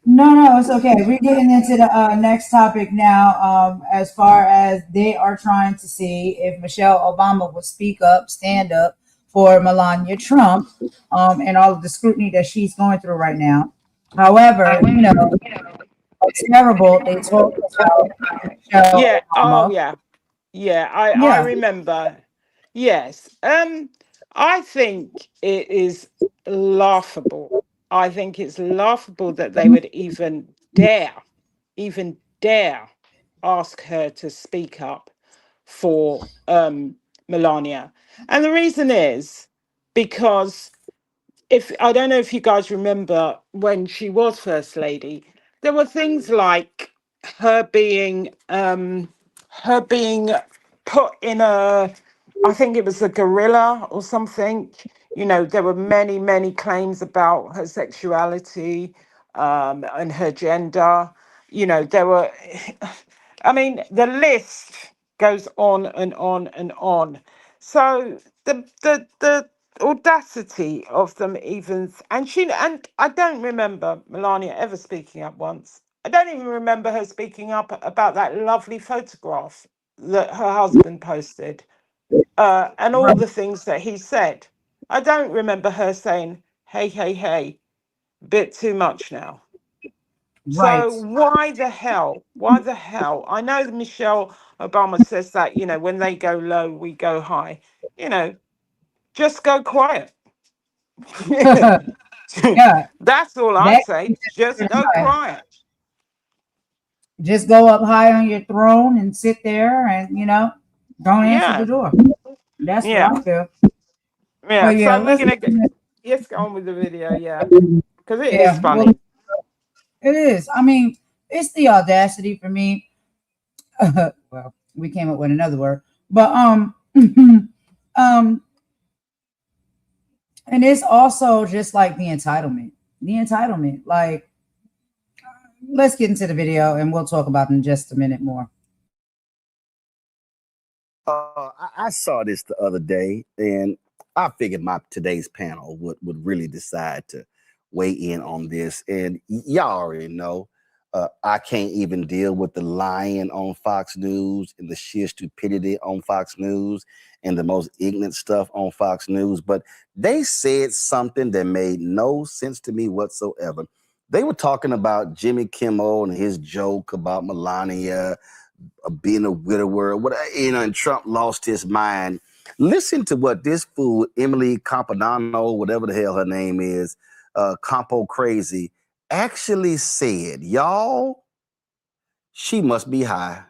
No, it's okay. We're getting into the next topic now. As far as they are trying to see if Michelle Obama would speak up, stand up for Melania Trump, and all of the scrutiny that she's going through right now. However, it's terrible. They talk about Michelle Yeah. Obama. Oh, yeah. I remember. Yes. I think it is laughable. I think it's laughable that they would even dare ask her to speak up for Melania. And the reason is because I don't know if you guys remember when she was First Lady, there were things like her being put in I think it was a gorilla or something. There were many claims about her sexuality and her gender. There were, I mean, the list goes on and on and on. So the audacity of them even, and I don't remember Melania ever speaking up once. I don't even remember her speaking up about that lovely photograph that her husband posted, and all the things that he said. I don't remember her saying, hey, bit too much now. Right. So why the hell? I know that Michelle Obama says that, when they go low, we go high. Just go quiet. Yeah. That's all I say. Just go quiet. Just go up high on your throne and sit there and, don't answer the door. That's what I feel. Yeah, But yeah, so we're going to let's go on with the video, because it is funny. Well, it is. I mean, it's the audacity for me. Well, we came up with another word, but and it's also just like the entitlement. Like, let's get into the video and we'll talk about it in just a minute more. I saw this the other day, and I figured today's panel would really decide to weigh in on this. And y'all already know, I can't even deal with the lying on Fox News and the sheer stupidity on Fox News and the most ignorant stuff on Fox News. But they said something that made no sense to me whatsoever. They were talking about Jimmy Kimmel and his joke about Melania being a widower, and Trump lost his mind. Listen to what this fool, Emily Campanano, whatever the hell her name is, Campo Crazy, actually said. Y'all, she must be high.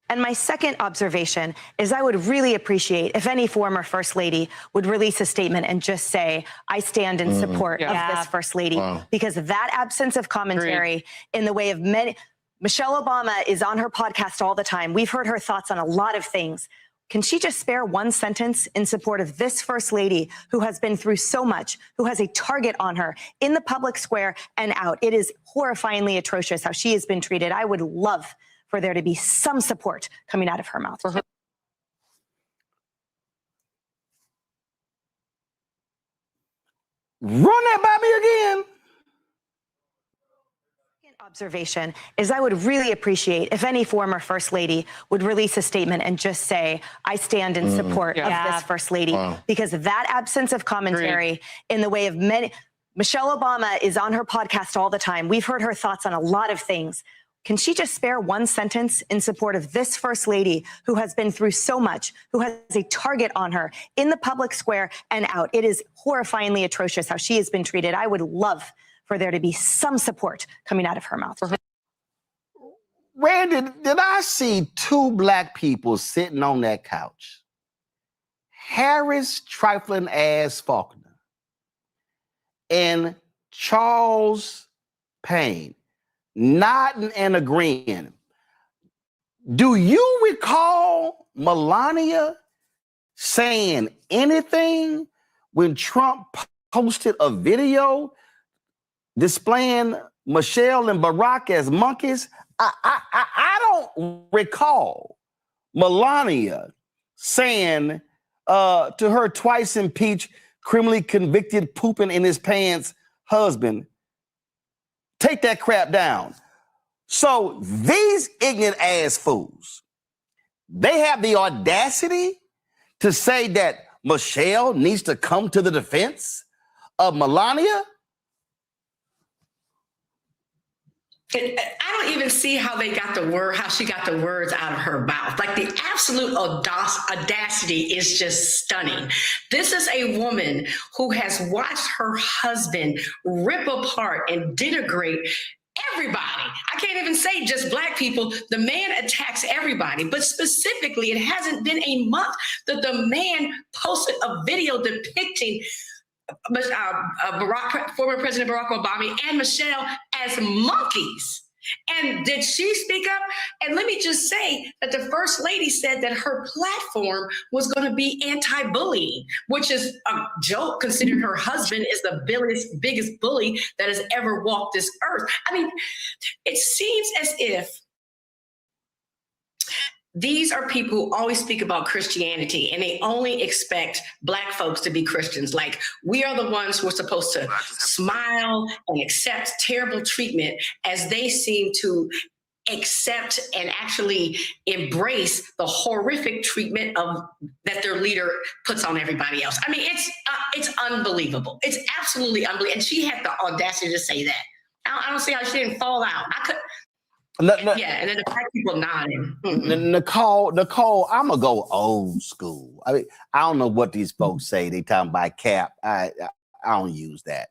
And my second observation is I would really appreciate if any former First Lady would release a statement and just say, I stand in support of this First Lady, because that absence of commentary in the way of many. Michelle Obama is on her podcast all the time. We've heard her thoughts on a lot of things. Can she just spare one sentence in support of this First Lady who has been through so much, who has a target on her in the public square and out? It is horrifyingly atrocious how she has been treated. I would love for there to be some support coming out of her mouth. Run that by me again. Observation is I would really appreciate if any former First Lady would release a statement and just say, I stand in support of this First Lady, because that absence of commentary in the way of many. Michelle Obama is on her podcast all the time. We've heard her thoughts on a lot of things. Can she just spare one sentence in support of this First Lady who has been through so much, who has a target on her in the public square and out? It is horrifyingly atrocious how she has been treated. I would love for there to be some support coming out of her mouth. Randy, did I see two black people sitting on that couch? Harris trifling ass Faulkner and Charles Payne nodding and agreeing. Do you recall Melania saying anything when Trump posted a video displaying Michelle and Barack as monkeys? I don't recall Melania saying to her twice impeached, criminally convicted, pooping in his pants husband, take that crap down. So these ignorant ass fools, they have the audacity to say that Michelle needs to come to the defense of Melania. I don't even see how they got how she got the words out of her mouth. Like the absolute audacity is just stunning. This is a woman who has watched her husband rip apart and denigrate everybody. I can't even say just black people. The man attacks everybody, but specifically, it hasn't been a month that the man posted a video depicting former President Barack Obama and Michelle as monkeys. And did she speak up? And let me just say that the First Lady said that her platform was going to be anti-bullying, which is a joke considering her husband is the biggest bully that has ever walked this earth. I mean, it seems as if these are people who always speak about Christianity and they only expect black folks to be Christians. Like we are the ones who are supposed to smile and accept terrible treatment as they seem to accept and actually embrace the horrific treatment that their leader puts on everybody else. I mean, it's unbelievable. It's absolutely unbelievable. And she had the audacity to say that. I don't see how she didn't fall out. Yeah, and then the black people nodding. Nicole, I'm gonna go old school. I mean, I don't know what these folks say. They talking about cap. I don't use that.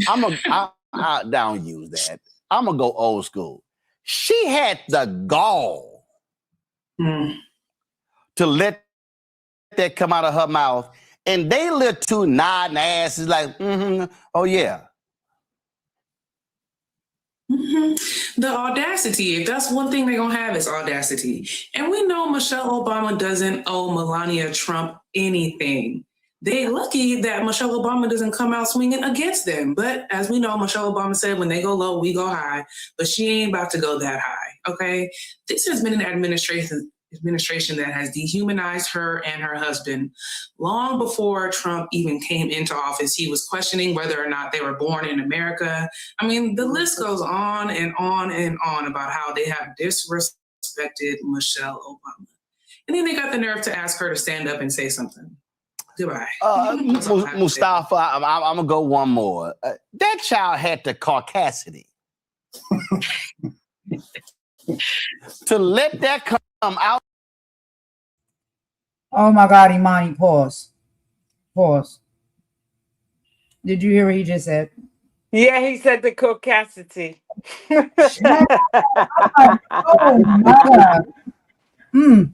I don't use that. I'm gonna go old school. She had the gall to let that come out of her mouth, and they little two nodding asses like, oh yeah. The audacity, if that's one thing they're going to have, is audacity. And we know Michelle Obama doesn't owe Melania Trump anything. They're lucky that Michelle Obama doesn't come out swinging against them. But as we know, Michelle Obama said, when they go low, we go high. But she ain't about to go that high, okay? This has been an administration that has dehumanized her and her husband. Long before Trump even came into office, he was questioning whether or not they were born in America. I mean, the list goes on and on and on about how they have disrespected Michelle Obama. And then they got the nerve to ask her to stand up and say something. Goodbye. Mustafa, I'm going to go one more. That child had the caucasity to let that come out. Oh my God, Imani, pause. Did you hear what he just said? Yeah, he said the caucasity. Oh my God.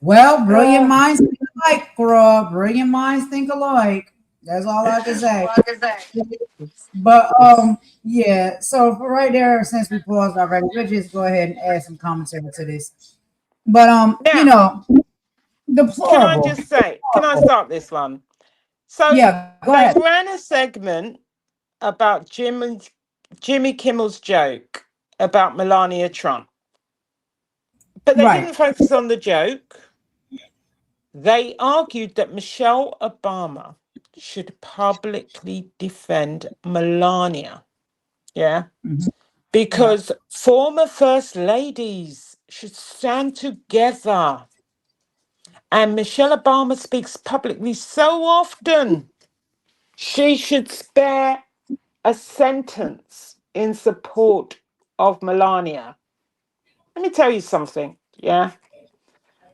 Well, brilliant minds think alike, bro. Brilliant minds think alike. That's all I can say. But yeah. So for right there, since we paused already, we'll just go ahead and add some commentary to this. But now, deplorable. Can I just say? Can I start this one? So yeah, go ahead. They ran a segment about Jimmy Kimmel's joke about Melania Trump, but they didn't focus on the joke. They argued that Michelle Obama should publicly defend Melania. Yeah. Because former first ladies should stand together. And Michelle Obama speaks publicly so often. She should spare a sentence in support of Melania. Let me tell you something. Yeah.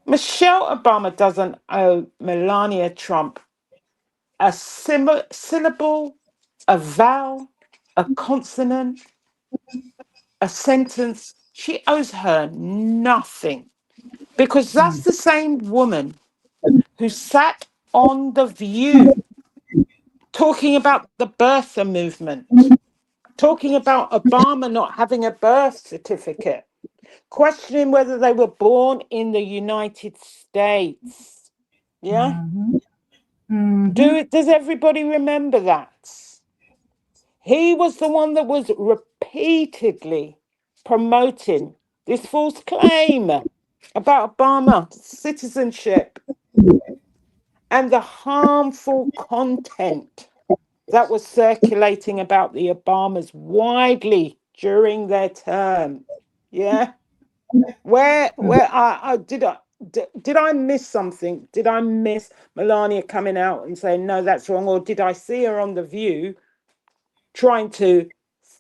Michelle Obama doesn't owe Melania Trump a syllable a vowel, a consonant, a sentence. She owes her nothing, because that's the same woman who sat on The View talking about the birther movement, talking about Obama not having a birth certificate, questioning whether they were born in the United States. Yeah? Does everybody remember that? He was the one that was repeatedly promoting this false claim about Obama citizenship and the harmful content that was circulating about the Obamas widely during their term. Yeah. Where did I miss something? Did I miss Melania coming out and saying no, that's wrong, or did I see her on The View trying to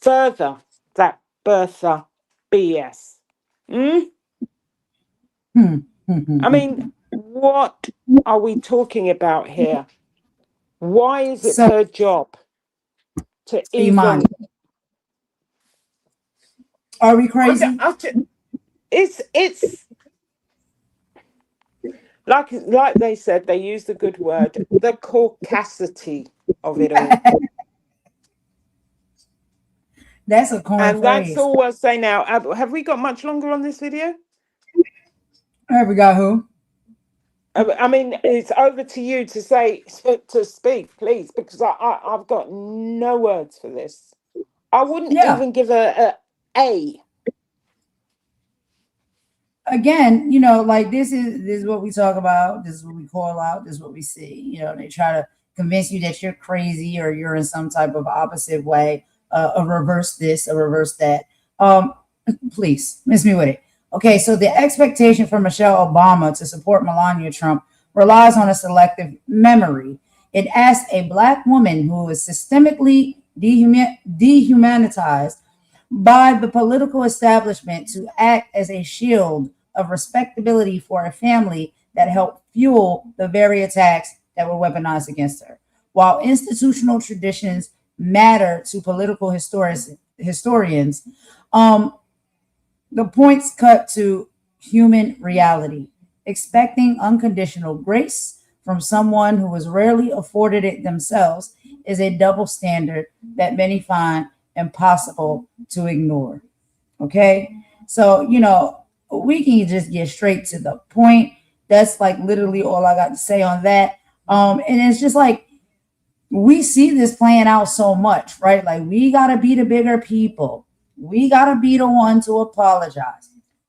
further that birther BS? I mean, what are we talking about here? Why is it her job to Imani, even? are we crazy? It's like they said, they used a good word, the caucasity of it all. That's a corny And phrase. that's all we'll say now. Have we got much longer on this video? Have we got who? I mean, it's over to you to speak, please, because I've got no words for this. I wouldn't even give a. Again, like this is what we talk about. This is what we call out. This is what we see. They try to convince you that you're crazy or you're in some type of opposite way, a reverse this, a reverse that. Please, miss me with it. Okay, so the expectation for Michelle Obama to support Melania Trump relies on a selective memory. It asks a Black woman who is systemically dehumanized by the political establishment to act as a shield of respectability for a family that helped fuel the very attacks that were weaponized against her. While institutional traditions matter to political historians, the points cut to human reality. Expecting unconditional grace from someone who has rarely afforded it themselves is a double standard that many find impossible to ignore. Okay? So, we can just get straight to the point. That's like literally all I got to say on that. And it's just like, we see this playing out so much, right? Like, we got to be the bigger people. We got to be the one to apologize.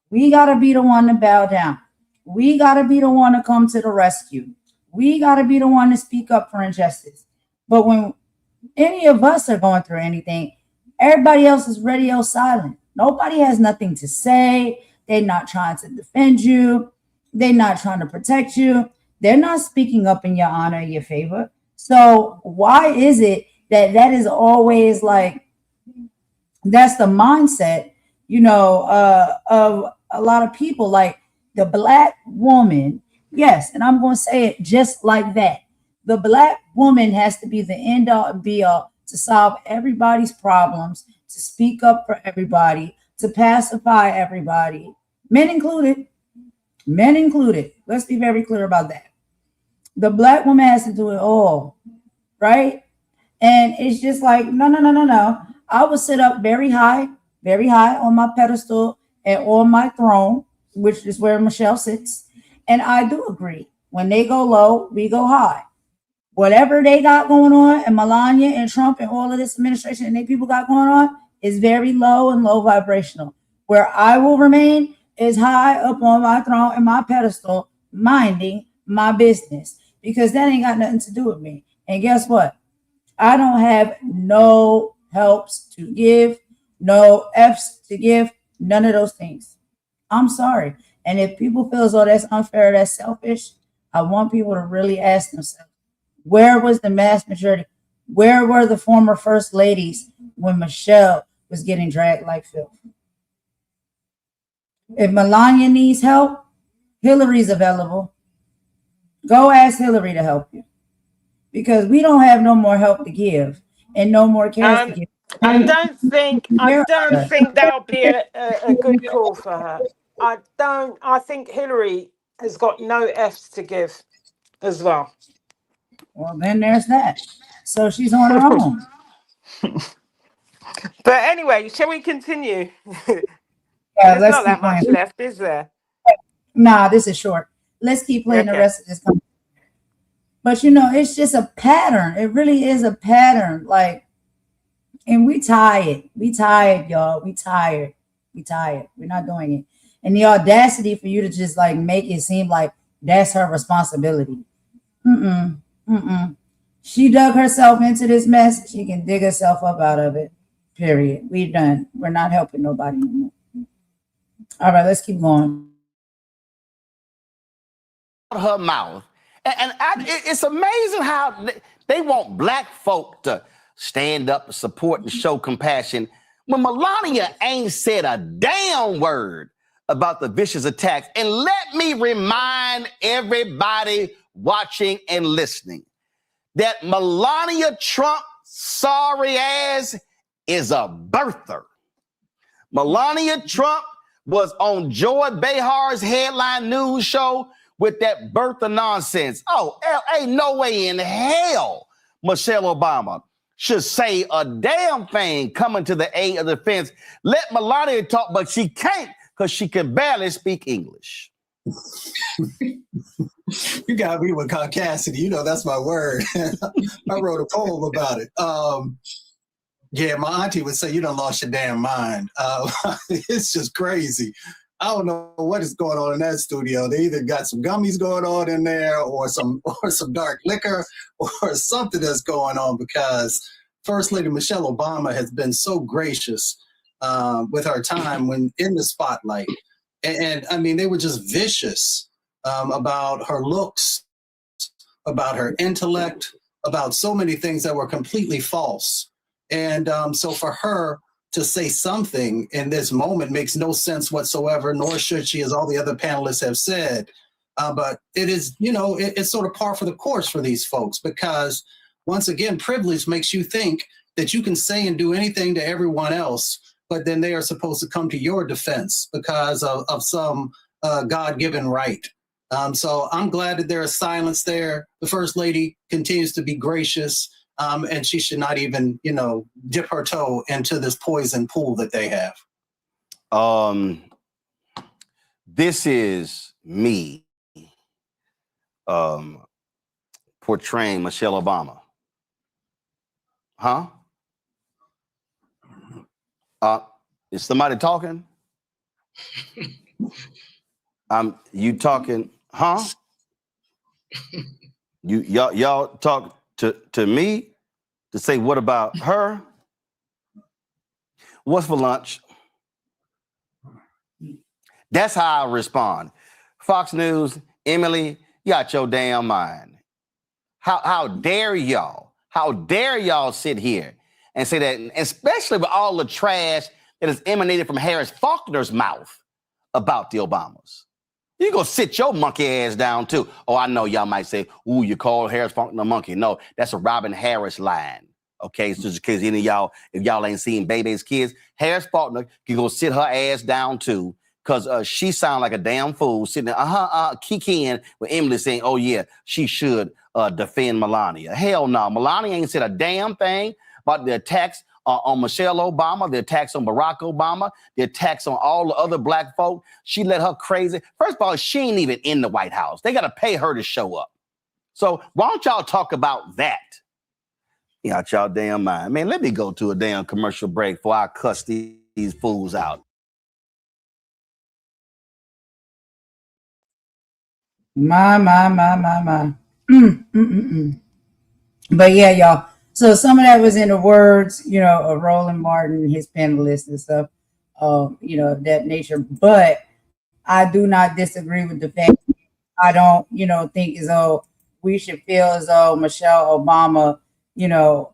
We got to be the one to bow down. We got to be the one to come to the rescue. We got to be the one to speak up for injustice. But when any of us are going through anything, everybody else is radio silent. Nobody has nothing to say. They're not trying to defend you. They're not trying to protect you. They're not speaking up in your honor, your favor. So why is it that is always like, that's the mindset, of a lot of people, like the Black woman. Yes, and I'm going to say it just like that. The Black woman has to be the end all and be all to solve everybody's problems, to speak up for everybody, to pacify everybody, men included. Men included. Let's be very clear about that. The Black woman has to do it all, right? And it's just like, no. I will sit up very high on my pedestal and on my throne, which is where Michelle sits. And I do agree. When they go low, we go high. Whatever they got going on, and Melania and Trump and all of this administration and they people got going on is very low and low vibrational. Where I will remain is high up on my throne and my pedestal, minding my business, because that ain't got nothing to do with me. And guess what? I don't have no helps to give, no F's to give, none of those things. I'm sorry. And if people feel as though that's unfair, that's selfish, I want people to really ask themselves, where was the mass majority? Where were the former first ladies when Michelle was getting dragged like filth? If Melania needs help, Hillary's available. Go ask Hillary to help you, because we don't have no more help to give. and no more cares to give. I don't think that'll be a good call for her. I think Hillary has got no F's to give as well. Well, then there's that. So she's on her own. But anyway, shall we continue? Yeah, There's let's not that keep much playing. left, is there? Nah, this is short. Let's keep playing the rest of this. But you know, it's just a pattern. It really is a pattern. Like, and we tired. We tired, y'all. We tired. We tired. We're not doing it. And the audacity for you to just like make it seem like that's her responsibility. She dug herself into this mess. She can dig herself up out of it. Period. We're done. We're not helping nobody anymore. All right, let's keep going. Her mouth. It's amazing how they want black folk to stand up, support, and show compassion when Melania ain't said a damn word about the vicious attacks. And let me remind everybody watching and listening that Melania Trump, sorry ass, is a birther. Melania Trump was on Joy Behar's headline news show with that birther nonsense. Oh, ain't no way in hell Michelle Obama should say a damn thing coming to the aid of the defense. Let Melania talk, but she can't because she can barely speak English. You got me with caucasity. You know, that's my word. I wrote a poem about it. Yeah, my auntie would say, you done lost your damn mind. It's just crazy. I don't know what is going on in that studio. They either got some gummies going on in there or some dark liquor or something that's going on, because First Lady Michelle Obama has been so gracious with her time when in the spotlight. And I mean, they were just vicious about her looks, about her intellect, about so many things that were completely false. And so for her to say something in this moment makes no sense whatsoever, nor should she, as all the other panelists have said. But it is, you know, it's sort of par for the course for these folks, because once again, privilege makes you think that you can say and do anything to everyone else, but then they are supposed to come to your defense because of some God-given right. So I'm glad that there is silence there. The First Lady continues to be gracious. And she should not even, you know, dip her toe into this poison pool that they have. This is me portraying Michelle Obama. Huh? Is somebody talking? You talking? Huh? Y'all talk to me to say what about her? What's for lunch? That's how I respond. Fox News, Emily, you got your damn mind. How dare y'all? How dare y'all sit here and say that, especially with all the trash that has emanated from Harris Faulkner's mouth about the Obamas. You go sit your monkey ass down too. Oh, I know y'all might say, ooh, you call Harris Faulkner a monkey. No, that's a Robin Harris line. Okay, so just in case any of y'all, if y'all ain't seen Baby's Kids, Harris Faulkner can go sit her ass down too, because she sound like a damn fool sitting there, kikiing with Emily saying, oh yeah, she should defend Melania. Hell no, Melania ain't said a damn thing about the attacks on Michelle Obama, the attacks on Barack Obama, the attacks on all the other black folk. She let her crazy. First of all, she ain't even in the White House. They got to pay her to show up. So why don't y'all talk about that? You got y'all damn mind. Man, let me go to a damn commercial break before I cuss these fools out. My. But yeah, y'all. So some of that was in the words, you know, of Roland Martin, his panelists and stuff, you know, of that nature. But I do not disagree with the fact. I don't, you know, think as though we should feel as though Michelle Obama, you know,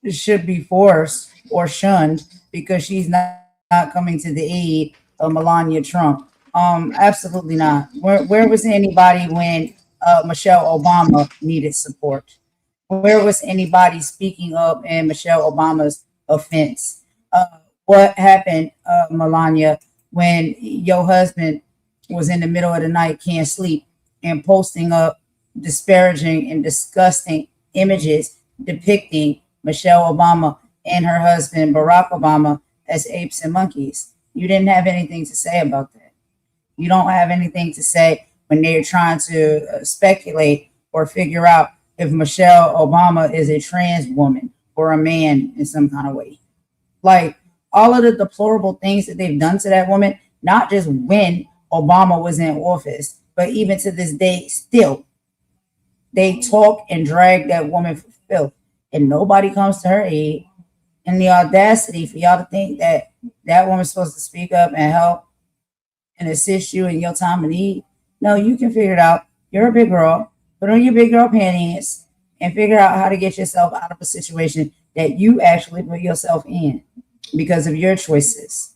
should be forced or shunned because she's not coming to the aid of Melania Trump. Absolutely not. Where was anybody when Michelle Obama needed support? Where was anybody speaking up in Michelle Obama's offense? What happened, Melania, when your husband was in the middle of the night, can't sleep, and posting up disparaging and disgusting images depicting Michelle Obama and her husband, Barack Obama, as apes and monkeys? You didn't have anything to say about that. You don't have anything to say when they're trying to speculate or figure out if Michelle Obama is a trans woman or a man in some kind of way. Like, all of the deplorable things that they've done to that woman, not just when Obama was in office, but even to this day, still, they talk and drag that woman for filth, and nobody comes to her aid. And the audacity for y'all to think that that woman's supposed to speak up and help and assist you in your time of need. No, you can figure it out. You're a big girl. Put on your big girl panties and figure out how to get yourself out of a situation that you actually put yourself in because of your choices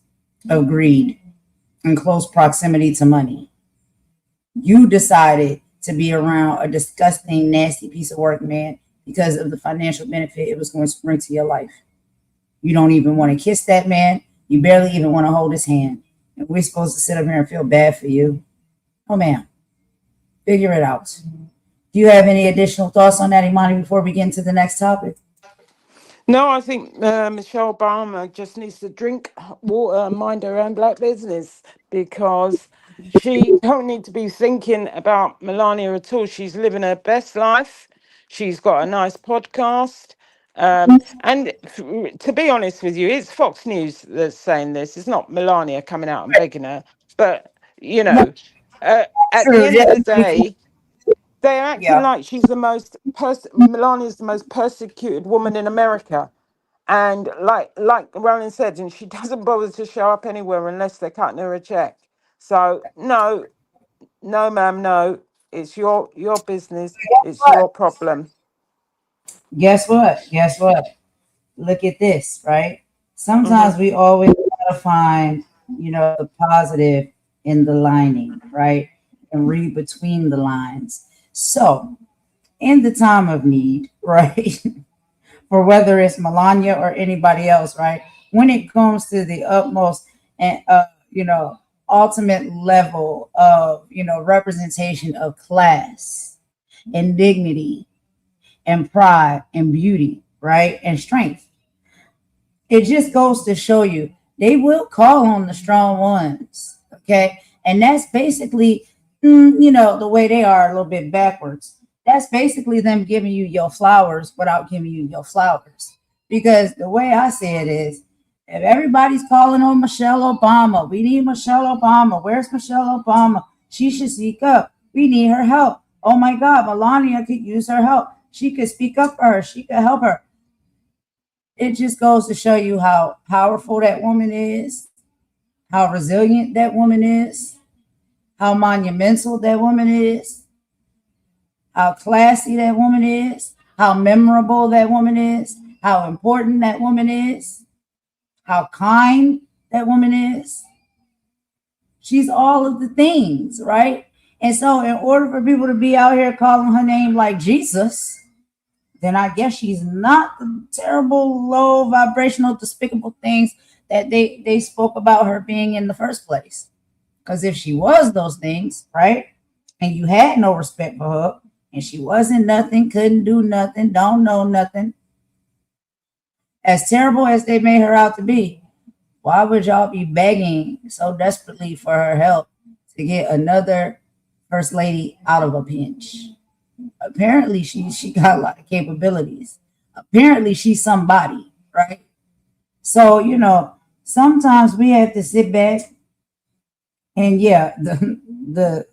of greed and close proximity to money. You decided to be around a disgusting, nasty piece of work, man, because of the financial benefit it was going to bring to your life. You don't even want to kiss that man. You barely even want to hold his hand. And we're supposed to sit up here and feel bad for you. Oh, man. Figure it out. Do you have any additional thoughts on that, Imani, before we get into the next topic? No, I think Michelle Obama just needs to drink water and mind her own black business, because she don't need to be thinking about Melania at all. She's living her best life. She's got a nice podcast. And to be honest with you, it's Fox News that's saying this. It's not Melania coming out and begging her. But, you know, at the end of the day, they're acting like she's the most Melania's the most persecuted woman in America. And like Roland said, and she doesn't bother to show up anywhere unless they're cutting her a check. So no, ma'am, no. It's your business. It's your problem. Guess what? Look at this, right? Sometimes we always gotta find, the positive in the lining, right? And read between the lines. So, in the time of need, right? For whether it's Melania or anybody else, right? When it comes to the utmost and ultimate level of representation of class and dignity and pride and beauty, right? And strength. It just goes to show you they will call on the strong ones, okay? And that's basically, the way they are, a little bit backwards. That's basically them giving you your flowers without giving you your flowers. Because the way I see it is, if everybody's calling on Michelle Obama, we need Michelle Obama. Where's Michelle Obama? She should speak up. We need her help. Oh my God, Melania could use her help. She could speak up for her. She could help her. It just goes to show you how powerful that woman is, how resilient that woman is, how monumental that woman is, how classy that woman is, how memorable that woman is, how important that woman is, how kind that woman is. She's all of the things, right? And so in order for people to be out here calling her name like Jesus, then I guess she's not the terrible, low, vibrational, despicable things that they spoke about her being in the first place. Because if she was those things, right, and you had no respect for her, and she wasn't nothing, couldn't do nothing, don't know nothing, as terrible as they made her out to be, why would y'all be begging so desperately for her help to get another first lady out of a pinch? Apparently she got a lot of capabilities. Apparently she's somebody, right? So, sometimes we have to sit back and the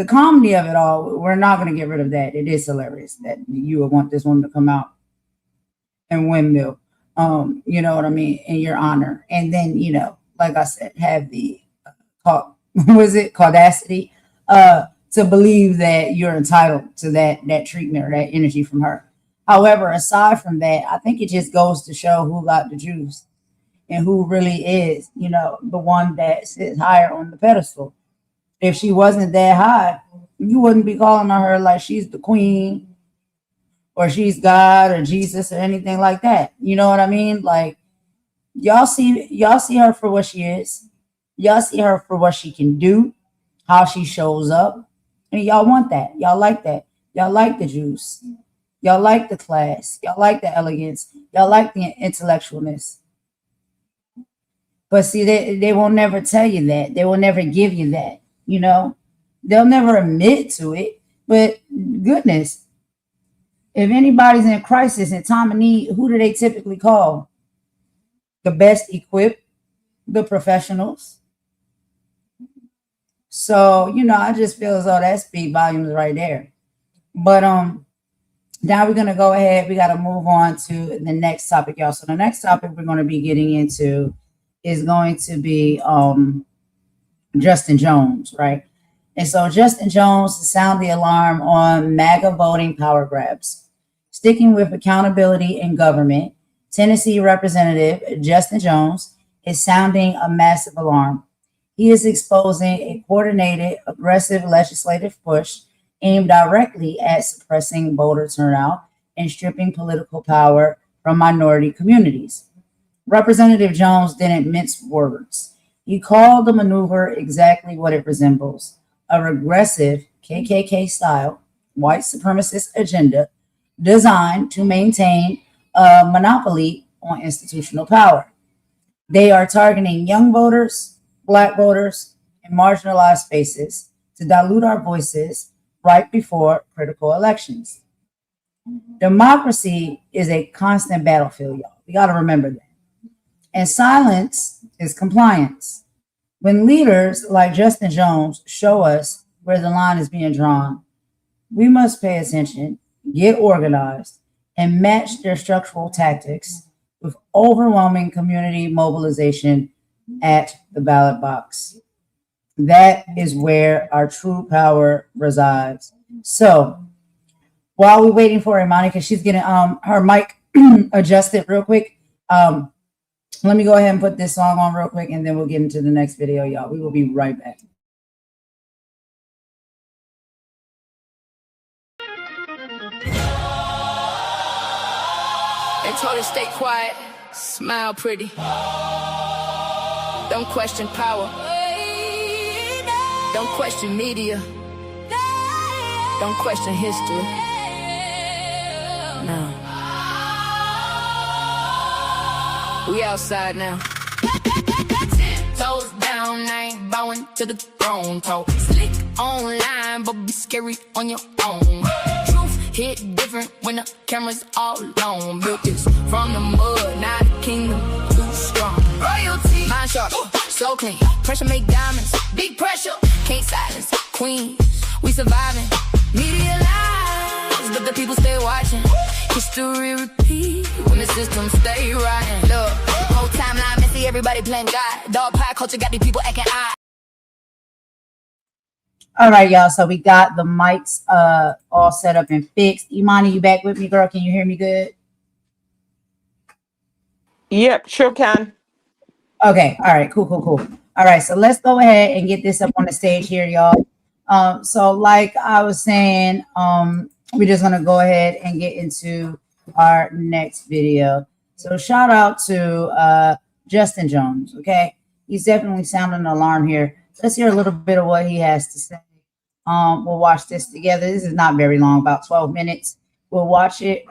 comedy of it all, we're not going to get rid of that. It is hilarious that you would want this woman to come out and windmill, you know what I mean, in your honor. And then, like I said, have the, Audacity, to believe that you're entitled to that treatment or that energy from her. However, aside from that, I think it just goes to show who got the juice and who really is, the one that sits higher on the pedestal. If she wasn't that high, you wouldn't be calling on her like she's the queen or she's God or Jesus or anything like that. You know what I mean? Like y'all see her for what she is. Y'all see her for what she can do, how she shows up. And y'all want that. Y'all like that. Y'all like the juice. Y'all like the class. Y'all like the elegance. Y'all like the intellectualness. But see, they will never tell you that. They will never give you that. You know, they'll never admit to it. But goodness, if anybody's in a crisis in time of need, who do they typically call? The best equipped, the professionals. So, you know, I just feel as though that speaks volumes right there. But now we're going to go ahead. We got to move on to the next topic, y'all. So the next topic we're going to be getting into is going to be Justin Jones, right? And so Justin Jones sound the alarm on MAGA voting power grabs. Sticking with accountability in government, Tennessee Representative Justin Jones is sounding a massive alarm. He is exposing a coordinated, aggressive legislative push aimed directly at suppressing voter turnout and stripping political power from minority communities. Representative Jones didn't mince words. He called the maneuver exactly what it resembles, a regressive KKK-style white supremacist agenda designed to maintain a monopoly on institutional power. They are targeting young voters, Black voters, and marginalized spaces to dilute our voices right before critical elections. Democracy is a constant battlefield, y'all. We got to remember that. And silence is compliance. When leaders like Justin Jones show us where the line is being drawn, we must pay attention, get organized, and match their structural tactics with overwhelming community mobilization at the ballot box. That is where our true power resides. So while we're waiting for Imani, because she's getting her mic adjusted real quick, let me go ahead and put this song on real quick, and then we'll get into the next video, y'all. We will be right back. They told her stay quiet, smile pretty. Don't question power. Don't question media. Don't question history. No. We outside now. 10 toes down, I ain't bowing to the throne. Talk slick online, but be scary on your own. Truth hit different when the camera's all on. Built this from the mud, now the kingdom too strong. Royalty, mind sharp, so clean. Pressure make diamonds, big pressure. Can't silence queens. We surviving. Media lies, but the people stay watching. History repeat when the system stay riding. Look, whole timeline messy, everybody playing God. Dog pie culture got these people acting odd. All right, y'all. So we got the mics all set up and fixed. Imani, you back with me, girl? Can you hear me good? Yep, sure can. Okay. All right. Cool. All right. So let's go ahead and get this up on the stage here, y'all. So like I was saying, we're just going to go ahead and get into our next video. So shout out to Justin Jones. Okay. He's definitely sounding an alarm here. Let's hear a little bit of what he has to say. We'll watch this together. This is not very long, about 12 minutes. We'll watch it.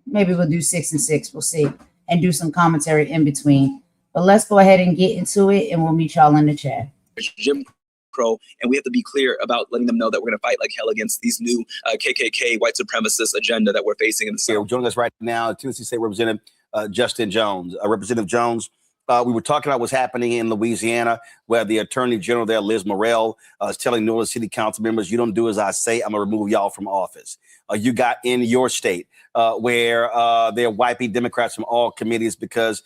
Maybe we'll do 6 and 6. We'll see. And do some commentary in between. But let's go ahead and get into it, and we'll meet y'all in the chat. Jim Crow, and we have to be clear about letting them know that we're going to fight like hell against these new KKK white supremacist agenda that we're facing in the South. Joining us right now, Tennessee State Representative Justin Jones. Representative Jones, we were talking about what's happening in Louisiana, where the Attorney General there, Liz Morrell, is telling New Orleans City Council members, you don't do as I say, I'm going to remove y'all from office. You got in your state where they're wiping Democrats from all committees because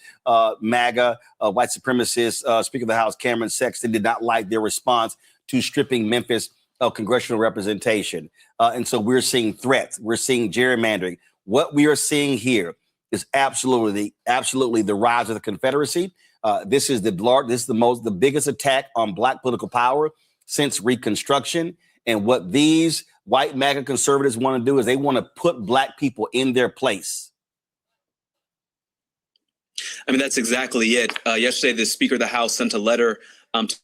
MAGA, white supremacists, Speaker of the House Cameron Sexton did not like their response to stripping Memphis of congressional representation. And so we're seeing threats. We're seeing gerrymandering. What we are seeing here is absolutely the rise of the Confederacy. This is the biggest attack on Black political power since Reconstruction. And what these white MAGA conservatives want to do is they want to put black people in their place. I mean, that's exactly it. Yesterday, the Speaker of the House sent a letter to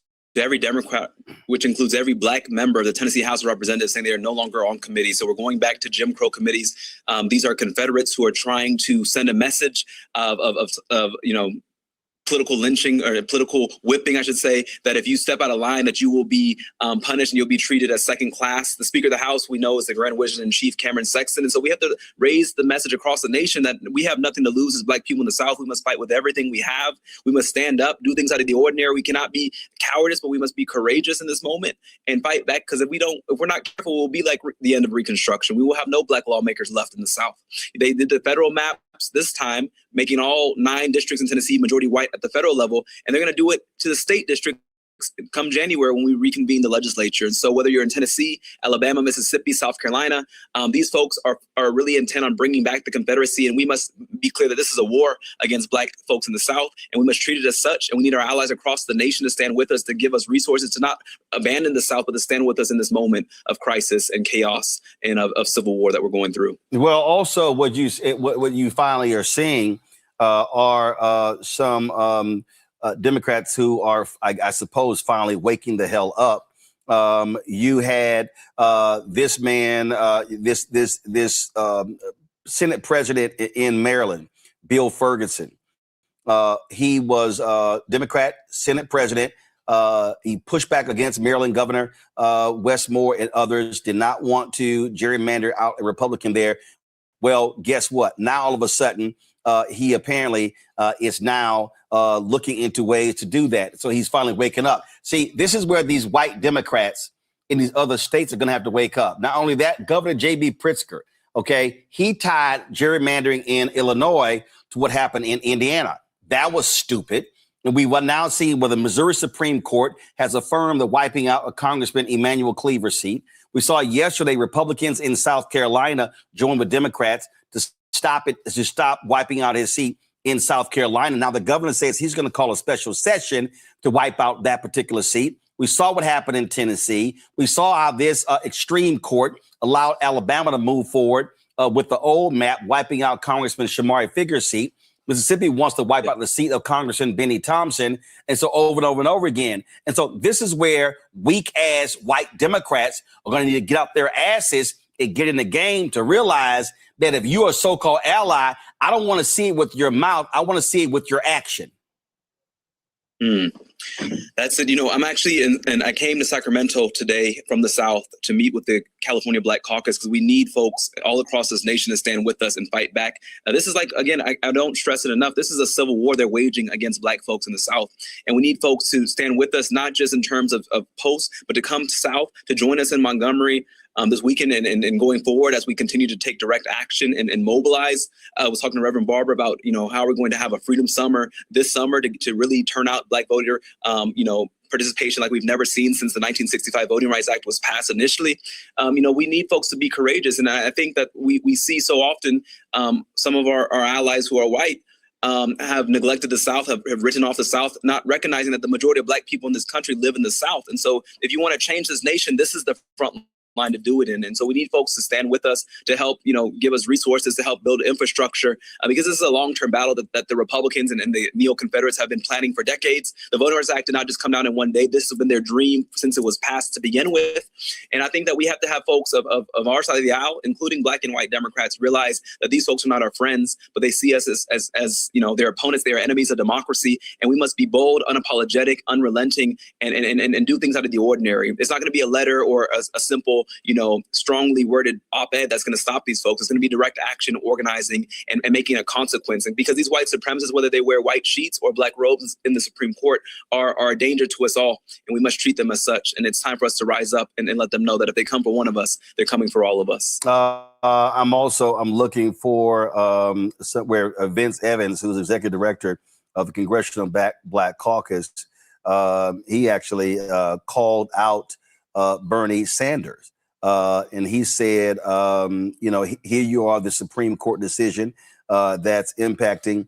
every Democrat, which includes every black member of the Tennessee House of Representatives, saying they are no longer on committees. So we're going back to Jim Crow committees. These are Confederates who are trying to send a message of political lynching or political whipping, I should say, that if you step out of line, that you will be punished and you'll be treated as second class. The Speaker of the House, we know, is the Grand Wizard in Chief, Cameron Sexton. And so we have to raise the message across the nation that we have nothing to lose as black people in the South. We must fight with everything we have. We must stand up, do things out of the ordinary. We cannot be cowardice, but we must be courageous in this moment and fight back. Because if we're not careful, we'll be like the end of Reconstruction. We will have no black lawmakers left in the South. They did the federal map this time, making all 9 districts in Tennessee majority white at the federal level, and they're going to do it to the state district come January when we reconvene the legislature. And so whether you're in Tennessee, Alabama, Mississippi, South Carolina, these folks are really intent on bringing back the Confederacy. And we must be clear that this is a war against black folks in the South, and we must treat it as such. And we need our allies across the nation to stand with us, to give us resources, to not abandon the South, but to stand with us in this moment of crisis and chaos and of civil war that we're going through. Well, also what you finally are seeing are some Democrats who are, I suppose, finally waking the hell up. You had this man, this Senate president in Maryland, Bill Ferguson. He was Democrat Senate president. He pushed back against Maryland Governor Westmore and others, did not want to gerrymander out a Republican there. Well, guess what? Now, all of a sudden, he apparently is now looking into ways to do that. So he's finally waking up. See, this is where these white Democrats in these other states are going to have to wake up. Not only that, Governor J.B. Pritzker, okay, he tied gerrymandering in Illinois to what happened in Indiana. That was stupid. And we will now see where the Missouri Supreme Court has affirmed the wiping out of Congressman Emanuel Cleaver's seat. We saw yesterday Republicans in South Carolina join with Democrats to stop wiping out his seat in South Carolina. Now the governor says he's going to call a special session to wipe out that particular seat. We saw what happened in Tennessee. We saw how this extreme court allowed Alabama to move forward with the old map, wiping out Congressman Shamari Figure's seat. Mississippi wants to wipe out the seat of Congressman Benny Thompson. And so over and over and over again. And so this is where weak ass white Democrats are going to need to get up their asses and get in the game to realize that if you're a so-called ally, I don't want to see it with your mouth. I want to see it with your action. That's it. You know, I'm actually and I came to Sacramento today from the South to meet with the California Black Caucus because we need folks all across this nation to stand with us and fight back. This is like, again, I don't stress it enough. This is a civil war they're waging against black folks in the South. And we need folks to stand with us, not just in terms of posts, but to come south, to join us in Montgomery this weekend and going forward as we continue to take direct action and mobilize. I was talking to Reverend Barber about, how we're going to have a Freedom Summer this summer to really turn out black voter, participation like we've never seen since the 1965 Voting Rights Act was passed initially. We need folks to be courageous. And I think that we see so often some of our allies who are white have neglected the South, have written off the South, not recognizing that the majority of black people in this country live in the South. And so if you want to change this nation, this is the front line to do it in. And so we need folks to stand with us to help, give us resources to help build infrastructure, because this is a long-term battle that the Republicans and the neo-Confederates have been planning for decades. The Voting Rights Act did not just come down in one day. This has been their dream since it was passed to begin with. And I think that we have to have folks of our side of the aisle, including black and white Democrats, realize that these folks are not our friends, but they see us as their opponents. They are enemies of democracy. And we must be bold, unapologetic, unrelenting, and do things out of the ordinary. It's not going to be a letter or a simple, strongly worded op-ed that's going to stop these folks. It's going to be direct action, organizing, and making a consequence. And because these white supremacists, whether they wear white sheets or black robes in the Supreme Court, are a danger to us all. And we must treat them as such. And it's time for us to rise up and let them know that if they come for one of us, they're coming for all of us. I'm looking for where Vince Evans, who's executive director of the Congressional Black Caucus, he actually called out Bernie Sanders. And he said, here you are, the Supreme Court decision that's impacting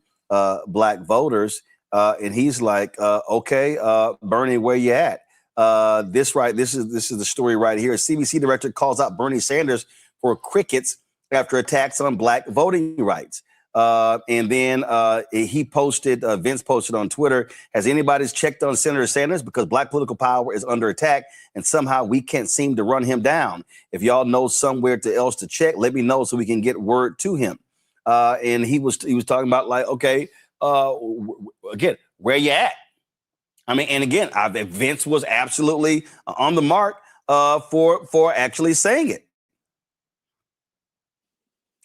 black voters. And he's like, okay, Bernie, where you at? This is the story right here. CBC director calls out Bernie Sanders for crickets after attacks on black voting rights. And then Vince posted on Twitter, has anybody checked on Senator Sanders? Because black political power is under attack and somehow we can't seem to run him down. If y'all know somewhere else to check, let me know so we can get word to him. And he was talking about like, okay, again, where you at? I mean, and again, Vince was absolutely on the mark for actually saying it.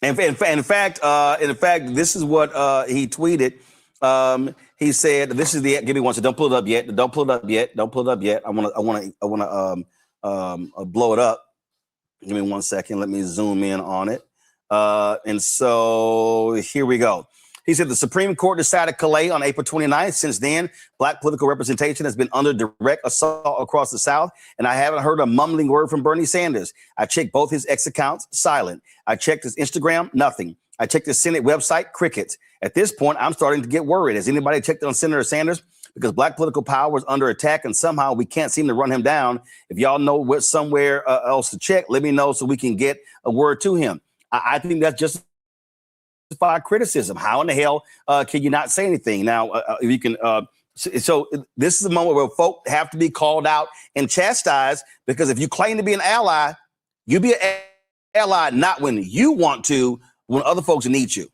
And in fact, this is what he tweeted. He said, "This is the give me one second. Don't pull it up yet. Don't pull it up yet. Don't pull it up yet. I want to blow it up. Give me 1 second. Let me zoom in on it. And so here we go." He said the Supreme Court decided Calais on April 29th. Since then, black political representation has been under direct assault across the South, and I haven't heard a mumbling word from Bernie Sanders. I checked both his X accounts, silent. I checked his Instagram, nothing. I checked his Senate website, crickets. At this point, I'm starting to get worried. Has anybody checked on Senator Sanders? Because black political power is under attack, and somehow we can't seem to run him down. If y'all know somewhere else to check, let me know so we can get a word to him. I think that's just criticism. How in the hell can you not say anything? Now, you can. So this is a moment where folk have to be called out and chastised, because if you claim to be an ally, you be an ally not when you want to, when other folks need you.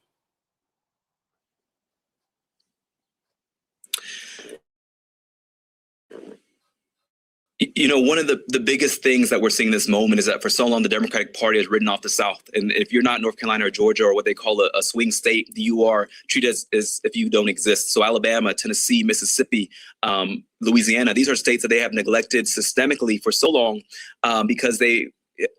You know, one of the biggest things that we're seeing in this moment is that for so long, the Democratic Party has ridden off the South. And if you're not North Carolina or Georgia or what they call a swing state, you are treated as if you don't exist. So Alabama, Tennessee, Mississippi, Louisiana, these are states that they have neglected systemically for so long because they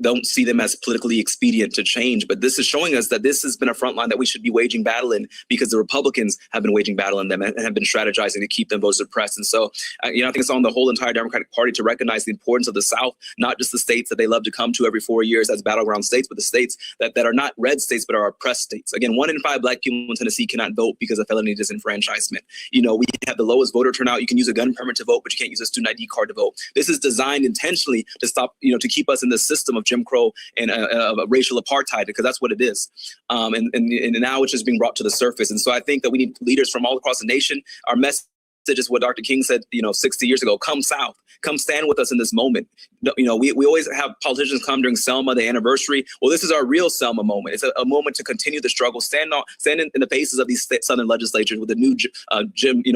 don't see them as politically expedient to change. But this is showing us that this has been a front line that we should be waging battle in, because the Republicans have been waging battle in them and have been strategizing to keep them votes suppressed. And so, I think it's on the whole entire Democratic Party to recognize the importance of the South, not just the states that they love to come to every 4 years as battleground states, but the states that are not red states, but are oppressed states. Again, 1 in 5 black people in Tennessee cannot vote because of felony disenfranchisement. You know, we have the lowest voter turnout. You can use a gun permit to vote, but you can't use a student ID card to vote. This is designed intentionally to stop, to keep us in the system of Jim Crow and racial apartheid, because that's what it is. And now it's just being brought to the surface. And so I think that we need leaders from all across the nation. Our message is what Dr. King said, 60 years ago: come South, come stand with us in this moment. We always have politicians come during Selma, the anniversary. Well, this is our real Selma moment. It's a moment to continue the struggle, stand in the faces of these Southern legislatures with the new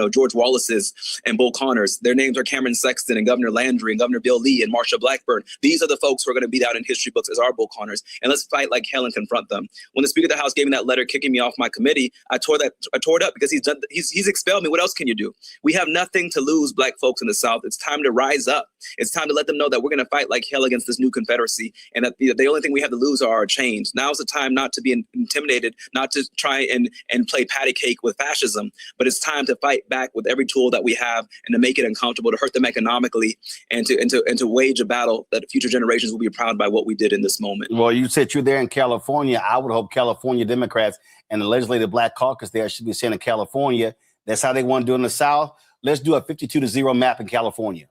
George Wallace's and Bull Connors. Their names are Cameron Sexton and Governor Landry and Governor Bill Lee and Marsha Blackburn. These are the folks who are going to be down in history books as our Bull Connors. And let's fight like hell and confront them. When the Speaker of the House gave me that letter kicking me off my committee, I tore it up because he's expelled me. What else can you do? We have nothing to lose, black folks in the South. It's time to rise up. It's time to let them know that we're going to fight like hell against this new Confederacy, and that the only thing we have to lose are our chains. Now's the time not to be intimidated, not to try and play patty cake with fascism, but it's time to fight back with every tool that we have and to make it uncomfortable, to hurt them economically, and to wage a battle that future generations will be proud by what we did in this moment. Well, you said you're there in California. I would hope California Democrats and the Legislative Black Caucus there should be saying in California, that's how they want to do it in the South. Let's do a 52-0 map in California.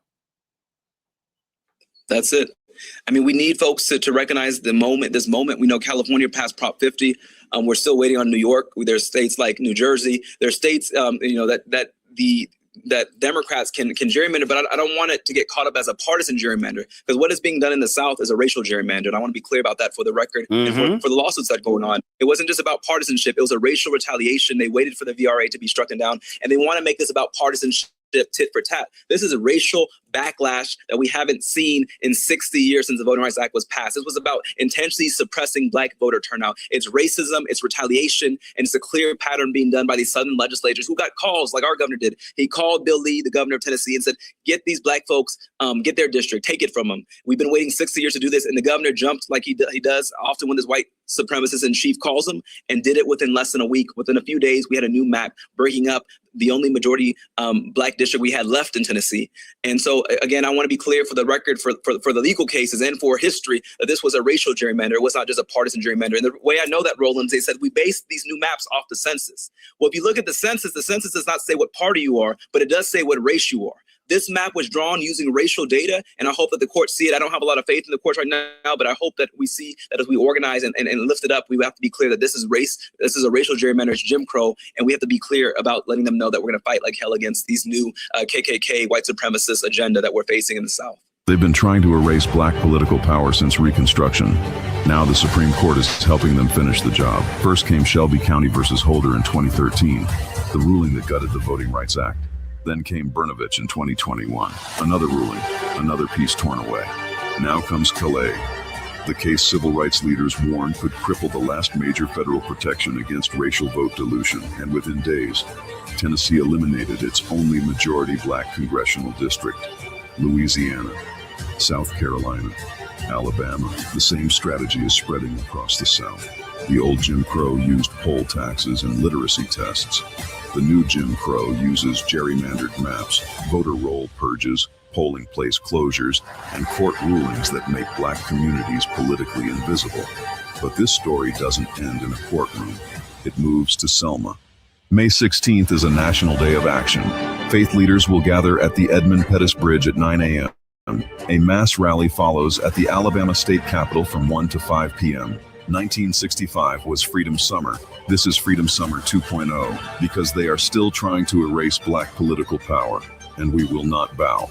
That's it. I mean, we need folks to recognize this moment. We know California passed Prop 50. We're still waiting on New York. There's states like New Jersey. There's states, that Democrats can gerrymander, but I don't want it to get caught up as a partisan gerrymander, because what is being done in the South is a racial gerrymander. And I want to be clear about that for the record and for the lawsuits that are going on. It wasn't just about partisanship. It was a racial retaliation. They waited for the VRA to be struck down, and they want to make this about partisanship, tit for tat. This is a racial backlash that we haven't seen in 60 years since the Voting Rights Act was passed. This was about intentionally suppressing black voter turnout. It's racism, it's retaliation, and it's a clear pattern being done by these Southern legislators who got calls like our governor did. He called Bill Lee, the governor of Tennessee, and said, get these black folks, get their district, take it from them. We've been waiting 60 years to do this, and the governor jumped like he does often when this white supremacist in chief calls him, and did it within less than a week. Within a few days, we had a new map breaking up the only majority black district we had left in Tennessee. And so, again, I want to be clear for the record, for the legal cases and for history, that this was a racial gerrymander. It was not just a partisan gerrymander. And the way I know that, Roland, they said we based these new maps off the census. Well, if you look at the census does not say what party you are, but it does say what race you are. This map was drawn using racial data, and I hope that the courts see it. I don't have a lot of faith in the courts right now, but I hope that we see that as we organize and lift it up, we have to be clear that this is race, this is a racial gerrymander, it's Jim Crow, and we have to be clear about letting them know that we're going to fight like hell against these new KKK white supremacist agenda that we're facing in the South. They've been trying to erase black political power since Reconstruction. Now the Supreme Court is helping them finish the job. First came Shelby County versus Holder in 2013, the ruling that gutted the Voting Rights Act. Then came Brnovich in 2021, another ruling, another piece torn away. Now comes Calais, the case civil rights leaders warned could cripple the last major federal protection against racial vote dilution, and within days, Tennessee eliminated its only majority black congressional district. Louisiana, South Carolina, Alabama, the same strategy is spreading across the South. The old Jim Crow used poll taxes and literacy tests. The new Jim Crow uses gerrymandered maps, voter roll purges, polling place closures, and court rulings that make black communities politically invisible. But this story doesn't end in a courtroom. It moves to Selma. May 16th is a national day of action. Faith leaders will gather at the Edmund Pettus Bridge at 9 a.m. A mass rally follows at the Alabama State Capitol from 1 to 5 p.m. 1965 was Freedom Summer. This is Freedom Summer 2.0 because they are still trying to erase black political power, and we will not bow.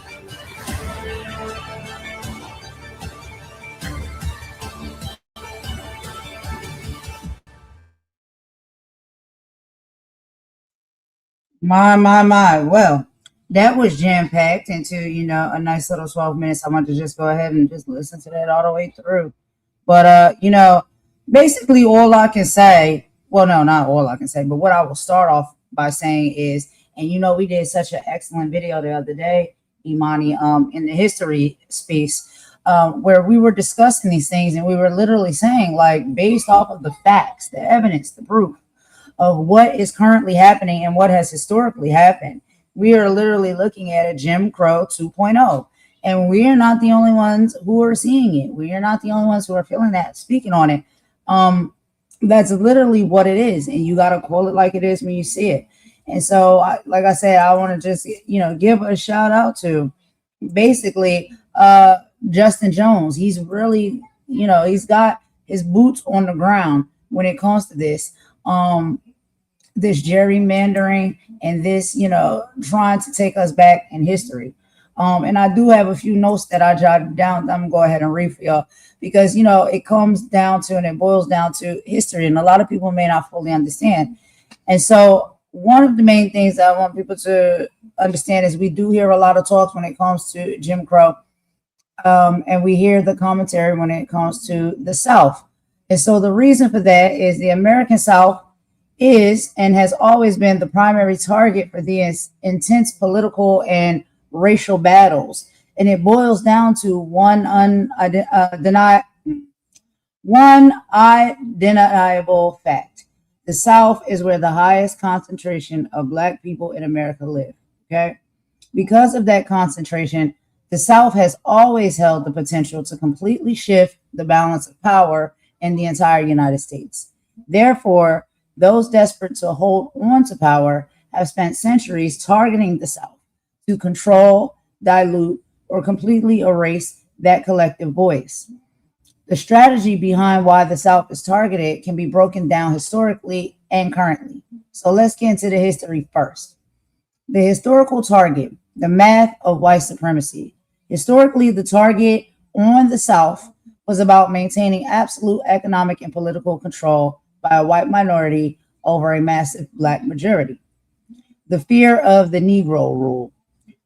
My. Well, that was jam-packed into, a nice little 12 minutes. I want to just go ahead and just listen to that all the way through. But, basically all I can say, well, no, not all I can say, but what I will start off by saying is, and we did such an excellent video the other day, Imani, in the history space, where we were discussing these things, and we were literally saying, like, based off of the facts, the evidence, the proof of what is currently happening and what has historically happened, we are literally looking at a Jim Crow 2.0. And we are not the only ones who are seeing it. We are not the only ones who are feeling that, speaking on it. That's literally what it is. And you got to call it like it is when you see it. And so, like I said, I want to just, give a shout out to basically Justin Jones. He's really, he's got his boots on the ground when it comes to this. This gerrymandering and this, trying to take us back in history. And I do have a few notes that I jotted down. I'm gonna go ahead and read for y'all because, it comes down to and it boils down to history. And a lot of people may not fully understand. And so one of the main things that I want people to understand is we do hear a lot of talks when it comes to Jim Crow. And we hear the commentary when it comes to the South. And so the reason for that is the American South is and has always been the primary target for the intense political and racial battles. And it boils down to one undeniable fact. The South is where the highest concentration of black people in America live. Okay. Because of that concentration, the South has always held the potential to completely shift the balance of power in the entire United States. Therefore, those desperate to hold on to power have spent centuries targeting the South to control, dilute, or completely erase that collective voice. The strategy behind why the South is targeted can be broken down historically and currently. So let's get into the history first. The historical target, the math of white supremacy. Historically, the target on the South was about maintaining absolute economic and political control by a white minority over a massive black majority. The fear of the Negro rule.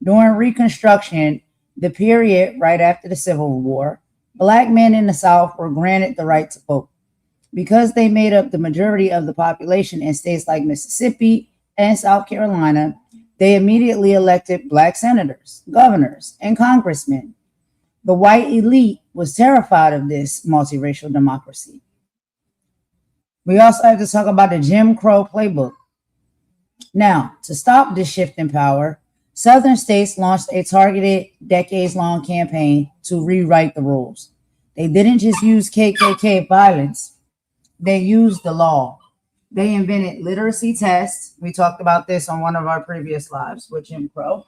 During Reconstruction, the period right after the Civil War, black men in the South were granted the right to vote. Because they made up the majority of the population in states like Mississippi and South Carolina, they immediately elected black senators, governors, and congressmen. The white elite was terrified of this multiracial democracy. We also have to talk about the Jim Crow playbook. Now, to stop this shift in power, Southern states launched a targeted decades-long campaign to rewrite the rules. They didn't just use KKK violence. They used the law. They invented literacy tests. We talked about this on one of our previous lives with Jim Crow.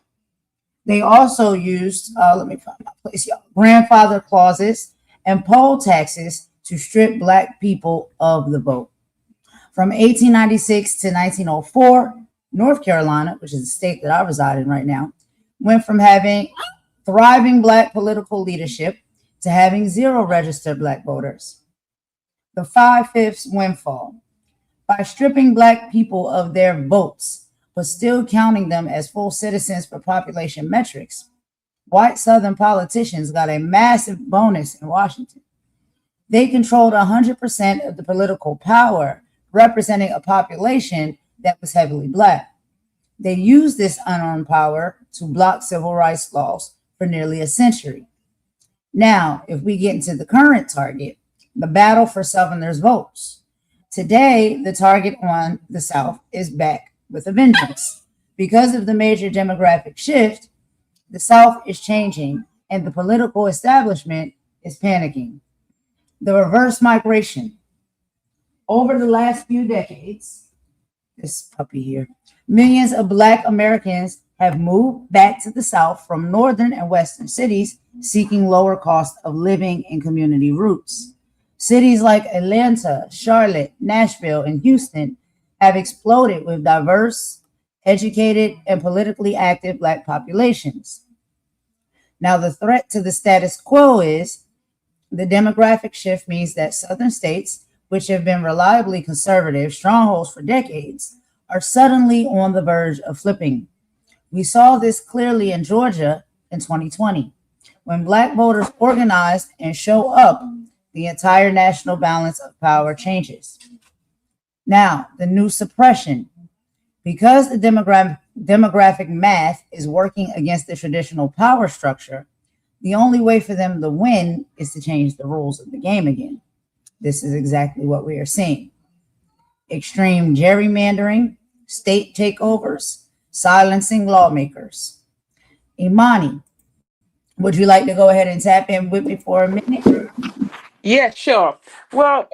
They also used, let me find my place, y'all, grandfather clauses and poll taxes to strip Black people of the vote. From 1896 to 1904, North Carolina, which is the state that I reside in right now, went from having thriving Black political leadership to having 0 registered Black voters. The 5/5 windfall. By stripping Black people of their votes, but still counting them as full citizens for population metrics, white Southern politicians got a massive bonus in Washington. They controlled 100% of the political power, representing a population that was heavily Black. They used this unearned power to block civil rights laws for nearly a century. Now, if we get into the current target, the battle for Southerners' votes. Today, the target on the South is back with a vengeance. Because of the major demographic shift, the South is changing and the political establishment is panicking. The reverse migration. Over the last few decades, this puppy here, millions of Black Americans have moved back to the South from northern and western cities, seeking lower cost of living and community roots. Cities like Atlanta, Charlotte, Nashville, and Houston have exploded with diverse, educated, and politically active Black populations. Now, the threat to the status quo is the demographic shift means that Southern states, which have been reliably conservative strongholds for decades, are suddenly on the verge of flipping. We saw this clearly in Georgia in 2020. When Black voters organized and show up, the entire national balance of power changes. Now, the new suppression. Because the demographic math is working against the traditional power structure, the only way for them to win is to change the rules of the game again. This is exactly what we are seeing. Extreme gerrymandering, state takeovers, silencing lawmakers. Imani, would you like to go ahead and tap in with me for a minute? Yeah, sure. Well,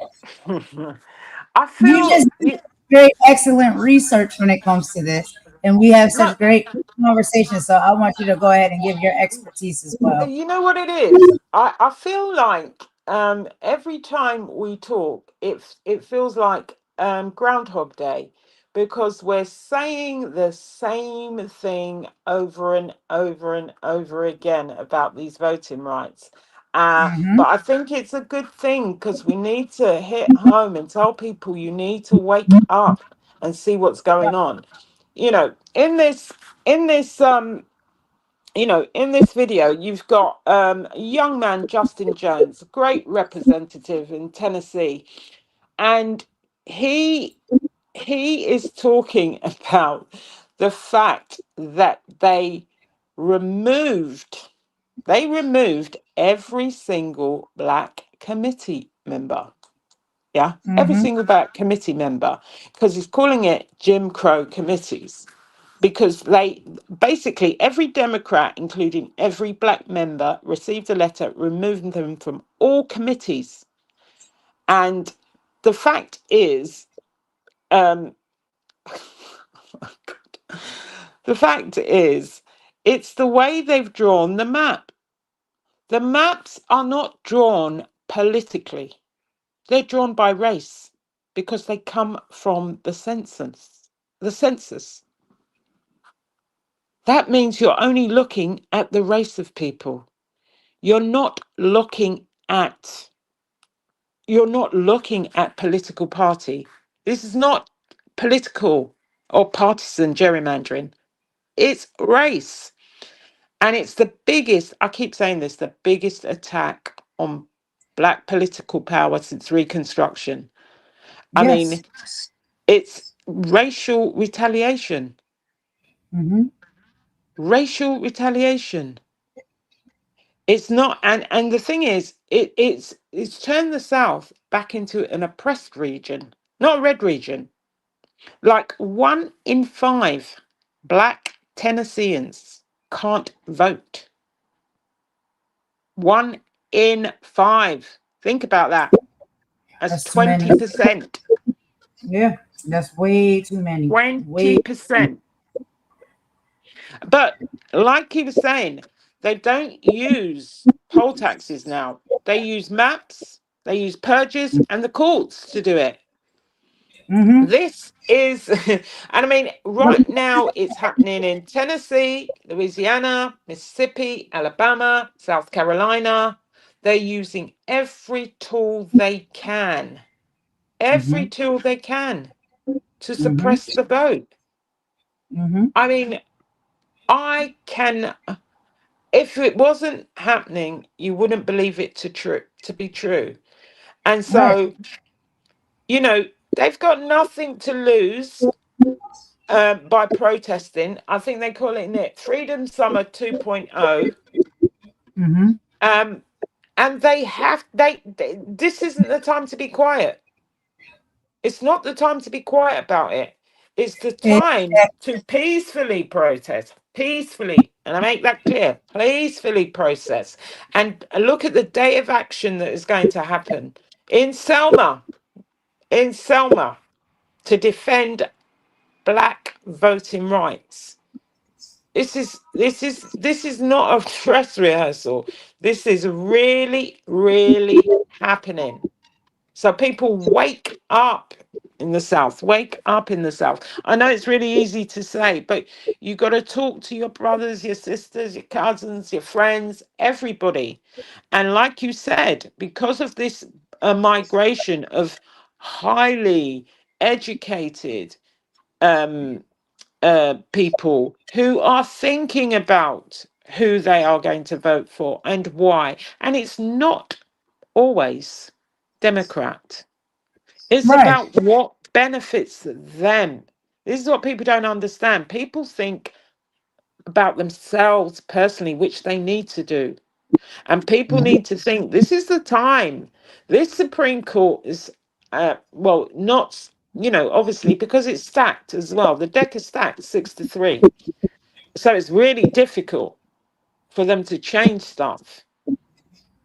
I feel You just did very excellent research when it comes to this, and we have such great conversations. So I want you to go ahead and give your expertise as well. You know what it is? I feel like every time we talk, it feels like Groundhog Day, because we're saying the same thing over and over and over again about these voting rights. But I think it's a good thing, because we need to hit home and tell people you need to wake up and see what's going on. You know, in this in this video, you've got a young man, Justin Jones, a great representative in Tennessee, and he is talking about the fact that they removed every single Black committee member. Yeah, every single Black committee member, because he's calling it Jim Crow committees. Because they basically, every Democrat, including every Black member, received a letter removing them from all committees. And the fact is, it's the way they've drawn the map. The maps are not drawn politically. They're drawn by race, because they come from the census. That means you're only looking at the race of people. You're not looking at political party. This is not political or partisan gerrymandering. It's race. And it's the biggest, I keep saying this, the biggest attack on Black political power since Reconstruction. I mean, it's racial retaliation. Racial retaliation. It's not, and the thing is, it's turned the South back into an oppressed region, not a red region. Like 1 in 5 Black Tennesseans can't vote. 1 in 5. Think about that. That's 20%. Yeah, that's way too many. 20%. But like he was saying, they don't use poll taxes now. They use maps, they use purges, and the courts to do it. This is, and I mean, right now it's happening in Tennessee, Louisiana, Mississippi, Alabama, South Carolina. They're using every tool they can, every tool they can to suppress the vote. I mean, I can, if it wasn't happening, you wouldn't believe it to be true. And so, you know, they've got nothing to lose by protesting. I think they call it Freedom Summer 2.0. And this isn't the time to be quiet. It's not the time to be quiet about it. It's the time to peacefully protest, peacefully. And I make that clear, peacefully protest. And look at the day of action that is going to happen in Selma, to defend Black voting rights. This is not a dress rehearsal. This is really, really happening. So people wake up in the South. Wake up in the South. I know it's really easy to say, but you got to talk to your brothers, your sisters, your cousins, your friends, everybody. And like you said, because of this migration of highly educated people who are thinking about who they are going to vote for and why. And it's not always Democrat. It's about what benefits them. This is what people don't understand. People think about themselves personally, which they need to do. And people need to think this is the time. This Supreme Court is, well, not, you know, obviously because it's stacked as well. The deck is stacked 6-3. So it's really difficult for them to change stuff.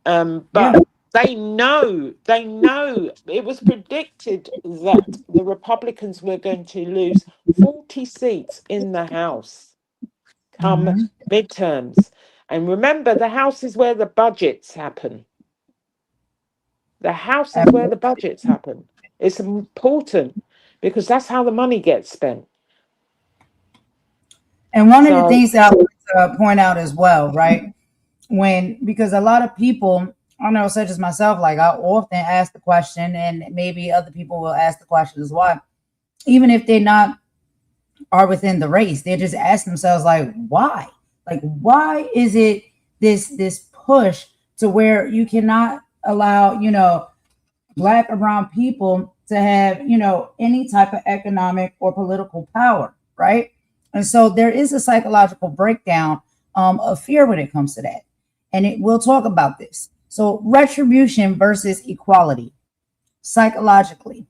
But they know it was predicted that the Republicans were going to lose 40 seats in the House come midterms. And remember, the House is where the budgets happen. The House is where the budgets happen. It's important because that's how the money gets spent. And one of the things that I want to point out as well, right? Because a lot of people, I know, such as myself, like I often ask the question, and maybe other people will ask the question as well, even if they're not are within the race, they just ask themselves, like, why? Like, why is it this push to where you cannot allow, you know, Black or brown people to have, you know, any type of economic or political power, right? And so there is a psychological breakdown of fear when it comes to that. And we'll talk about this. So retribution versus equality, psychologically.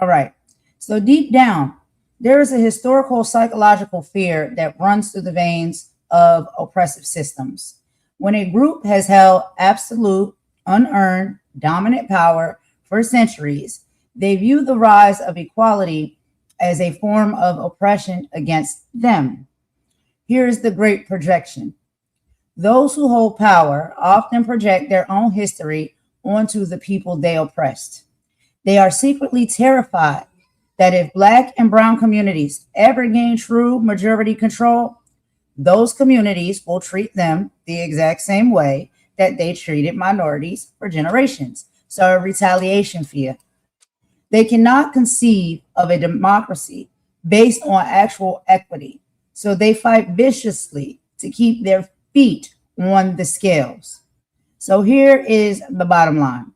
All right. So deep down, there is a historical psychological fear that runs through the veins of oppressive systems. When a group has held absolute, unearned, dominant power for centuries, they view the rise of equality as a form of oppression against them. Here's the great projection. Those who hold power often project their own history onto the people they oppressed. They are secretly terrified that if Black and brown communities ever gain true majority control, those communities will treat them the exact same way that they treated minorities for generations. So a retaliation fear. They cannot conceive of a democracy based on actual equity. So they fight viciously to keep their feet on the scales. So here is the bottom line.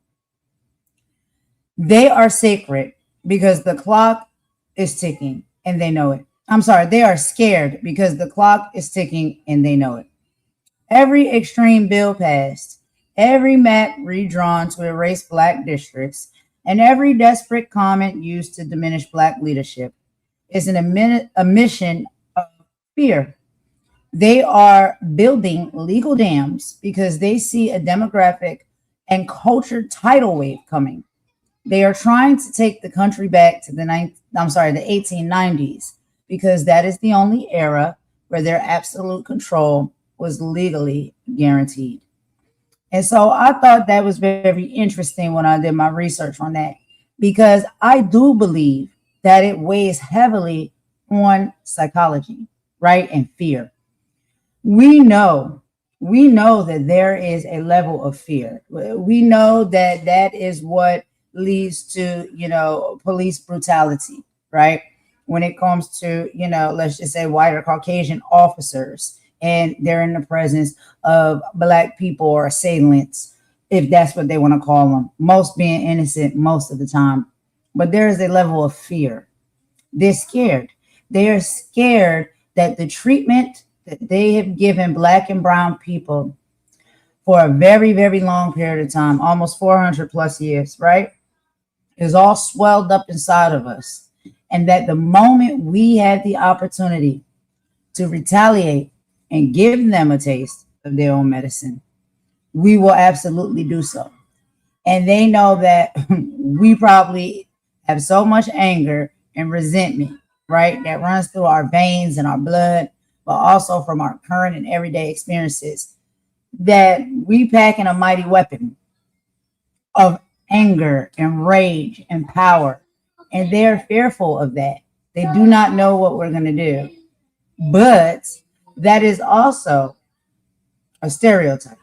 They are sacred because the clock is ticking and they know it. I'm sorry, they are scared because the clock is ticking and they know it. Every extreme bill passed, every map redrawn to erase Black districts, and every desperate comment used to diminish Black leadership is a mission of fear. They are building legal dams because they see a demographic and culture tidal wave coming. They are trying to take the country back to the 1890s because that is the only era where their absolute control was legally guaranteed. And so I thought that was very interesting when I did my research on that, because I do believe that it weighs heavily on psychology, right? And fear. We know that there is a level of fear. We know that that is what leads to, police brutality, right? When it comes to, let's just say white or Caucasian officers, and they're in the presence of Black people or assailants, if that's what they want to call them, most being innocent most of the time. But there is a level of fear. They're scared. They are scared that the treatment that they have given Black and brown people for a very, very long period of time, almost 400 plus years, right, is all swelled up inside of us. And that the moment we have the opportunity to retaliate and give them a taste of their own medicine, we will absolutely do so. And they know that we probably have so much anger and resentment, right, that runs through our veins and our blood, but also from our current and everyday experiences, that we pack in a mighty weapon of anger and rage and power. And they're fearful of that. They do not know what we're going to do. But that is also a stereotype,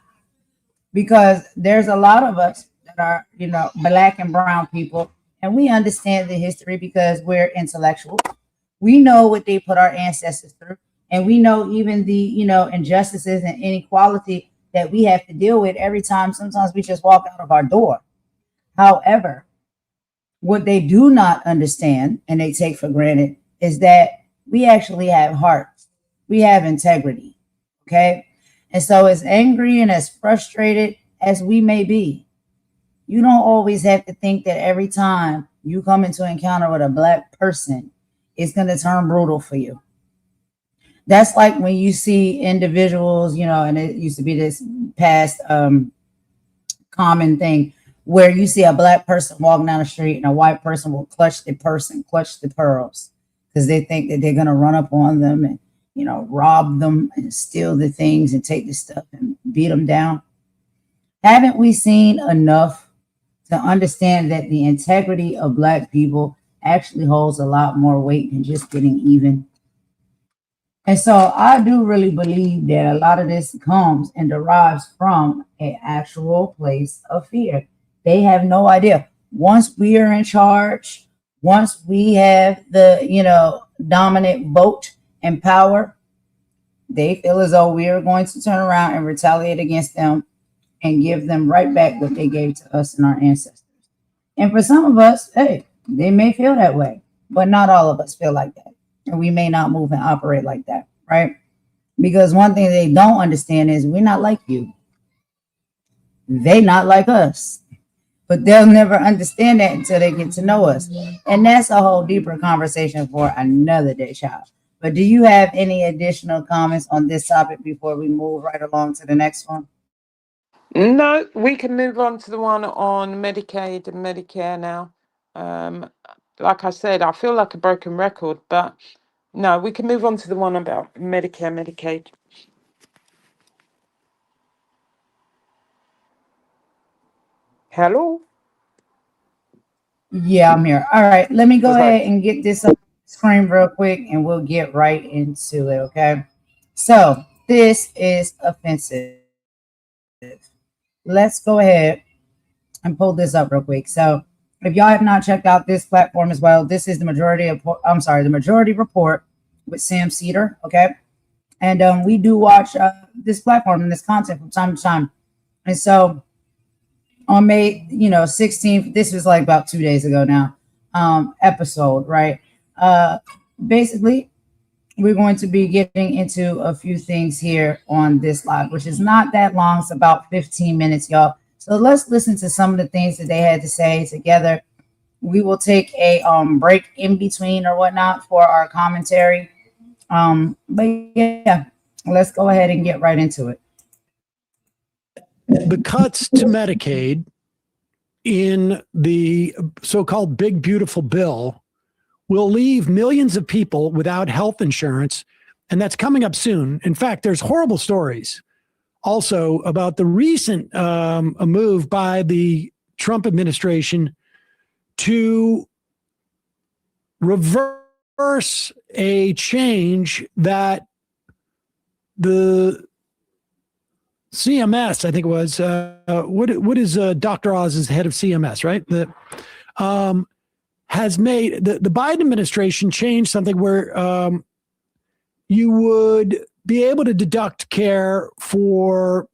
because there's a lot of us that are, Black and brown people, and we understand the history because we're intellectual. We know what they put our ancestors through, and we know even the, injustices and inequality that we have to deal with every time. Sometimes we just walk out of our door. However, what they do not understand and they take for granted is that we actually have hearts. We have integrity. Okay. And so, as angry and as frustrated as we may be, you don't always have to think that every time you come into encounter with a Black person, it's going to turn brutal for you. That's like when you see individuals, and it used to be this past common thing where you see a Black person walking down the street and a white person will clutch the purse and clutch the pearls because they think that they're going to run up on them and, rob them and steal the things and take the stuff and beat them down. Haven't we seen enough to understand that the integrity of Black people actually holds a lot more weight than just getting even? And so I do really believe that a lot of this comes and derives from an actual place of fear. They have no idea. Once we are in charge, once we have the, dominant vote and power, they feel as though we are going to turn around and retaliate against them and give them right back what they gave to us and our ancestors. And for some of us, hey, they may feel that way, but not all of us feel like that. And we may not move and operate like that, right? Because one thing they don't understand is we're not like you. They not like us. But they'll never understand that until they get to know us. And that's a whole deeper conversation for another day, child. But do you have any additional comments on this topic before we move right along to the next one? No, we can move on to the one on Medicaid and Medicare now. Like I said, I feel like a broken record, but no, we can move on to the one about Medicare, Medicaid. Hello? Yeah, I'm here. All right, let me go ahead and get this up screen real quick and we'll get right into it, okay? So this is offensive. Let's go ahead and pull this up real quick. So if y'all have not checked out this platform as well, this is the Majority Report with Sam Seder, okay? And we do watch this platform and this content from time to time. And so on May 16th, this was like about 2 days ago now, episode, right? Basically, we're going to be getting into a few things here on this live, which is not that long. It's about 15 minutes, y'all. So let's listen to some of the things that they had to say together. We will take a break in between or whatnot for our commentary. But yeah, let's go ahead and get right into it. The cuts to Medicaid in the so-called Big Beautiful Bill will leave millions of people without health insurance and that's coming up soon. In fact, there's horrible stories also about the recent a move by the Trump administration to reverse a change that the CMS, I think it was, what is Dr. Oz is the head of CMS, right? Has made the Biden administration change something where you would be able to deduct care for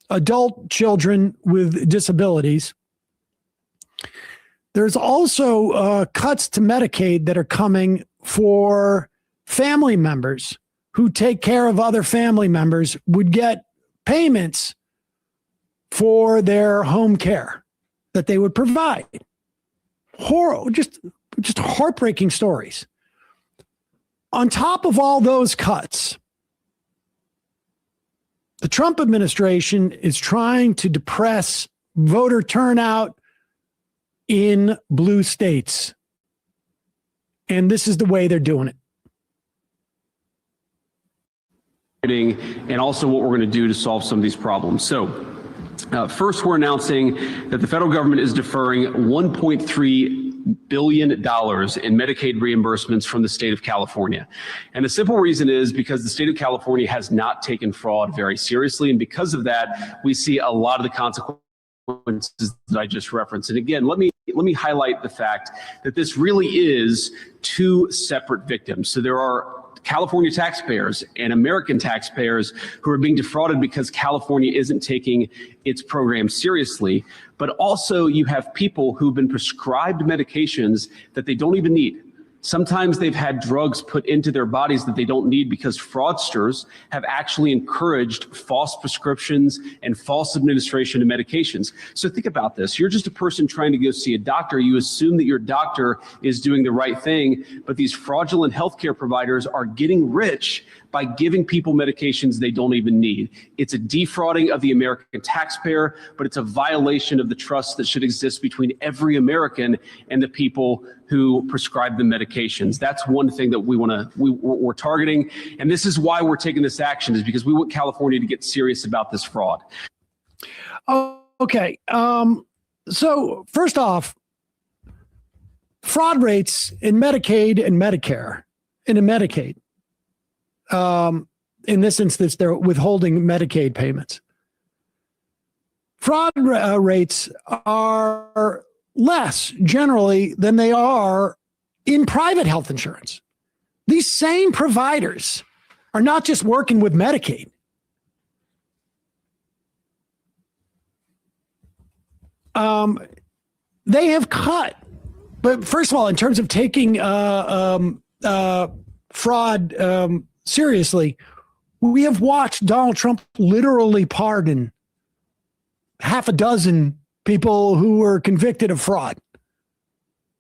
adult children with disabilities. There's also cuts to Medicaid that are coming for family members who take care of other family members would get payments for their home care that they would provide. Horrible, just heartbreaking stories. On top of all those cuts, the Trump administration is trying to depress voter turnout in blue states. And this is the way they're doing it. And also what we're going to do to solve some of these problems. So first, we're announcing that the federal government is deferring $1.3 billion in Medicaid reimbursements from the state of California. And the simple reason is because the state of California has not taken fraud very seriously. And because of that, we see a lot of the consequences that I just referenced. And again, let me highlight the fact that this really is two separate victims. So there are California taxpayers and American taxpayers who are being defrauded because California isn't taking its program seriously. But also you have people who've been prescribed medications that they don't even need. Sometimes they've had drugs put into their bodies that they don't need because fraudsters have actually encouraged false prescriptions and false administration of medications. So think about this. You're just a person trying to go see a doctor. You assume that your doctor is doing the right thing, but these fraudulent healthcare providers are getting rich by giving people medications they don't even need. It's a defrauding of the American taxpayer, but it's a violation of the trust that should exist between every American and the people who prescribe the medications. That's one thing that we're targeting. And this is why we're taking this action, is because we want California to get serious about this fraud. Oh, okay. So first off, fraud rates in Medicaid and Medicare, and in Medicaid, in this instance, they're withholding Medicaid payments. Fraud rates are less generally than they are in private health insurance. These same providers are not just working with Medicaid. They have cut, but first of all, in terms of taking fraud seriously, we have watched Donald Trump literally pardon half a dozen people who were convicted of fraud,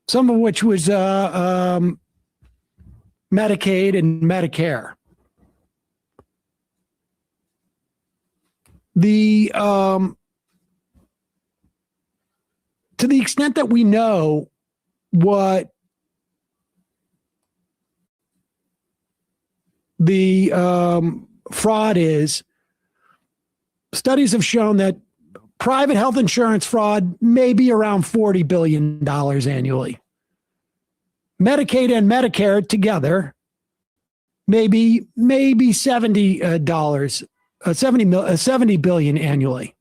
some of which was Medicaid and Medicare. To the extent that we know what the fraud is, studies have shown that private health insurance fraud may be around $40 billion annually. Medicaid and Medicare together, maybe $70 billion annually.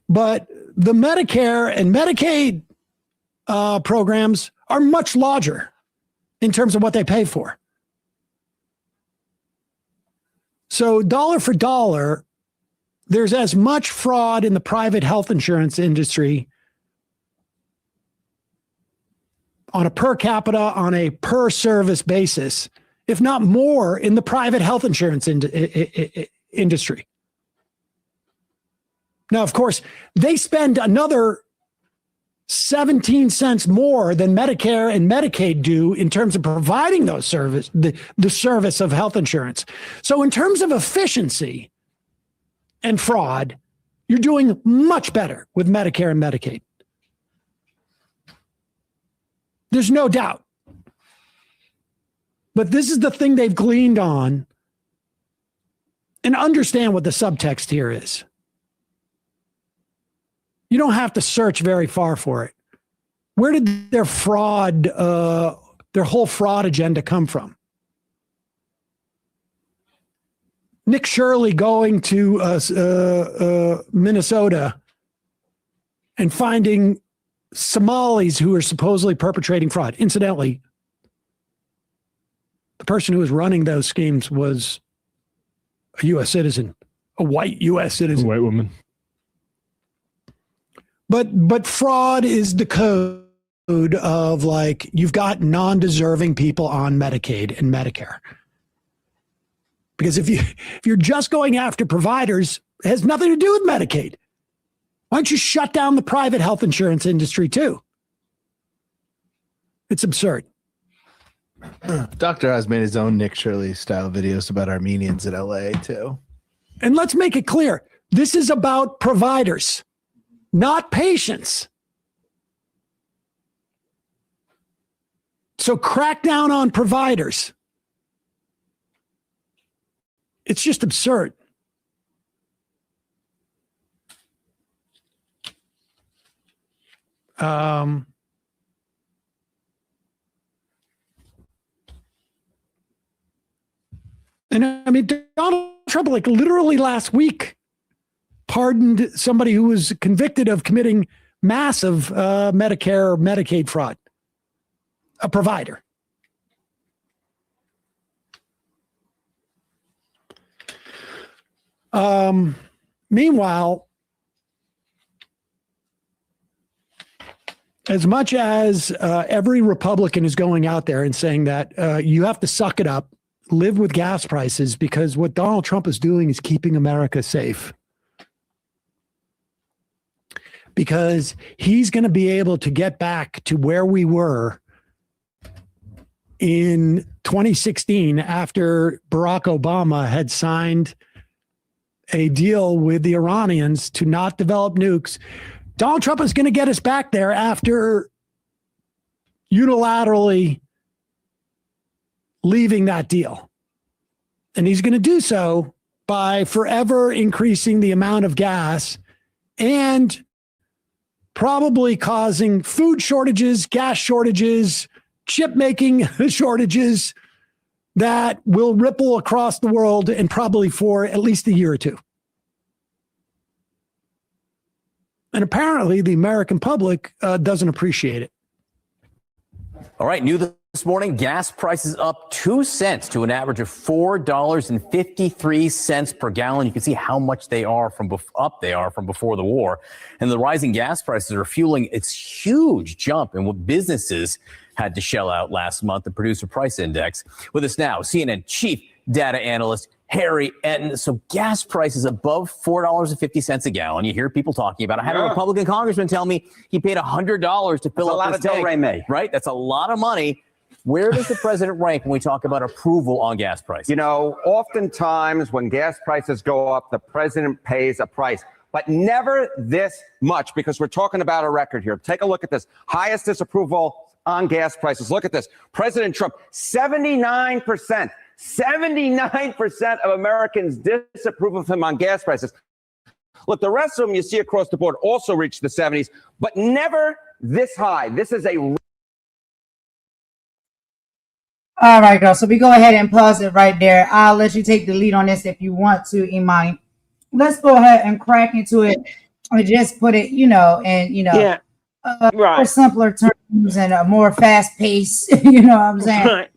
But the Medicare and Medicaid programs are much larger in terms of what they pay for. So dollar for dollar, there's as much fraud in the private health insurance industry on a per capita, on a per service basis, if not more, in the private health insurance industry. Now, of course, they spend another 17 cents more than Medicare and Medicaid do in terms of providing those service, the service of health insurance. So in terms of efficiency and fraud, you're doing much better with Medicare and Medicaid. There's no doubt. But this is the thing they've gleaned on. And understand what the subtext here is. You don't have to search very far for it. Where did their fraud, their whole fraud agenda come from? Nick Shirley going to Minnesota and finding Somalis who are supposedly perpetrating fraud. Incidentally, the person who was running those schemes was a U.S. citizen, a white U.S. citizen. A white woman. But fraud is the code of like, you've got non-deserving people on Medicaid and Medicare. Because if you're just going after providers, it has nothing to do with Medicaid. Why don't you shut down the private health insurance industry too? It's absurd. Dr. Oz made his own Nick Shirley style videos about Armenians in LA too. And let's make it clear. This is about providers, not patients. So crack down on providers. It's just absurd. And I mean, Donald Trump, like literally last week, pardoned somebody who was convicted of committing massive Medicare or Medicaid fraud, a provider. Meanwhile, as much as every Republican is going out there and saying that you have to suck it up, live with gas prices, because what Donald Trump is doing is keeping America safe. Because he's going to be able to get back to where we were in 2016 after Barack Obama had signed a deal with the Iranians to not develop nukes. Donald Trump is going to get us back there after unilaterally leaving that deal. And he's going to do so by forever increasing the amount of gas and probably causing food shortages, gas shortages, chip making shortages that will ripple across the world and probably for at least a year or two. And apparently the American public doesn't appreciate it. All right, new this morning, gas prices up 2 cents to an average of $4.53 per gallon. You can see how much they are from before the war. And the rising gas prices are fueling its huge jump in what businesses had to shell out last month, the Producer Price Index. With us now, CNN chief data analyst Harry Etten. So gas prices above $4.50 a gallon. You hear people talking about it. I had a Republican congressman tell me he paid $100 to fill up his tank. Right? That's a lot of money. Where does the president rank when we talk about approval on gas prices? You know, oftentimes when gas prices go up, the president pays a price, but never this much, because we're talking about a record here. Take a look at this. Highest disapproval on gas prices. Look at this. President Trump, 79%. 79% of Americans disapprove of him on gas prices. Look, the rest of them you see across the board also reach the 70s, but never this high. This is a... All right, girl. So we go ahead and pause it right there. I'll let you take the lead on this if you want to, Imani. Let's go ahead and crack into it and just put it, for simpler terms and a more fast pace. You know what I'm saying? Right.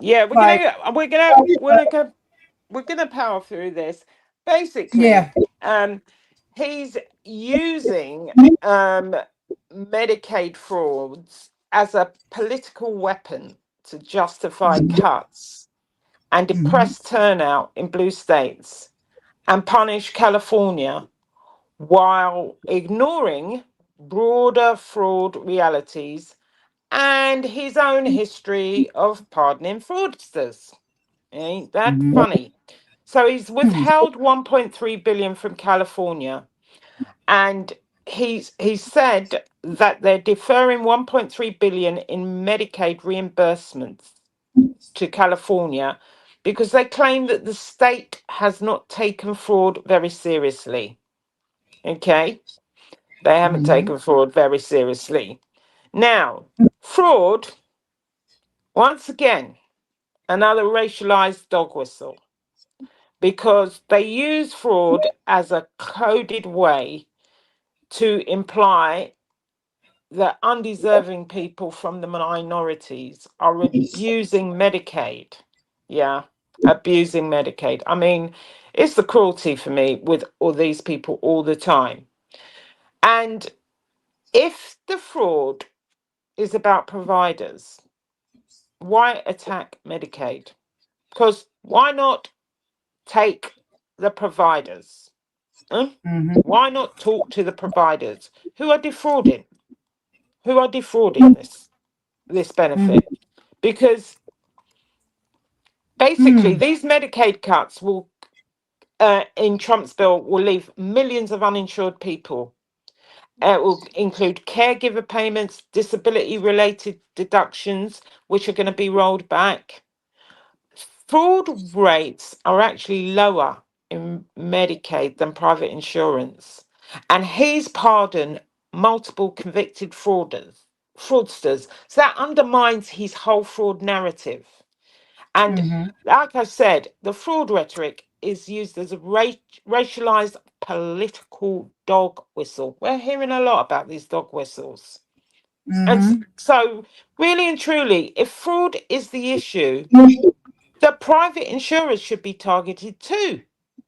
Yeah, we're gonna power through this. Basically, he's using Medicaid frauds as a political weapon to justify cuts and depress turnout in blue states and punish California while ignoring broader fraud realities and his own history of pardoning fraudsters. Ain't that funny? So he's withheld 1.3 billion from California, and he said that they're deferring 1.3 billion in Medicaid reimbursements to California because they claim that the state has not taken fraud very seriously. Okay? They haven't taken fraud very seriously. Now, fraud, once again, another racialized dog whistle, because they use fraud as a coded way to imply that undeserving people from the minorities are abusing Medicaid. Yeah, abusing Medicaid. I mean, it's the cruelty for me with all these people all the time. And if the fraud is about providers, why attack Medicaid? Because why not take the providers? Why not talk to the providers who are defrauding? Who are defrauding this benefit? Because basically these Medicaid cuts will, in Trump's bill, will leave millions of uninsured people. It will include caregiver payments, disability-related deductions, which are going to be rolled back. Fraud rates are actually lower in Medicaid than private insurance. And he's pardoned multiple convicted fraudsters. So that undermines his whole fraud narrative. And like I said, the fraud rhetoric is used as a racialized political dog whistle. We're hearing a lot about these dog whistles. And so, really and truly, if fraud is the issue, the private insurers should be targeted too,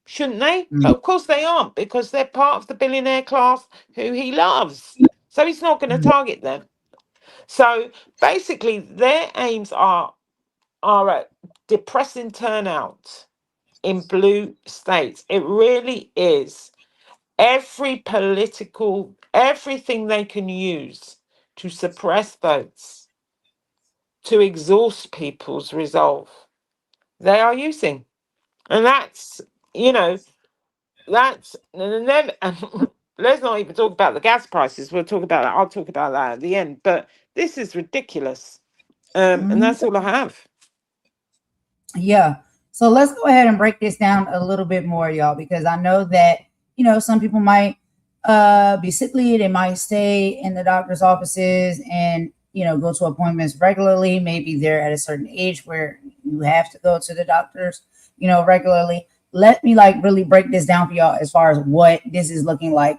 shouldn't they? But of course they aren't, because they're part of the billionaire class who he loves. So he's not going to target them. So basically, their aims are at depressing turnout in blue states. It really is. Everything they can use to suppress votes, to exhaust people's resolve, they are using. And that's, and let's not even talk about the gas prices. I'll talk about that at the end. But this is ridiculous. And that's all I have. Yeah. So let's go ahead and break this down a little bit more, y'all, because I know that, some people might be sickly. They might stay in the doctor's offices and, go to appointments regularly. Maybe they're at a certain age where you have to go to the doctors, regularly. Let me really break this down for y'all as far as what this is looking like.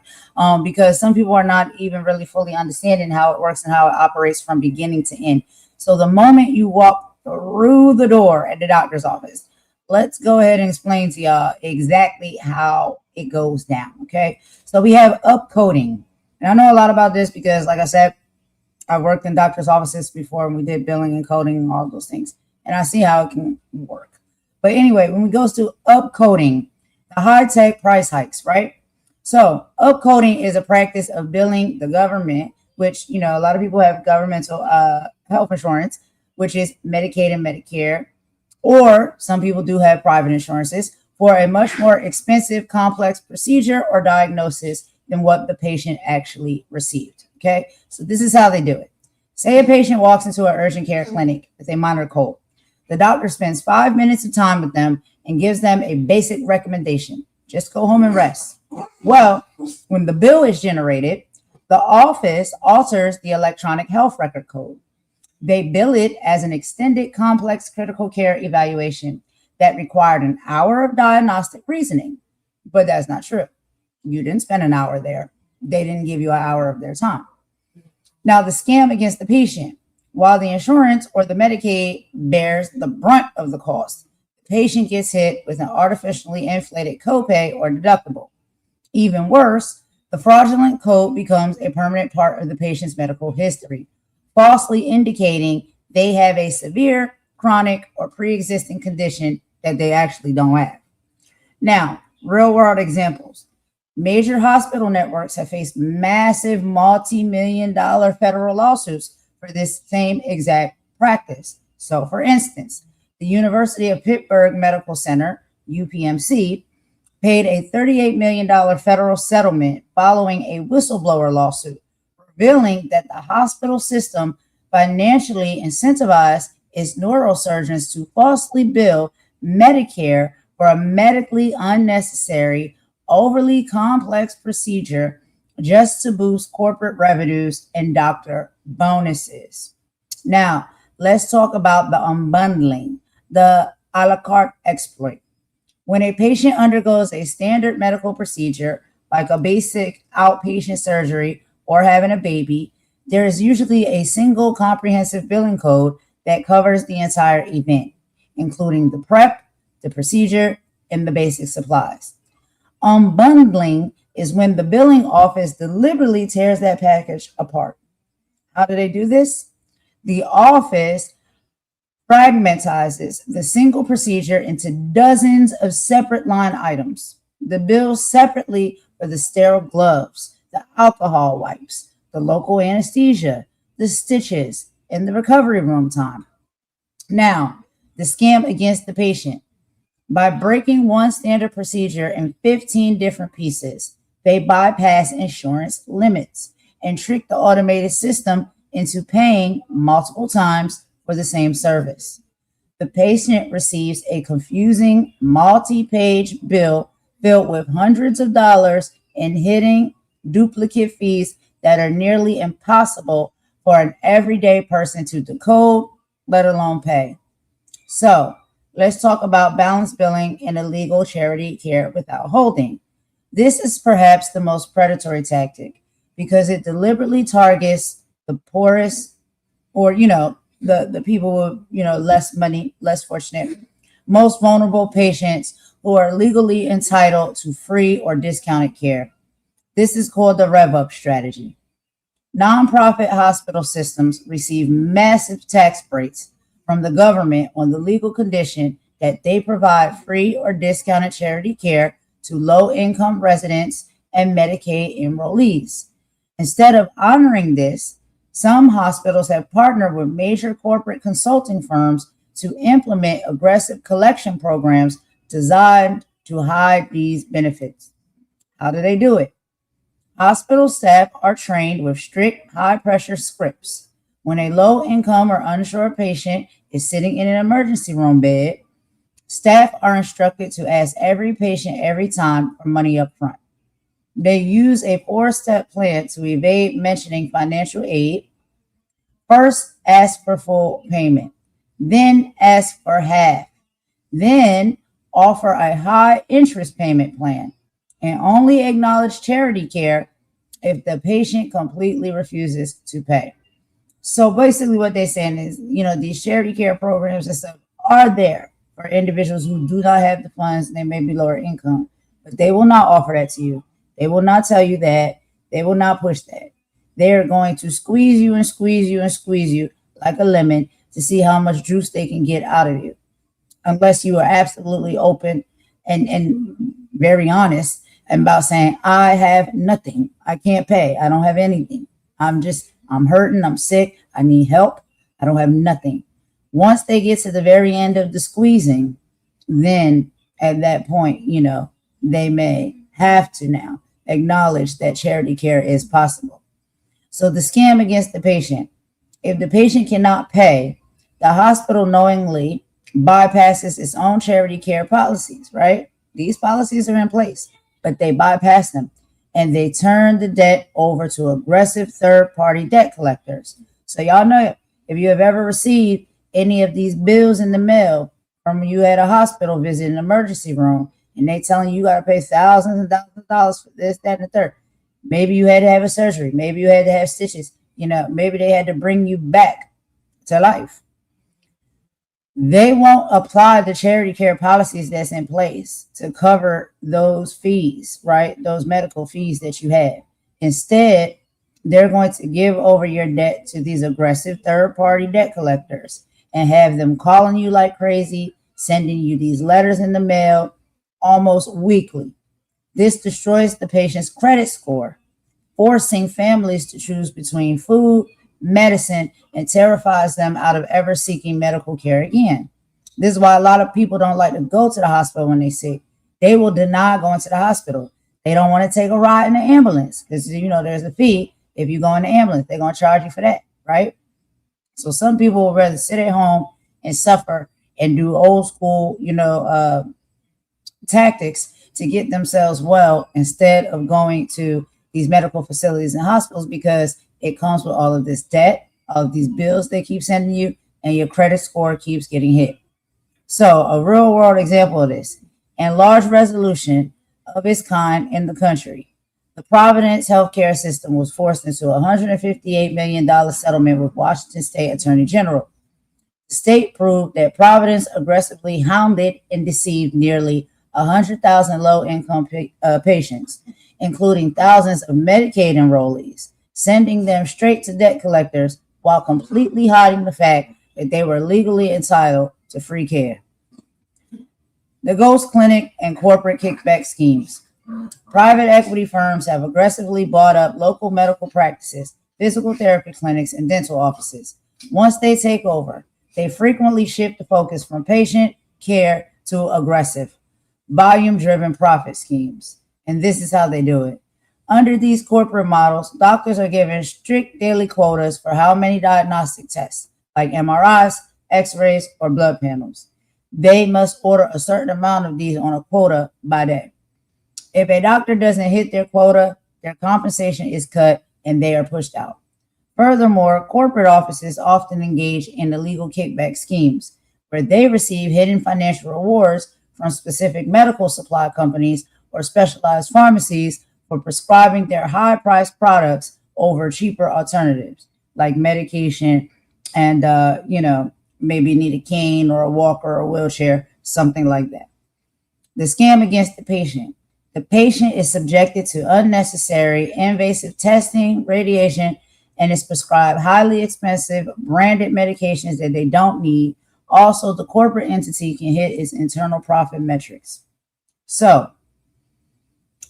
Because some people are not even really fully understanding how it works and how it operates from beginning to end. So the moment you walk through the door at the doctor's office, let's go ahead and explain to y'all exactly how it goes down. Okay. So we have upcoding. And I know a lot about this because, like I said, I worked in doctor's offices before and we did billing and coding and all those things. And I see how it can work. But anyway, when we go to upcoding, the high-tech price hikes, right? So upcoding is a practice of billing the government, which, a lot of people have governmental health insurance, which is Medicaid and Medicare, or some people do have private insurances, for a much more expensive, complex procedure or diagnosis than what the patient actually received. Okay, so this is how they do it. Say a patient walks into an urgent care clinic with a minor cold. The doctor spends 5 minutes of time with them and gives them a basic recommendation. Just go home and rest. Well, when the bill is generated, the office alters the electronic health record code. They bill it as an extended complex critical care evaluation that required an hour of diagnostic reasoning. But that's not true. You didn't spend an hour there. They didn't give you an hour of their time. Now, the scam against the patient. While the insurance or the Medicaid bears the brunt of the cost, the patient gets hit with an artificially inflated copay or deductible. Even worse, the fraudulent code becomes a permanent part of the patient's medical history, falsely indicating they have a severe, chronic, or pre-existing condition that they actually don't have. Now, real-world examples. Major hospital networks have faced massive multi-million-dollar federal lawsuits for this same exact practice. So, for instance, the University of Pittsburgh Medical Center, UPMC, paid a $38 million federal settlement following a whistleblower lawsuit, revealing that the hospital system financially incentivized is neurosurgeons to falsely bill Medicare for a medically unnecessary, overly complex procedure just to boost corporate revenues and doctor bonuses. Now, let's talk about the unbundling, the a la carte exploit. When a patient undergoes a standard medical procedure, like a basic outpatient surgery or having a baby, there is usually a single comprehensive billing code that covers the entire event, including the prep, the procedure, and the basic supplies. Unbundling is when the billing office deliberately tears that package apart. How do they do this? The office fragmentizes the single procedure into dozens of separate line items. The bill separately for the sterile gloves, the alcohol wipes, the local anesthesia, the stitches, and the recovery room time. Now, the scam against the patient. By breaking one standard procedure in 15 different pieces, they bypass insurance limits and trick the automated system into paying multiple times for the same service. The patient receives a confusing multi-page bill filled with hundreds of dollars in hidden duplicate fees that are nearly impossible for an everyday person to decode, let alone pay. So let's talk about balance billing and illegal charity care without holding. This is perhaps the most predatory tactic because it deliberately targets the poorest, or the people with less money, less fortunate, most vulnerable patients who are legally entitled to free or discounted care. This is called the rev up strategy. Nonprofit hospital systems receive massive tax breaks from the government on the legal condition that they provide free or discounted charity care to low-income residents and Medicaid enrollees. Instead of honoring this, some hospitals have partnered with major corporate consulting firms to implement aggressive collection programs designed to hide these benefits. How do they do it? Hospital staff are trained with strict high-pressure scripts. When a low-income or uninsured patient is sitting in an emergency room bed, staff are instructed to ask every patient every time for money up front. They use a 4-step plan to evade mentioning financial aid. First, ask for full payment. Then ask for half. Then offer a high interest payment plan. And only acknowledge charity care if the patient completely refuses to pay. So basically what they're saying is, these charity care programs and stuff are there for individuals who do not have the funds and they may be lower income, but they will not offer that to you. They will not tell you that. They will not push that. They're going to squeeze you and squeeze you and squeeze you like a lemon to see how much juice they can get out of you. Unless you are absolutely open and very honest about saying, I have nothing. I can't pay. I don't have anything. I'm hurting. I'm sick. I need help. I don't have nothing. Once they get to the very end of the squeezing, then at that point, they may have to now acknowledge that charity care is possible. So the scam against the patient. If the patient cannot pay, the hospital knowingly bypasses its own charity care policies, right? These policies are in place, but they bypass them and they turn the debt over to aggressive third-party debt collectors. So y'all know, if you have ever received any of these bills in the mail from when you at a hospital visit, an emergency room, and they telling you got to pay thousands and thousands of dollars for this, that, and the third. Maybe you had to have a surgery. Maybe you had to have stitches. Maybe they had to bring you back to life. They won't apply the charity care policies that's in place to cover those fees, right? Those medical fees that you have. Instead, they're going to give over your debt to these aggressive third-party debt collectors and have them calling you like crazy, sending you these letters in the mail almost weekly. This destroys the patient's credit score, forcing families to choose between food, medicine, and terrifies them out of ever seeking medical care again. This is why a lot of people don't like to go to the hospital when they're sick. They will deny going to the hospital. They don't want to take a ride in the ambulance because, there's a fee. If you go in the ambulance, they're going to charge you for that, right? So some people would rather sit at home and suffer and do old school, tactics to get themselves well instead of going to these medical facilities and hospitals, because it comes with all of this debt, all of these bills they keep sending you, and your credit score keeps getting hit. So a real world example of this, and large resolution of its kind in the country, the Providence healthcare system was forced into a $158 million settlement with Washington State Attorney General. The state proved that Providence aggressively hounded and deceived nearly 100,000 low-income patients, including thousands of Medicaid enrollees, sending them straight to debt collectors while completely hiding the fact that they were legally entitled to free care. The ghost clinic and corporate kickback schemes. Private equity firms have aggressively bought up local medical practices, physical therapy clinics, and dental offices. Once they take over, they frequently shift the focus from patient care to aggressive, volume-driven profit schemes. And this is how they do it. Under these corporate models, doctors are given strict daily quotas for how many diagnostic tests, like MRIs, X-rays, or blood panels. They must order a certain amount of these on a quota by day. If a doctor doesn't hit their quota, their compensation is cut and they are pushed out. Furthermore, corporate offices often engage in illegal kickback schemes where they receive hidden financial rewards from specific medical supply companies or specialized pharmacies for prescribing their high-priced products over cheaper alternatives like medication and, maybe need a cane or a walker or a wheelchair, something like that. The scam against the patient. The patient is subjected to unnecessary invasive testing, radiation, and is prescribed highly expensive branded medications that they don't need. Also, the corporate entity can hit its internal profit metrics. So,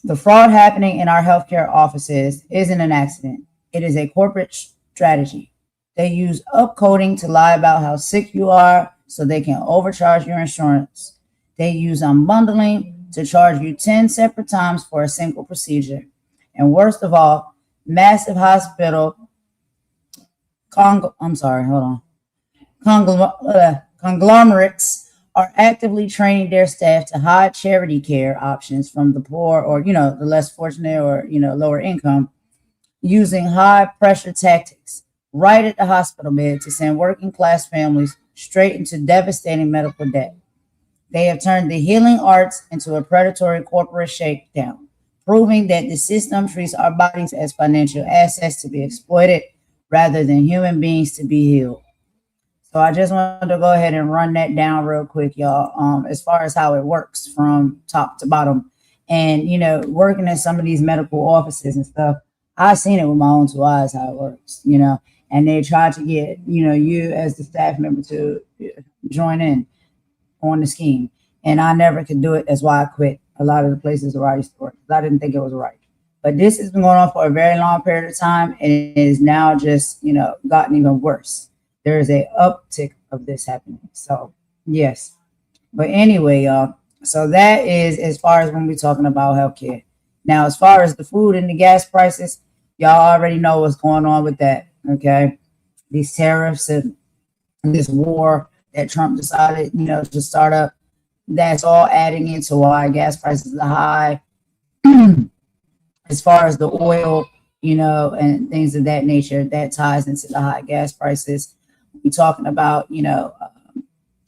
the fraud happening in our healthcare offices isn't an accident. It is a corporate strategy. They use upcoding to lie about how sick you are so they can overcharge your insurance. They use unbundling to charge you 10 separate times for a single procedure. And worst of all, massive hospital conglomerates are actively training their staff to hide charity care options from the poor or, the less fortunate or, lower income, using high pressure tactics right at the hospital bed to send working class families straight into devastating medical debt. They have turned the healing arts into a predatory corporate shakedown, proving that the system treats our bodies as financial assets to be exploited rather than human beings to be healed. So I just wanted to go ahead and run that down real quick, y'all, as far as how it works from top to bottom. And, working in some of these medical offices and stuff, I've seen it with my own two eyes how it works, and they try to get, you as the staff member to join in on the scheme. And I never could do it. That's why I quit a lot of the places where I used to work. I didn't think it was right. But this has been going on for a very long period of time, and it is now just, gotten even worse. There is a uptick of this happening. So, yes. But anyway, y'all, so that is as far as when we're talking about healthcare. Now, as far as the food and the gas prices, y'all already know what's going on with that, okay? These tariffs and this war that Trump decided, to start up, that's all adding into why gas prices are high. As far as the oil, and things of that nature, that ties into the high gas prices. We're talking about,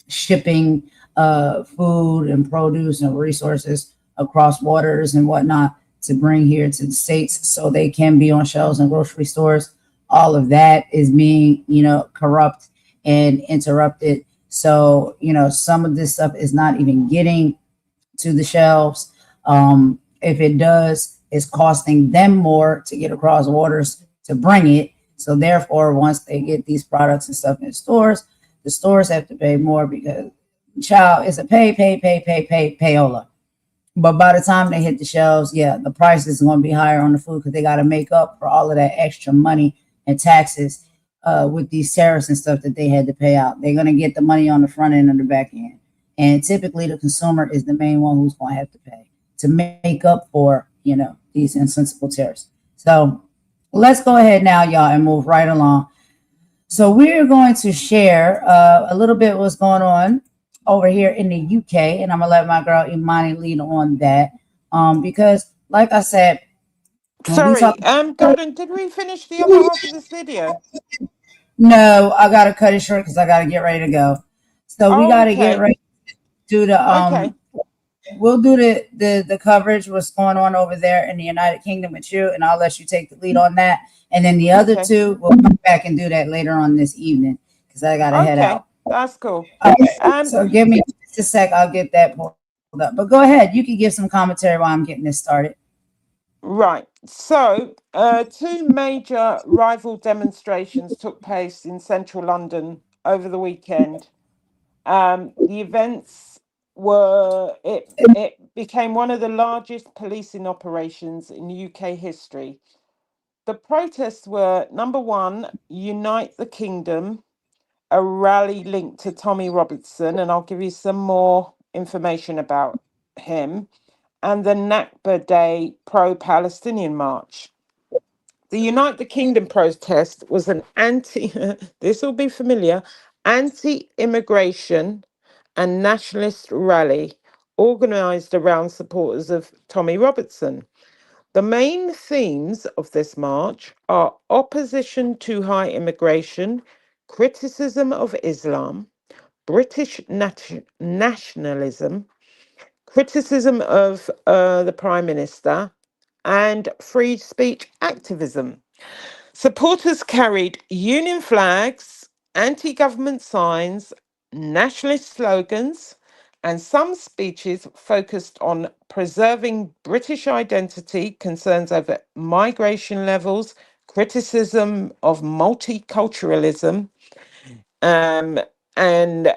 shipping food and produce and resources across waters and whatnot to bring here to the States so they can be on shelves in grocery stores. All of that is being, corrupt and interrupted. So, some of this stuff is not even getting to the shelves. If it does, it's costing them more to get across waters to bring it. So therefore, once they get these products and stuff in stores, the stores have to pay more because, child, it's a payola. But by the time they hit the shelves, the price is going to be higher on the food because they got to make up for all of that extra money and taxes with these tariffs and stuff that they had to pay out. They're going to get the money on the front end and the back end. And typically the consumer is the main one who's going to have to pay to make up for, these insensible tariffs. So let's go ahead now, y'all, and move right along. So we're going to share a little bit what's going on over here in the UK, and I'm gonna let my girl Imani lead on that. Because like I said, Sorry, Golden, did we finish the other half of this video? no, I gotta cut it short because I gotta get ready to go. So we gotta get ready to do the we'll do the coverage, what's going on over there in the United Kingdom with you, and I'll let you take the lead on that. And then the other two, we'll come back and do that later on this evening because I gotta head out. That's cool. So give me just a sec, I'll get that pulled up. But go ahead, you can give some commentary while I'm getting this started. Right. So, two major rival demonstrations took place in central London over the weekend. The events were, it became one of the largest policing operations in UK history. The protests were, number one, Unite the Kingdom, a rally linked to Tommy Robinson, and I'll give you some more information about him, and the Nakba Day pro-Palestinian march. The Unite the Kingdom protest was an this will be familiar, anti-immigration and nationalist rally organised around supporters of Tommy Robinson. The main themes of this march are opposition to high immigration, criticism of Islam, British nationalism, criticism of the Prime Minister, and free speech activism. Supporters carried union flags, anti-government signs, nationalist slogans, and some speeches focused on preserving British identity, concerns over migration levels, criticism of multiculturalism, and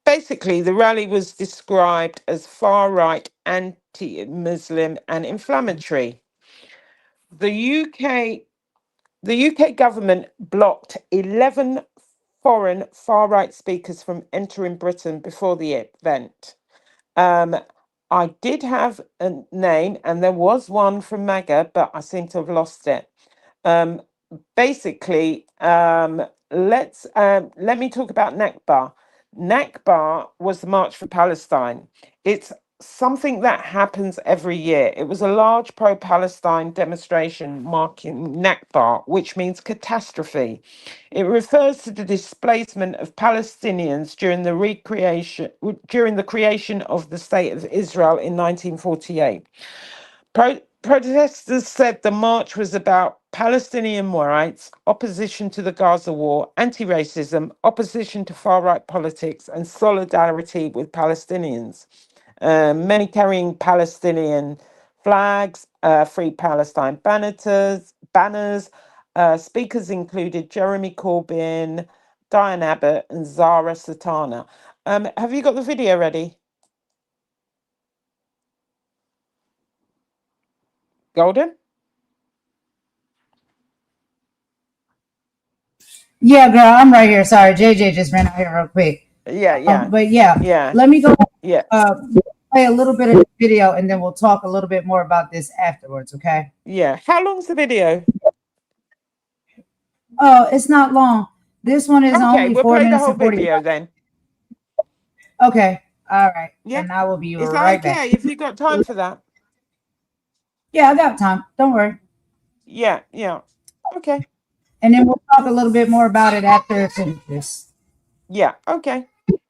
basically the rally was described as far-right, anti-Muslim, and inflammatory. The UK government blocked 11 foreign far-right speakers from entering Britain before the event. I did have a name, and there was one from MAGA, but I seem to have lost it. Basically, let me talk about Nakba. Nakba was the March for Palestine. It's something that happens every year. It was a large pro-Palestine demonstration marking Nakba, which means catastrophe. It refers to the displacement of Palestinians during the creation of the State of Israel in 1948. Protesters said the march was about Palestinian rights, opposition to the Gaza war, anti-racism, opposition to far-right politics, and solidarity with Palestinians. Many carrying Palestinian flags, Free Palestine banners. Speakers included Jeremy Corbyn, Diane Abbott, and Zara Satana. Have you got the video ready? Golden? Yeah, girl, I'm right here. Sorry, JJ just ran out here real quick. But yeah, let me go play a little bit of the video, and then we'll talk a little bit more about this afterwards, okay? Yeah. How long's the video? Oh, it's not long. This one is only we'll 4 play minutes the whole and 40 video then. Okay. All right. Yeah. And I will be Is that right okay back. if you got time for that? Yeah, I got time. Don't worry. Yeah. Okay. And then we'll talk a little bit more about it after it finishes. Yeah, okay.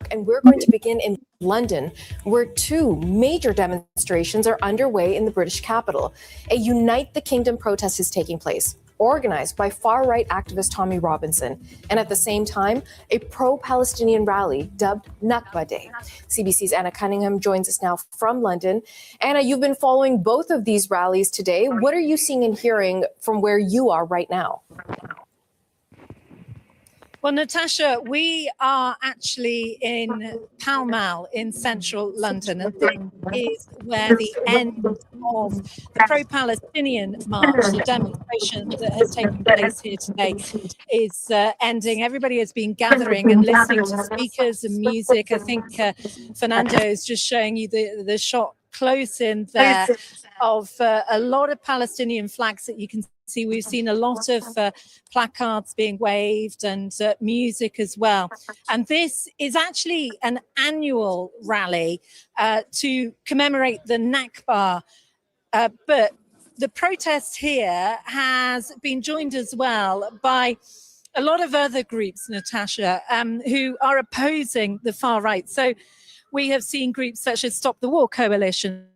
And we're going to begin in London, where two major demonstrations are underway in the British capital. A Unite the Kingdom protest is taking place, organized by far-right activist Tommy Robinson, and at the same time, a pro-Palestinian rally dubbed Nakba Day. CBC's Anna Cunningham joins us now from London. Anna, you've been following both of these rallies today. What are you seeing and hearing from where you are right now? Well, Natasha, we are actually in Pall Mall in central London, and this is where the end of the pro-Palestinian march, the demonstration that has taken place here today, is ending. Everybody has been gathering and listening to speakers and music. I think Fernando is just showing you the shot close in there of a lot of Palestinian flags that you can see. We've seen a lot of placards being waved and music as well. And this is actually an annual rally to commemorate the Nakba. But the protest here has been joined as well by a lot of other groups, Natasha, who are opposing the far right. So we have seen groups such as Stop the War Coalition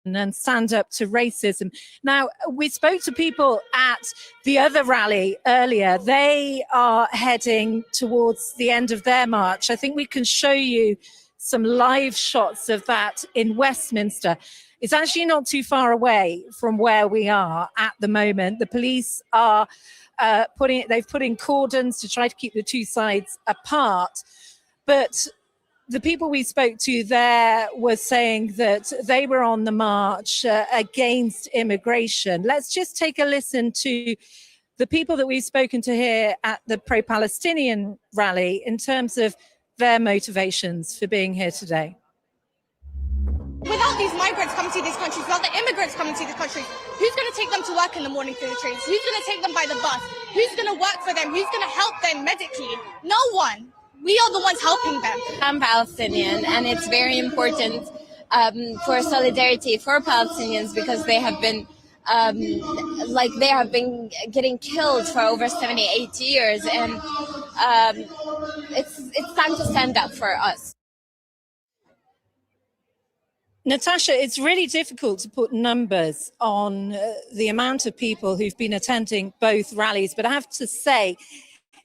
and Stand Up to Racism. Now, we spoke to people at the other rally earlier. They are heading towards the end of their march. I think we can show you some live shots of that in Westminster. It's actually not too far away from where we are at the moment. The police are they've put in cordons to try to keep the two sides apart. But the people we spoke to there were saying that they were on the march against immigration. Let's just take a listen to the people that we've spoken to here at the pro-Palestinian rally in terms of their motivations for being here today. Without these migrants coming to these countries, without the immigrants coming to these countries, who's going to take them to work in the morning through the trains? Who's going to take them by the bus? Who's going to work for them? Who's going to help them medically? No one. We are the ones helping them. I'm Palestinian, and it's very important for solidarity for Palestinians because they have been getting killed for over 78 years, and it's time to stand up for us. Natasha, it's really difficult to put numbers on the amount of people who've been attending both rallies, but I have to say,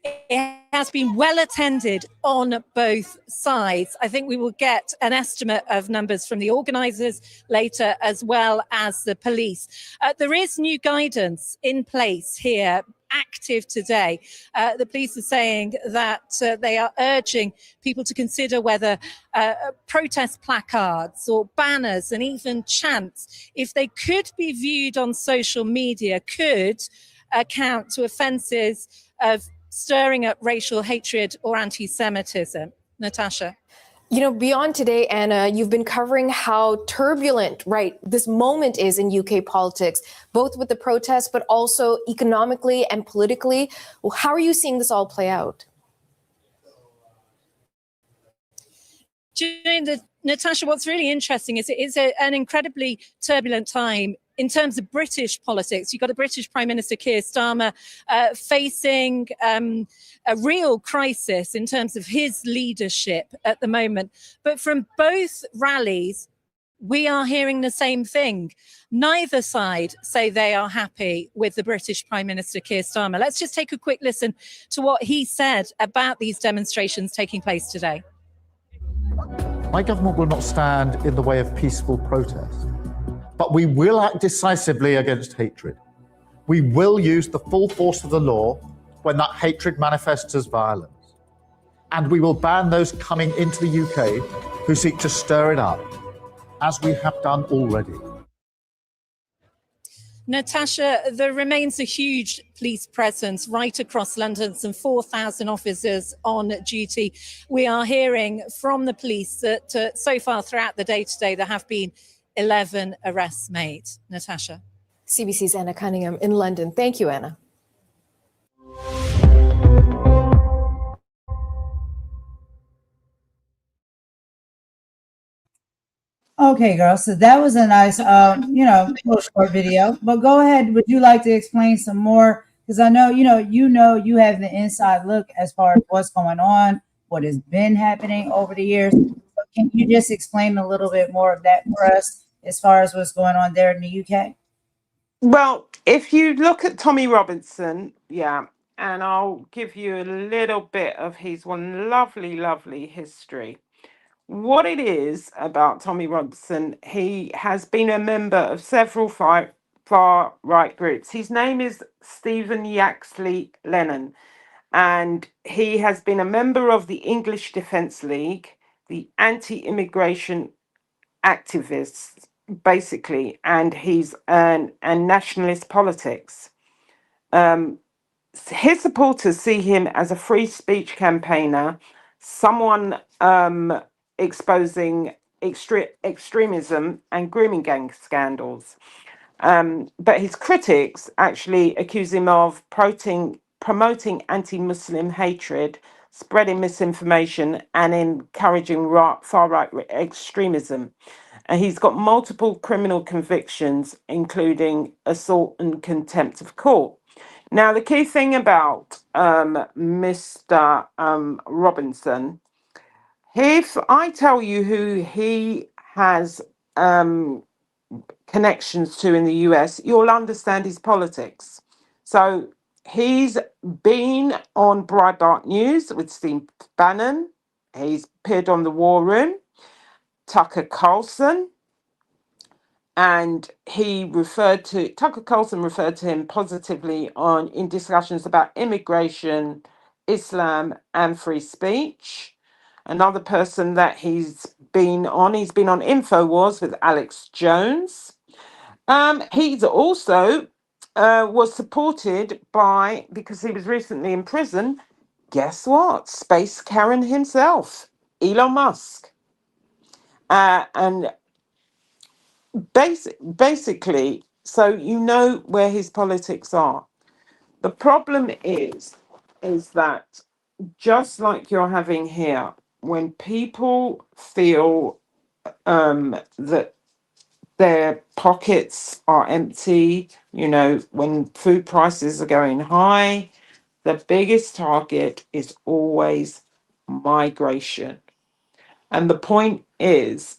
it has been well attended on both sides. I think we will get an estimate of numbers from the organisers later, as well as the police. There is new guidance in place here, active today. The police are saying that they are urging people to consider whether protest placards or banners and even chants, if they could be viewed on social media, could account to offences of stirring up racial hatred or anti-Semitism. Natasha. You know, beyond today, Anna, you've been covering how turbulent, right, this moment is in UK politics, both with the protests, but also economically and politically. How are you seeing this all play out? Natasha, what's really interesting is it is an incredibly turbulent time in terms of British politics. You've got a British Prime Minister, Keir Starmer, facing a real crisis in terms of his leadership at the moment. But from both rallies, we are hearing the same thing. Neither side say they are happy with the British Prime Minister, Keir Starmer. Let's just take a quick listen to what he said about these demonstrations taking place today. My government will not stand in the way of peaceful protest, but we will act decisively against hatred. We will use the full force of the law when that hatred manifests as violence. And we will ban those coming into the UK who seek to stir it up, as we have done already. Natasha, there remains a huge police presence right across London, some 4,000 officers on duty. We are hearing from the police that so far throughout the day today, there have been 11 arrests made. Natasha. CBC's Anna Cunningham in London. Thank you, Anna. Okay, girl. So that was a nice, little short video. But go ahead. Would you like to explain some more? Because I know, you have the inside look as far as what's going on, what has been happening over the years. So can you just explain a little bit more of that for us as far as what's going on there in the UK? Well, if you look at Tommy Robinson, and I'll give you a little bit of his one lovely, lovely history. What it is about Tommy Robinson, he has been a member of several far right groups. His name is Stephen Yaxley Lennon, and he has been a member of the English Defence League, the anti-immigration activists, basically, and he's and nationalist politics. His supporters see him as a free speech campaigner, someone exposing extremism and grooming gang scandals. But his critics actually accuse him of promoting anti-Muslim hatred, spreading misinformation, and encouraging far-right extremism. And he's got multiple criminal convictions, including assault and contempt of court. Now, the key thing about Mr. Robinson, if I tell you who he has connections to in the US, you'll understand his politics. So he's been on Breitbart News with Steve Bannon. He's appeared on The War Room, Tucker Carlson, and Tucker Carlson referred to him positively in discussions about immigration, Islam, and free speech. Another person that he's been on InfoWars with Alex Jones. He's also was supported by, because he was recently in prison, guess what? Space Karen himself, Elon Musk. And basically, so you know where his politics are. The problem is that just like you're having here, when people feel that their pockets are empty, when food prices are going high, the biggest target is always migration. And the point is,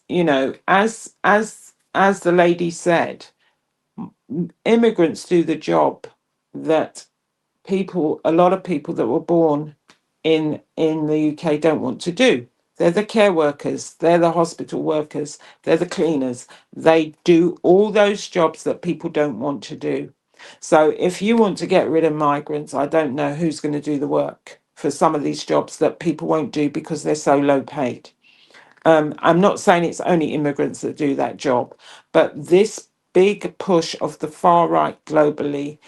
as the lady said, immigrants do the job that a lot of people that were born in the UK don't want to do. They're the care workers, they're the hospital workers, they're the cleaners. They do all those jobs that people don't want to do. So if you want to get rid of migrants, I don't know who's going to do the work for some of these jobs that people won't do because they're so low paid. I'm not saying it's only immigrants that do that job, but this big push of the far right globally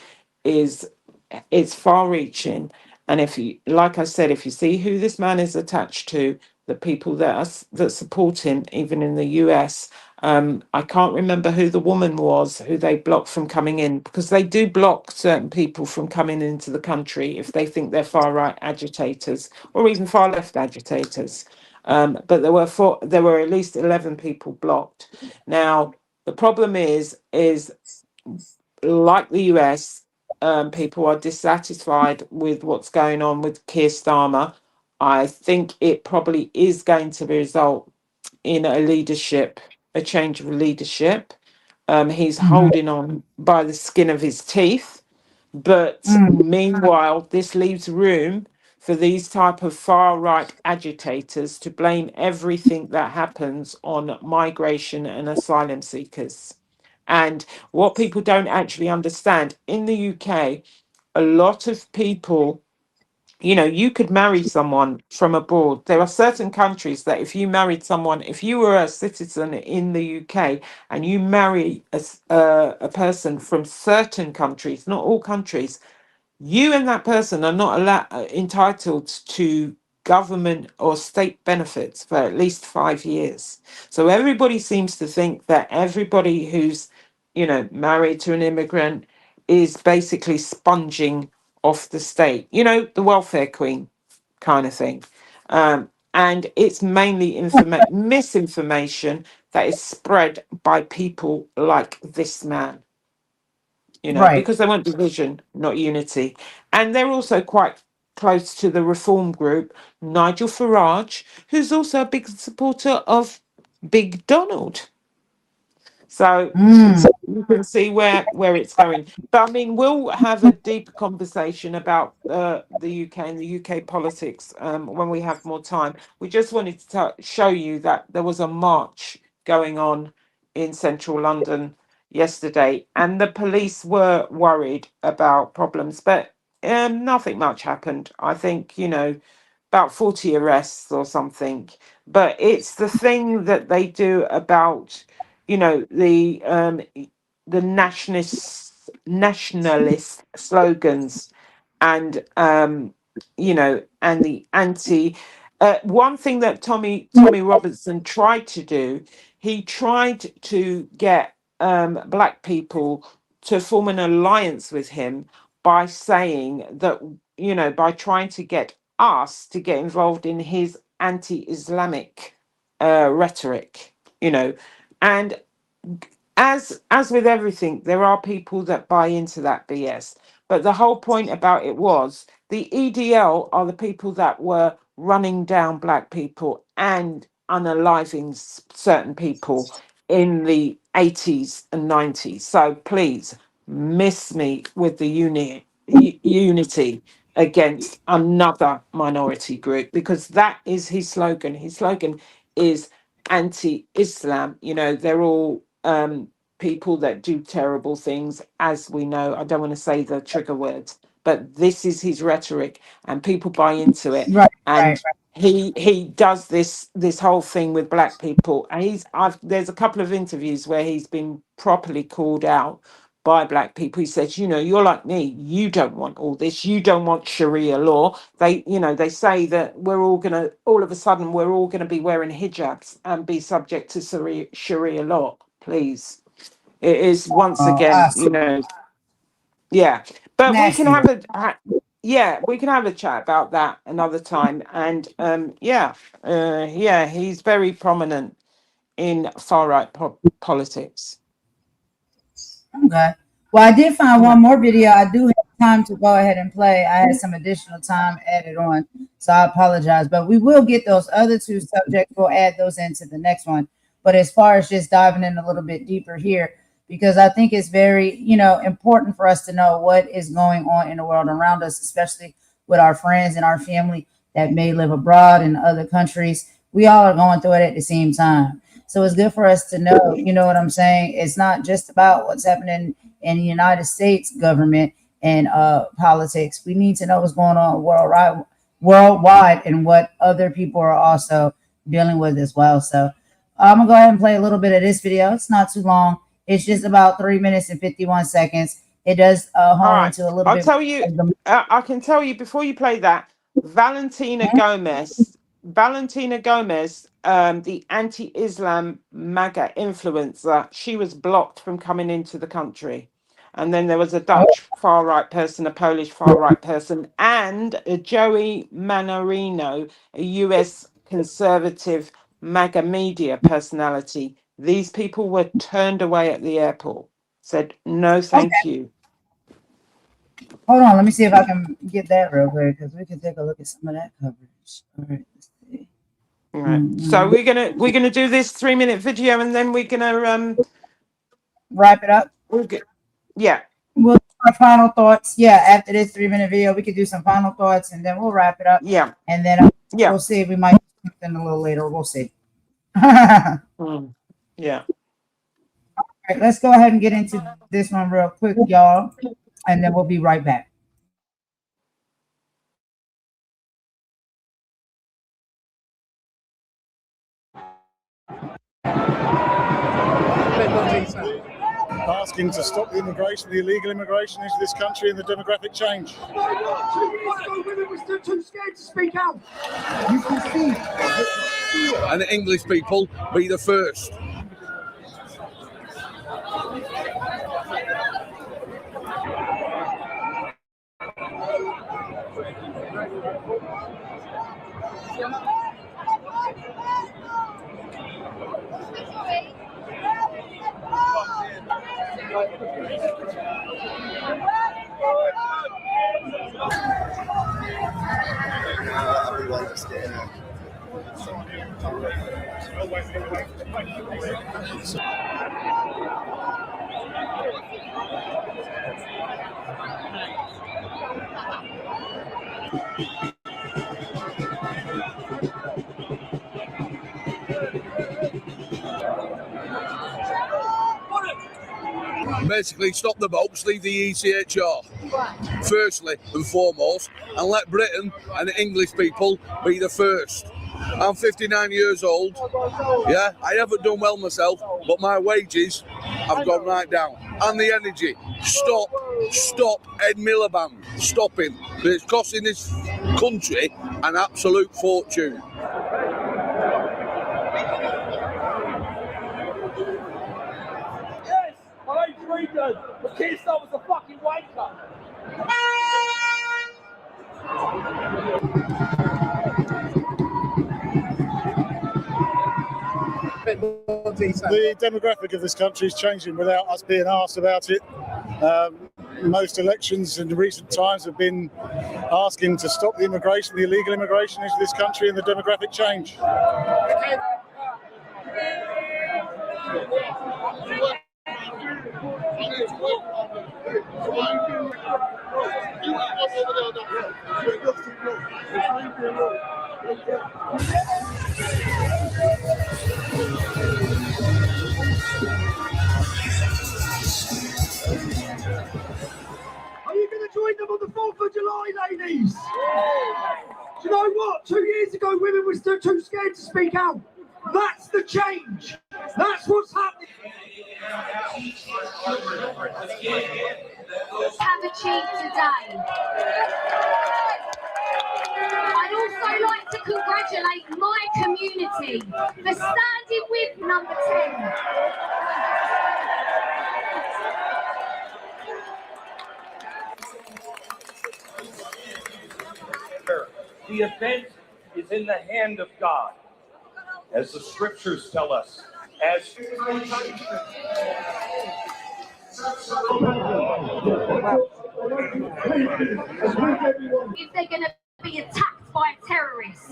it's far reaching. And if you, like I said, if you see who this man is attached to, the people that support him, even in the US, I can't remember who the woman was who they blocked from coming in, because they do block certain people from coming into the country if they think they're far right agitators or even far left agitators. But there were at least 11 people blocked. Now the problem is like the US, people are dissatisfied with what's going on with Keir Starmer. I think it probably is going to result in a change of leadership. He's holding on by the skin of his teeth. But meanwhile, this leaves room for these type of far-right agitators to blame everything that happens on migration and asylum seekers. And what people don't actually understand, in the UK, a lot of people, you could marry someone from abroad. There are certain countries that if you were a citizen in the UK and you marry a person from certain countries, not all countries, you and that person are not entitled to government or state benefits for at least 5 years. So everybody seems to think that everybody who's, married to an immigrant is basically sponging off the state, the welfare queen kind of thing. And it's mainly misinformation that is spread by people like this man. Right. Because they want division, not unity. And they're also quite close to the reform group, Nigel Farage, who's also a big supporter of Big Donald. So you can see where it's going. But I mean, we'll have a deeper conversation about the UK and the UK politics when we have more time. We just wanted to show you that there was a march going on in central London yesterday, and the police were worried about problems, but nothing much happened. I think, about 40 arrests or something. But it's the thing that they do about, the nationalist slogans and and the one thing that Tommy Robertson tried to do, he tried to get black people to form an alliance with him by saying that, you know, by trying to get us to get involved in his anti-Islamic rhetoric, you know. And as with everything, there are people that buy into that BS. But the whole point about it was the EDL are the people that were running down black people and unaliving certain people in the 80s and 90s. So please miss me with the unity against another minority group, because that is his slogan. His slogan is anti-Islam. You know, they're all people that do terrible things, as we know. I don't want to say the trigger words, but this is his rhetoric, and people buy into it. And he does this whole thing with black people. And there's a couple of interviews where he's been properly called out by black people. He says, you know, you're like me, you don't want all this, you don't want Sharia law. They, you know, they say that all of a sudden we're all gonna be wearing hijabs and be subject to Sharia law. Please. It is once again, you know, yeah. But we can have we can have a chat about that another time. And he's very prominent in far right politics. Okay. Well, I did find one more video. I do have time to go ahead and play. I had some additional time added on, so I apologize. But we will get those other two subjects. We'll add those into the next one. But as far as just diving in a little bit deeper here, because I think it's very, you know, important for us to know what is going on in the world around us, especially with our friends and our family that may live abroad in other countries. We all are going through it at the same time. So it's good for us to know, you know what I'm saying? It's not just about what's happening in the United States government and politics. We need to know what's going on worldwide and what other people are also dealing with as well. So I'm going to go ahead and play a little bit of this video. It's not too long. It's just about 3 minutes and 51 seconds. It does hone into a little bit. I can tell you before you play that, Valentina Gomez, the anti-Islam MAGA influencer, she was blocked from coming into the country. And then there was a Dutch far-right person, a Polish far-right person, and a Joey Manorino, a US conservative MAGA media personality. These people were turned away at the airport, said, no, thank you. Hold on, let me see if I can get that real quick, because we can take a look at some of that coverage. All right, let's see. All right. So we're gonna do this 3-minute video, and then we're gonna wrap it up. We'll do our final thoughts. Yeah, after this 3-minute video, we could do some final thoughts, and then we'll wrap it up. Yeah, and then we'll see if we might do something a little later. We'll see. Yeah. All right, let's go ahead and get into this one real quick, y'all, and then we'll be right back. Asking to stop the immigration, the illegal immigration into this country and the demographic change. We're too scared to speak out. You can see. And the English people be the first. Basically, stop the boats, leave the ECHR, firstly and foremost, and let Britain and the English people be the first. I'm 59 years old, yeah, I haven't done well myself, but my wages have gone right down. And the energy, stop Ed Miliband, stop him. It's costing this country an absolute fortune. can't stop us a fucking wanker. The demographic of this country is changing without us being asked about it. Most elections in recent times have been asking to stop the immigration, the illegal immigration into this country, and the demographic change. Are you going to join them on the 4th of July, ladies? Do you know what? 2 years ago, women were still too scared to speak out. That's the change. That's what's happening. Have achieved today. I'd also like to congratulate my community for standing with number 10. The event is in the hand of God, as the scriptures tell us. As if they're going to be attacked by terrorists.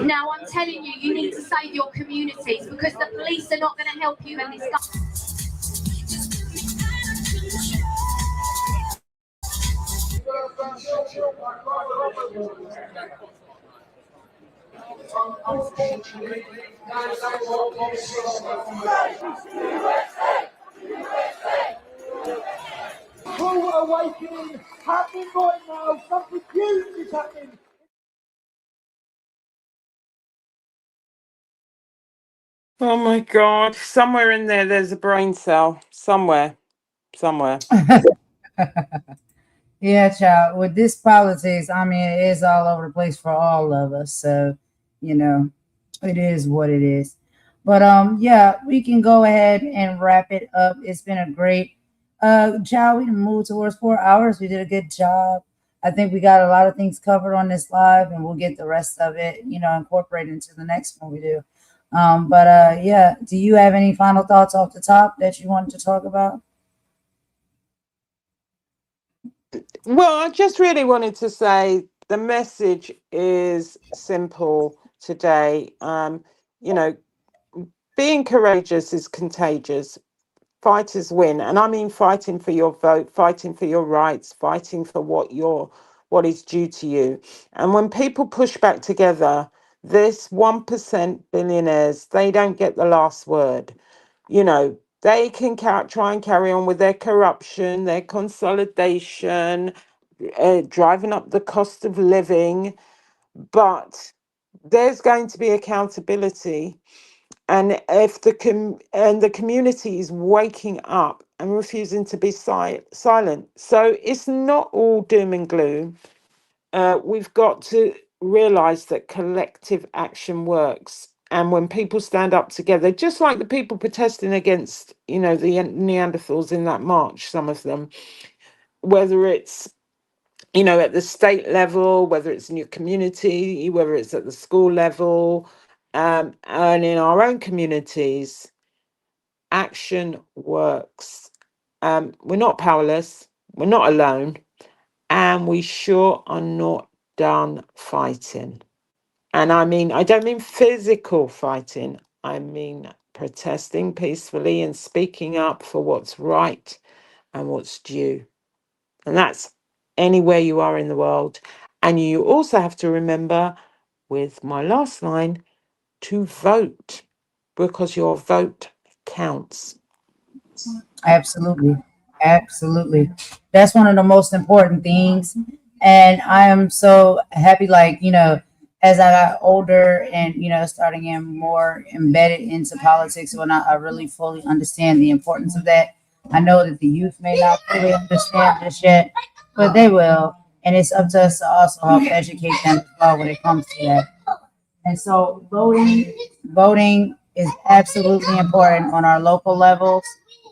Now I'm telling you, you need to save your communities because the police are not going to help you in this country. full awakening happening right now. Something huge is happening. Oh my God. Somewhere in there, there's a brain cell. Somewhere. Yeah, child. With this politics, I mean, it is all over the place for all of us. So, you know, it is what it is. But yeah, we can go ahead and wrap it up. It's been a great child. We can move towards 4 hours. We did a good job. I think we got a lot of things covered on this live, and we'll get the rest of it, you know, incorporated into the next one we do. But yeah, do you have any final thoughts off the top that you wanted to talk about? Well, I just really wanted to say the message is simple today. You know, being courageous is contagious. Fighters win. And I mean fighting for your vote, fighting for your rights, fighting for what is due to you. And when people push back together, this 1% billionaires, they don't get the last word. You know, they can try and carry on with their corruption, their consolidation, driving up the cost of living, but there's going to be accountability. And if the community is waking up and refusing to be silent, so it's not all doom and gloom. We've got to realize that collective action works. And when people stand up together, just like the people protesting against, you know, the Neanderthals in that march, some of them, whether it's, you know, at the state level, whether it's in your community, whether it's at the school level, and in our own communities, action works. We're not powerless, we're not alone, and we sure are not done fighting. And I mean, I don't mean physical fighting, I mean protesting peacefully and speaking up for what's right and what's due. And that's anywhere you are in the world. And you also have to remember, with my last line, to vote, because your vote counts. Absolutely. Absolutely. That's one of the most important things. And I am so happy, like, you know, as I got older and, you know, starting getting more embedded into politics, when I really fully understand the importance of that. I know that the youth may not fully understand this yet, but they will. And it's up to us to also help educate them as well when it comes to that. And so voting is absolutely important on our local levels.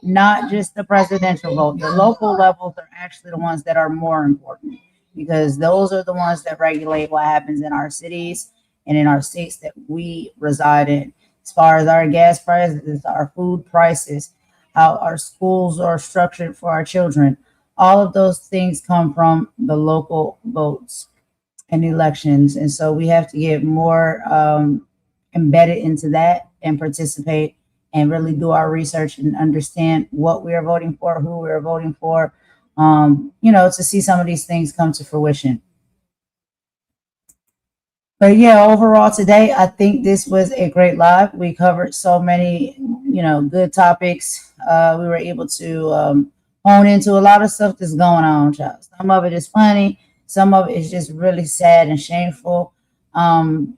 not just the presidential vote. The local levels are actually the ones that are more important because those are the ones that regulate what happens in our cities and in our states that we reside in. As far as our gas prices, our food prices, how our schools are structured for our children, all of those things come from the local votes and elections. And so we have to get more embedded into that and participate and really do our research and understand what we are voting for, who we are voting for, to see some of these things come to fruition. But yeah, overall today, I think this was a great live. We covered so many, good topics. We were able to hone into a lot of stuff that's going on, child. Some of it is funny. Some of it is just really sad and shameful. And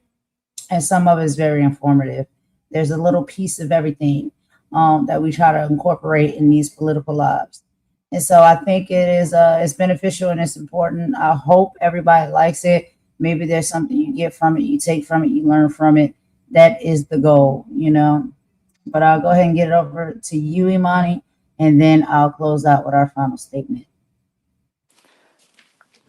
some of it is very informative. There's a little piece of everything that we try to incorporate in these political lives. And so I think it's beneficial and it's important. I hope everybody likes it. Maybe there's something you get from it, you take from it, you learn from it. That is the goal, But I'll go ahead and get it over to you, Imani, and then I'll close out with our final statement.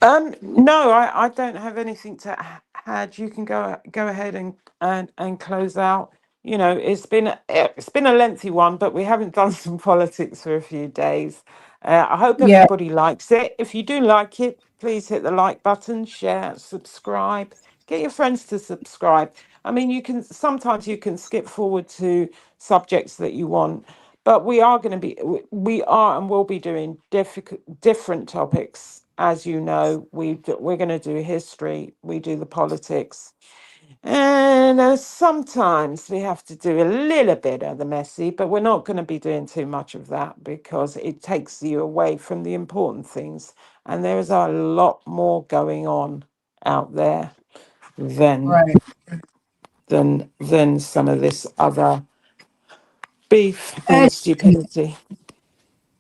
No, I don't have anything to add. You can go ahead and close out. It's been a lengthy one, but we haven't done some politics for a few days. I hope everybody likes it. If you do like it, please hit the like button, share, subscribe. Get your friends to subscribe. I mean, sometimes you can skip forward to subjects that you want, but we are and will be doing different topics. As you know, we're going to do history, we do the politics, and sometimes we have to do a little bit of the messy, but we're not going to be doing too much of that because it takes you away from the important things. And there is a lot more going on out there than some of this other beef and stupidity.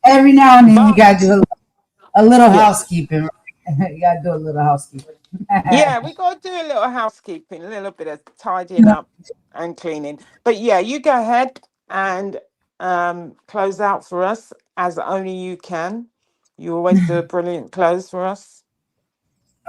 Every now and then you got to do a little housekeeping. You got to do a little housekeeping. Yeah, we got to do a little housekeeping, a little bit of tidying up and cleaning. But yeah, you go ahead and close out for us as only you can. You always do a brilliant close for us.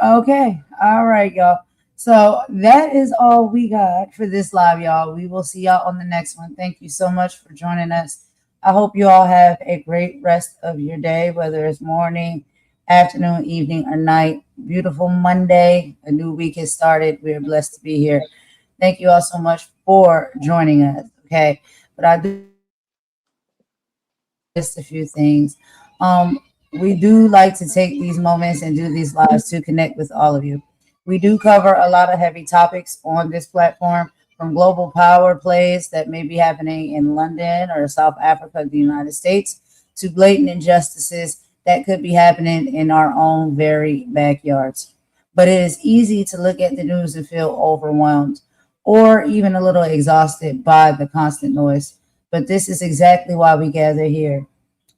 Okay. All right, y'all. So that is all we got for this live, y'all. We will see y'all on the next one. Thank you so much for joining us. I hope you all have a great rest of your day, whether it's morning, afternoon, evening, or night. Beautiful Monday. A new week has started. We are blessed to be here. Thank you all so much for joining us. Okay. But I do just a few things. We do like to take these moments and do these lives to connect with all of you. We do cover a lot of heavy topics on this platform, from global power plays that may be happening in London or South Africa, the United States, to blatant injustices that could be happening in our own very backyards. But it is easy to look at the news and feel overwhelmed or even a little exhausted by the constant noise. But this is exactly why we gather here.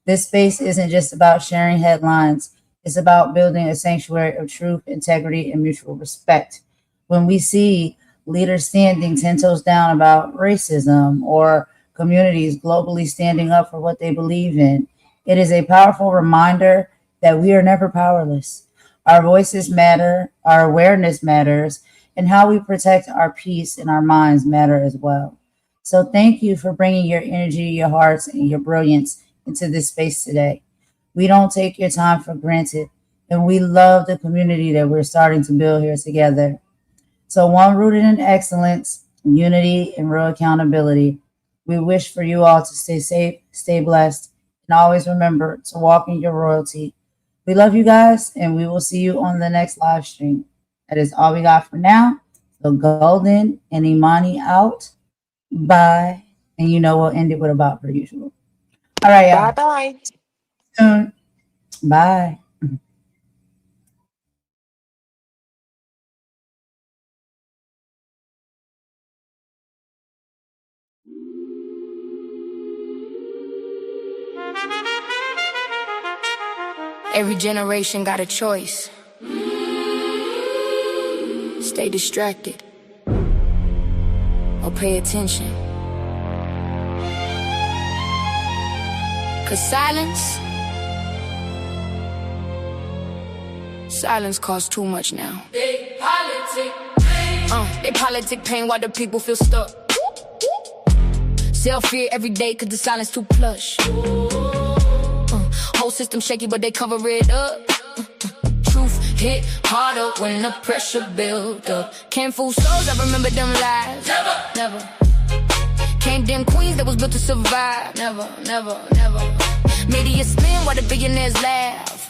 This space isn't just about sharing headlines. It's about building a sanctuary of truth, integrity, and mutual respect. When we see leaders standing 10 toes down about racism or communities globally standing up for what they believe in, it is a powerful reminder that we are never powerless. Our voices matter, our awareness matters, and how we protect our peace and our minds matter as well. So thank you for bringing your energy, your hearts, and your brilliance into this space today. We don't take your time for granted, and we love the community that we're starting to build here together. So one rooted in excellence, unity, and real accountability. We wish for you all to stay safe, stay blessed, and always remember to walk in your royalty. We love you guys, and we will see you on the next live stream. That is all we got for now. So Golden and Imani out. Bye. And we'll end it with about per usual. All right, y'all. Bye-bye. Soon. Bye. Every generation got a choice. Stay distracted or pay attention. 'Cause silence costs too much now. They politic pain while the people feel stuck. Self-fear every day 'cause the silence too plush. Whole system shaky but they cover it up. Truth hit harder when the pressure build up. Can't fool souls, I remember them lies. Never. Can't dim queens that was built to survive. Never. Media spin while the billionaires laugh.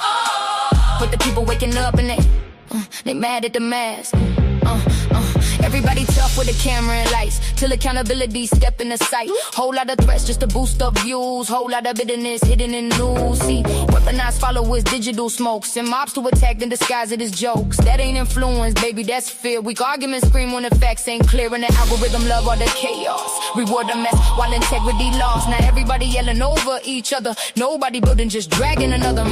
But the people waking up and they mad at the mask. Everybody tough with a camera and lights till accountability step in the sight. Whole lot of threats just to boost up views. Whole lot of bitterness hidden in news. See, weaponized followers, digital smokes, and mobs to attack and disguise it as jokes. That ain't influence, baby, that's fear. Weak arguments scream when the facts ain't clear, and the algorithm love all the chaos. Reward the mess while integrity lost. Now everybody yelling over each other. Nobody building, just dragging another.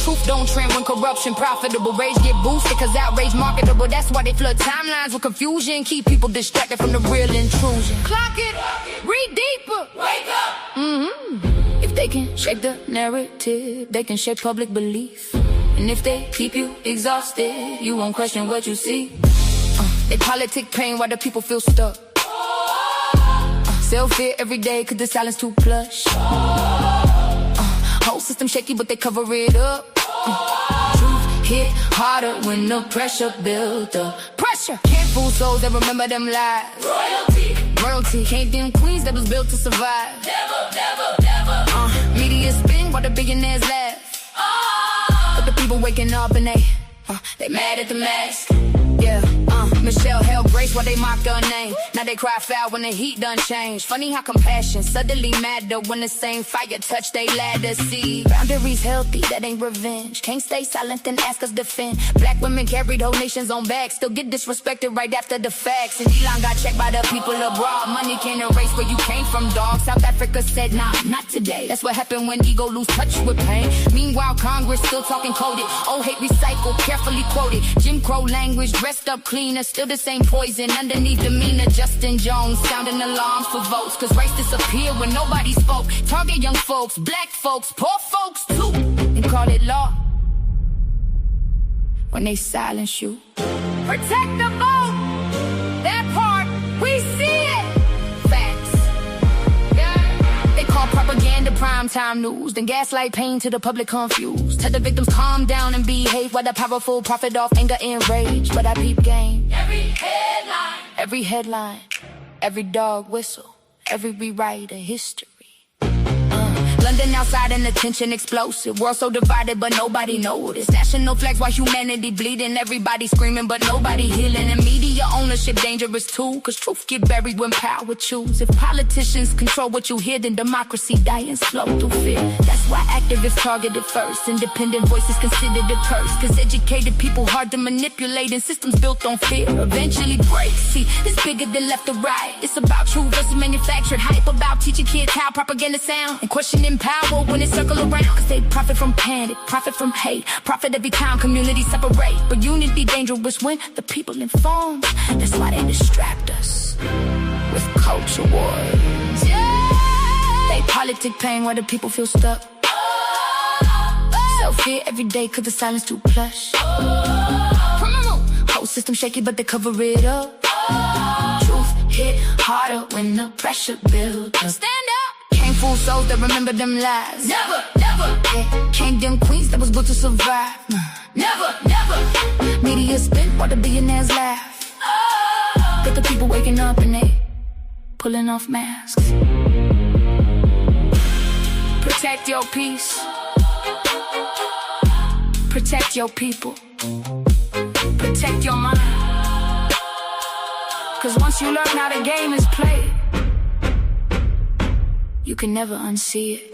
Truth don't trend when corruption profitable. Rage get boosted 'cause outrage marketable. That's why they flood timelines with confusion. Keep people distracted from the real intrusion. Clock it, read deeper, wake up. If they can shake the narrative, they can shake public belief. And if they keep you exhausted, you won't question what you see. They politic pain while the people feel stuck. Self-fear every day 'cause the silence too plush. Whole system shaky but they cover it up. Truth hit harder when the pressure build up. Pressure can't fool souls that remember them lies. Royalty can't dim queens that was built to survive. Never. Media spin while the billionaires laugh. But the people waking up and they mad at the mask. Yeah, Michelle held grace while they mocked her name. Now they cry foul when the heat done changed. Funny how compassion suddenly matter when the same fire touch they ladder. See, boundaries healthy, that ain't revenge. Can't stay silent and ask us defend. Black women carried whole nations on back, still get disrespected right after the facts. And Elon got checked by the people abroad. Money can't erase where you came from, dog. South Africa said, nah, not today. That's what happened when ego lose touch with pain. Meanwhile, Congress still talking coded. Old hate recycled, carefully quoted. Jim Crow language, dressed up cleaner, still the same poison underneath demeanor. Justin Jones sounding alarms for votes, 'cause race disappeared when nobody spoke. Target young folks, black folks, poor folks too, and call it law when they silence you. Protect the vote, that part, we see it. Facts. Yeah. They call propaganda primetime news, then gaslight pain to the public confused. Tell the victims calm down and behave while the powerful profit off anger and rage. But I peep game. Every headline, every dog whistle, every rewrite of history. London outside and the tension explosive. World so divided but nobody noticed. National flags while humanity bleeding. Everybody screaming but nobody healing. And media ownership dangerous too, 'cause truth get buried when power choose. If politicians control what you hear, then democracy dying slow through fear. That's why activists targeted first. Independent voices considered a curse, 'cause educated people hard to manipulate and systems built on fear eventually break. See, it's bigger than left or right. It's about truth versus manufactured hype. About teaching kids how propaganda sound and questioning power when it circle around. 'Cause they profit from panic, profit from hate, profit every time communities separate. But unity dangerous when the people informed. That's why they distract us with culture wars. Yeah. They politic pain while the people feel stuck. Self-fear every day 'cause the silence too plush. Whole system shaky but they cover it up. Truth hit harder when the pressure builds up. Stand up. Can't fool souls that remember them lies. Never. Can't dim queens that was built to survive. Never. Media spin while the billionaires laugh. But the people waking up and they pulling off masks. Protect your peace. Protect your people. Protect your mind. 'Cause once you learn how the game is played, you can never unsee it.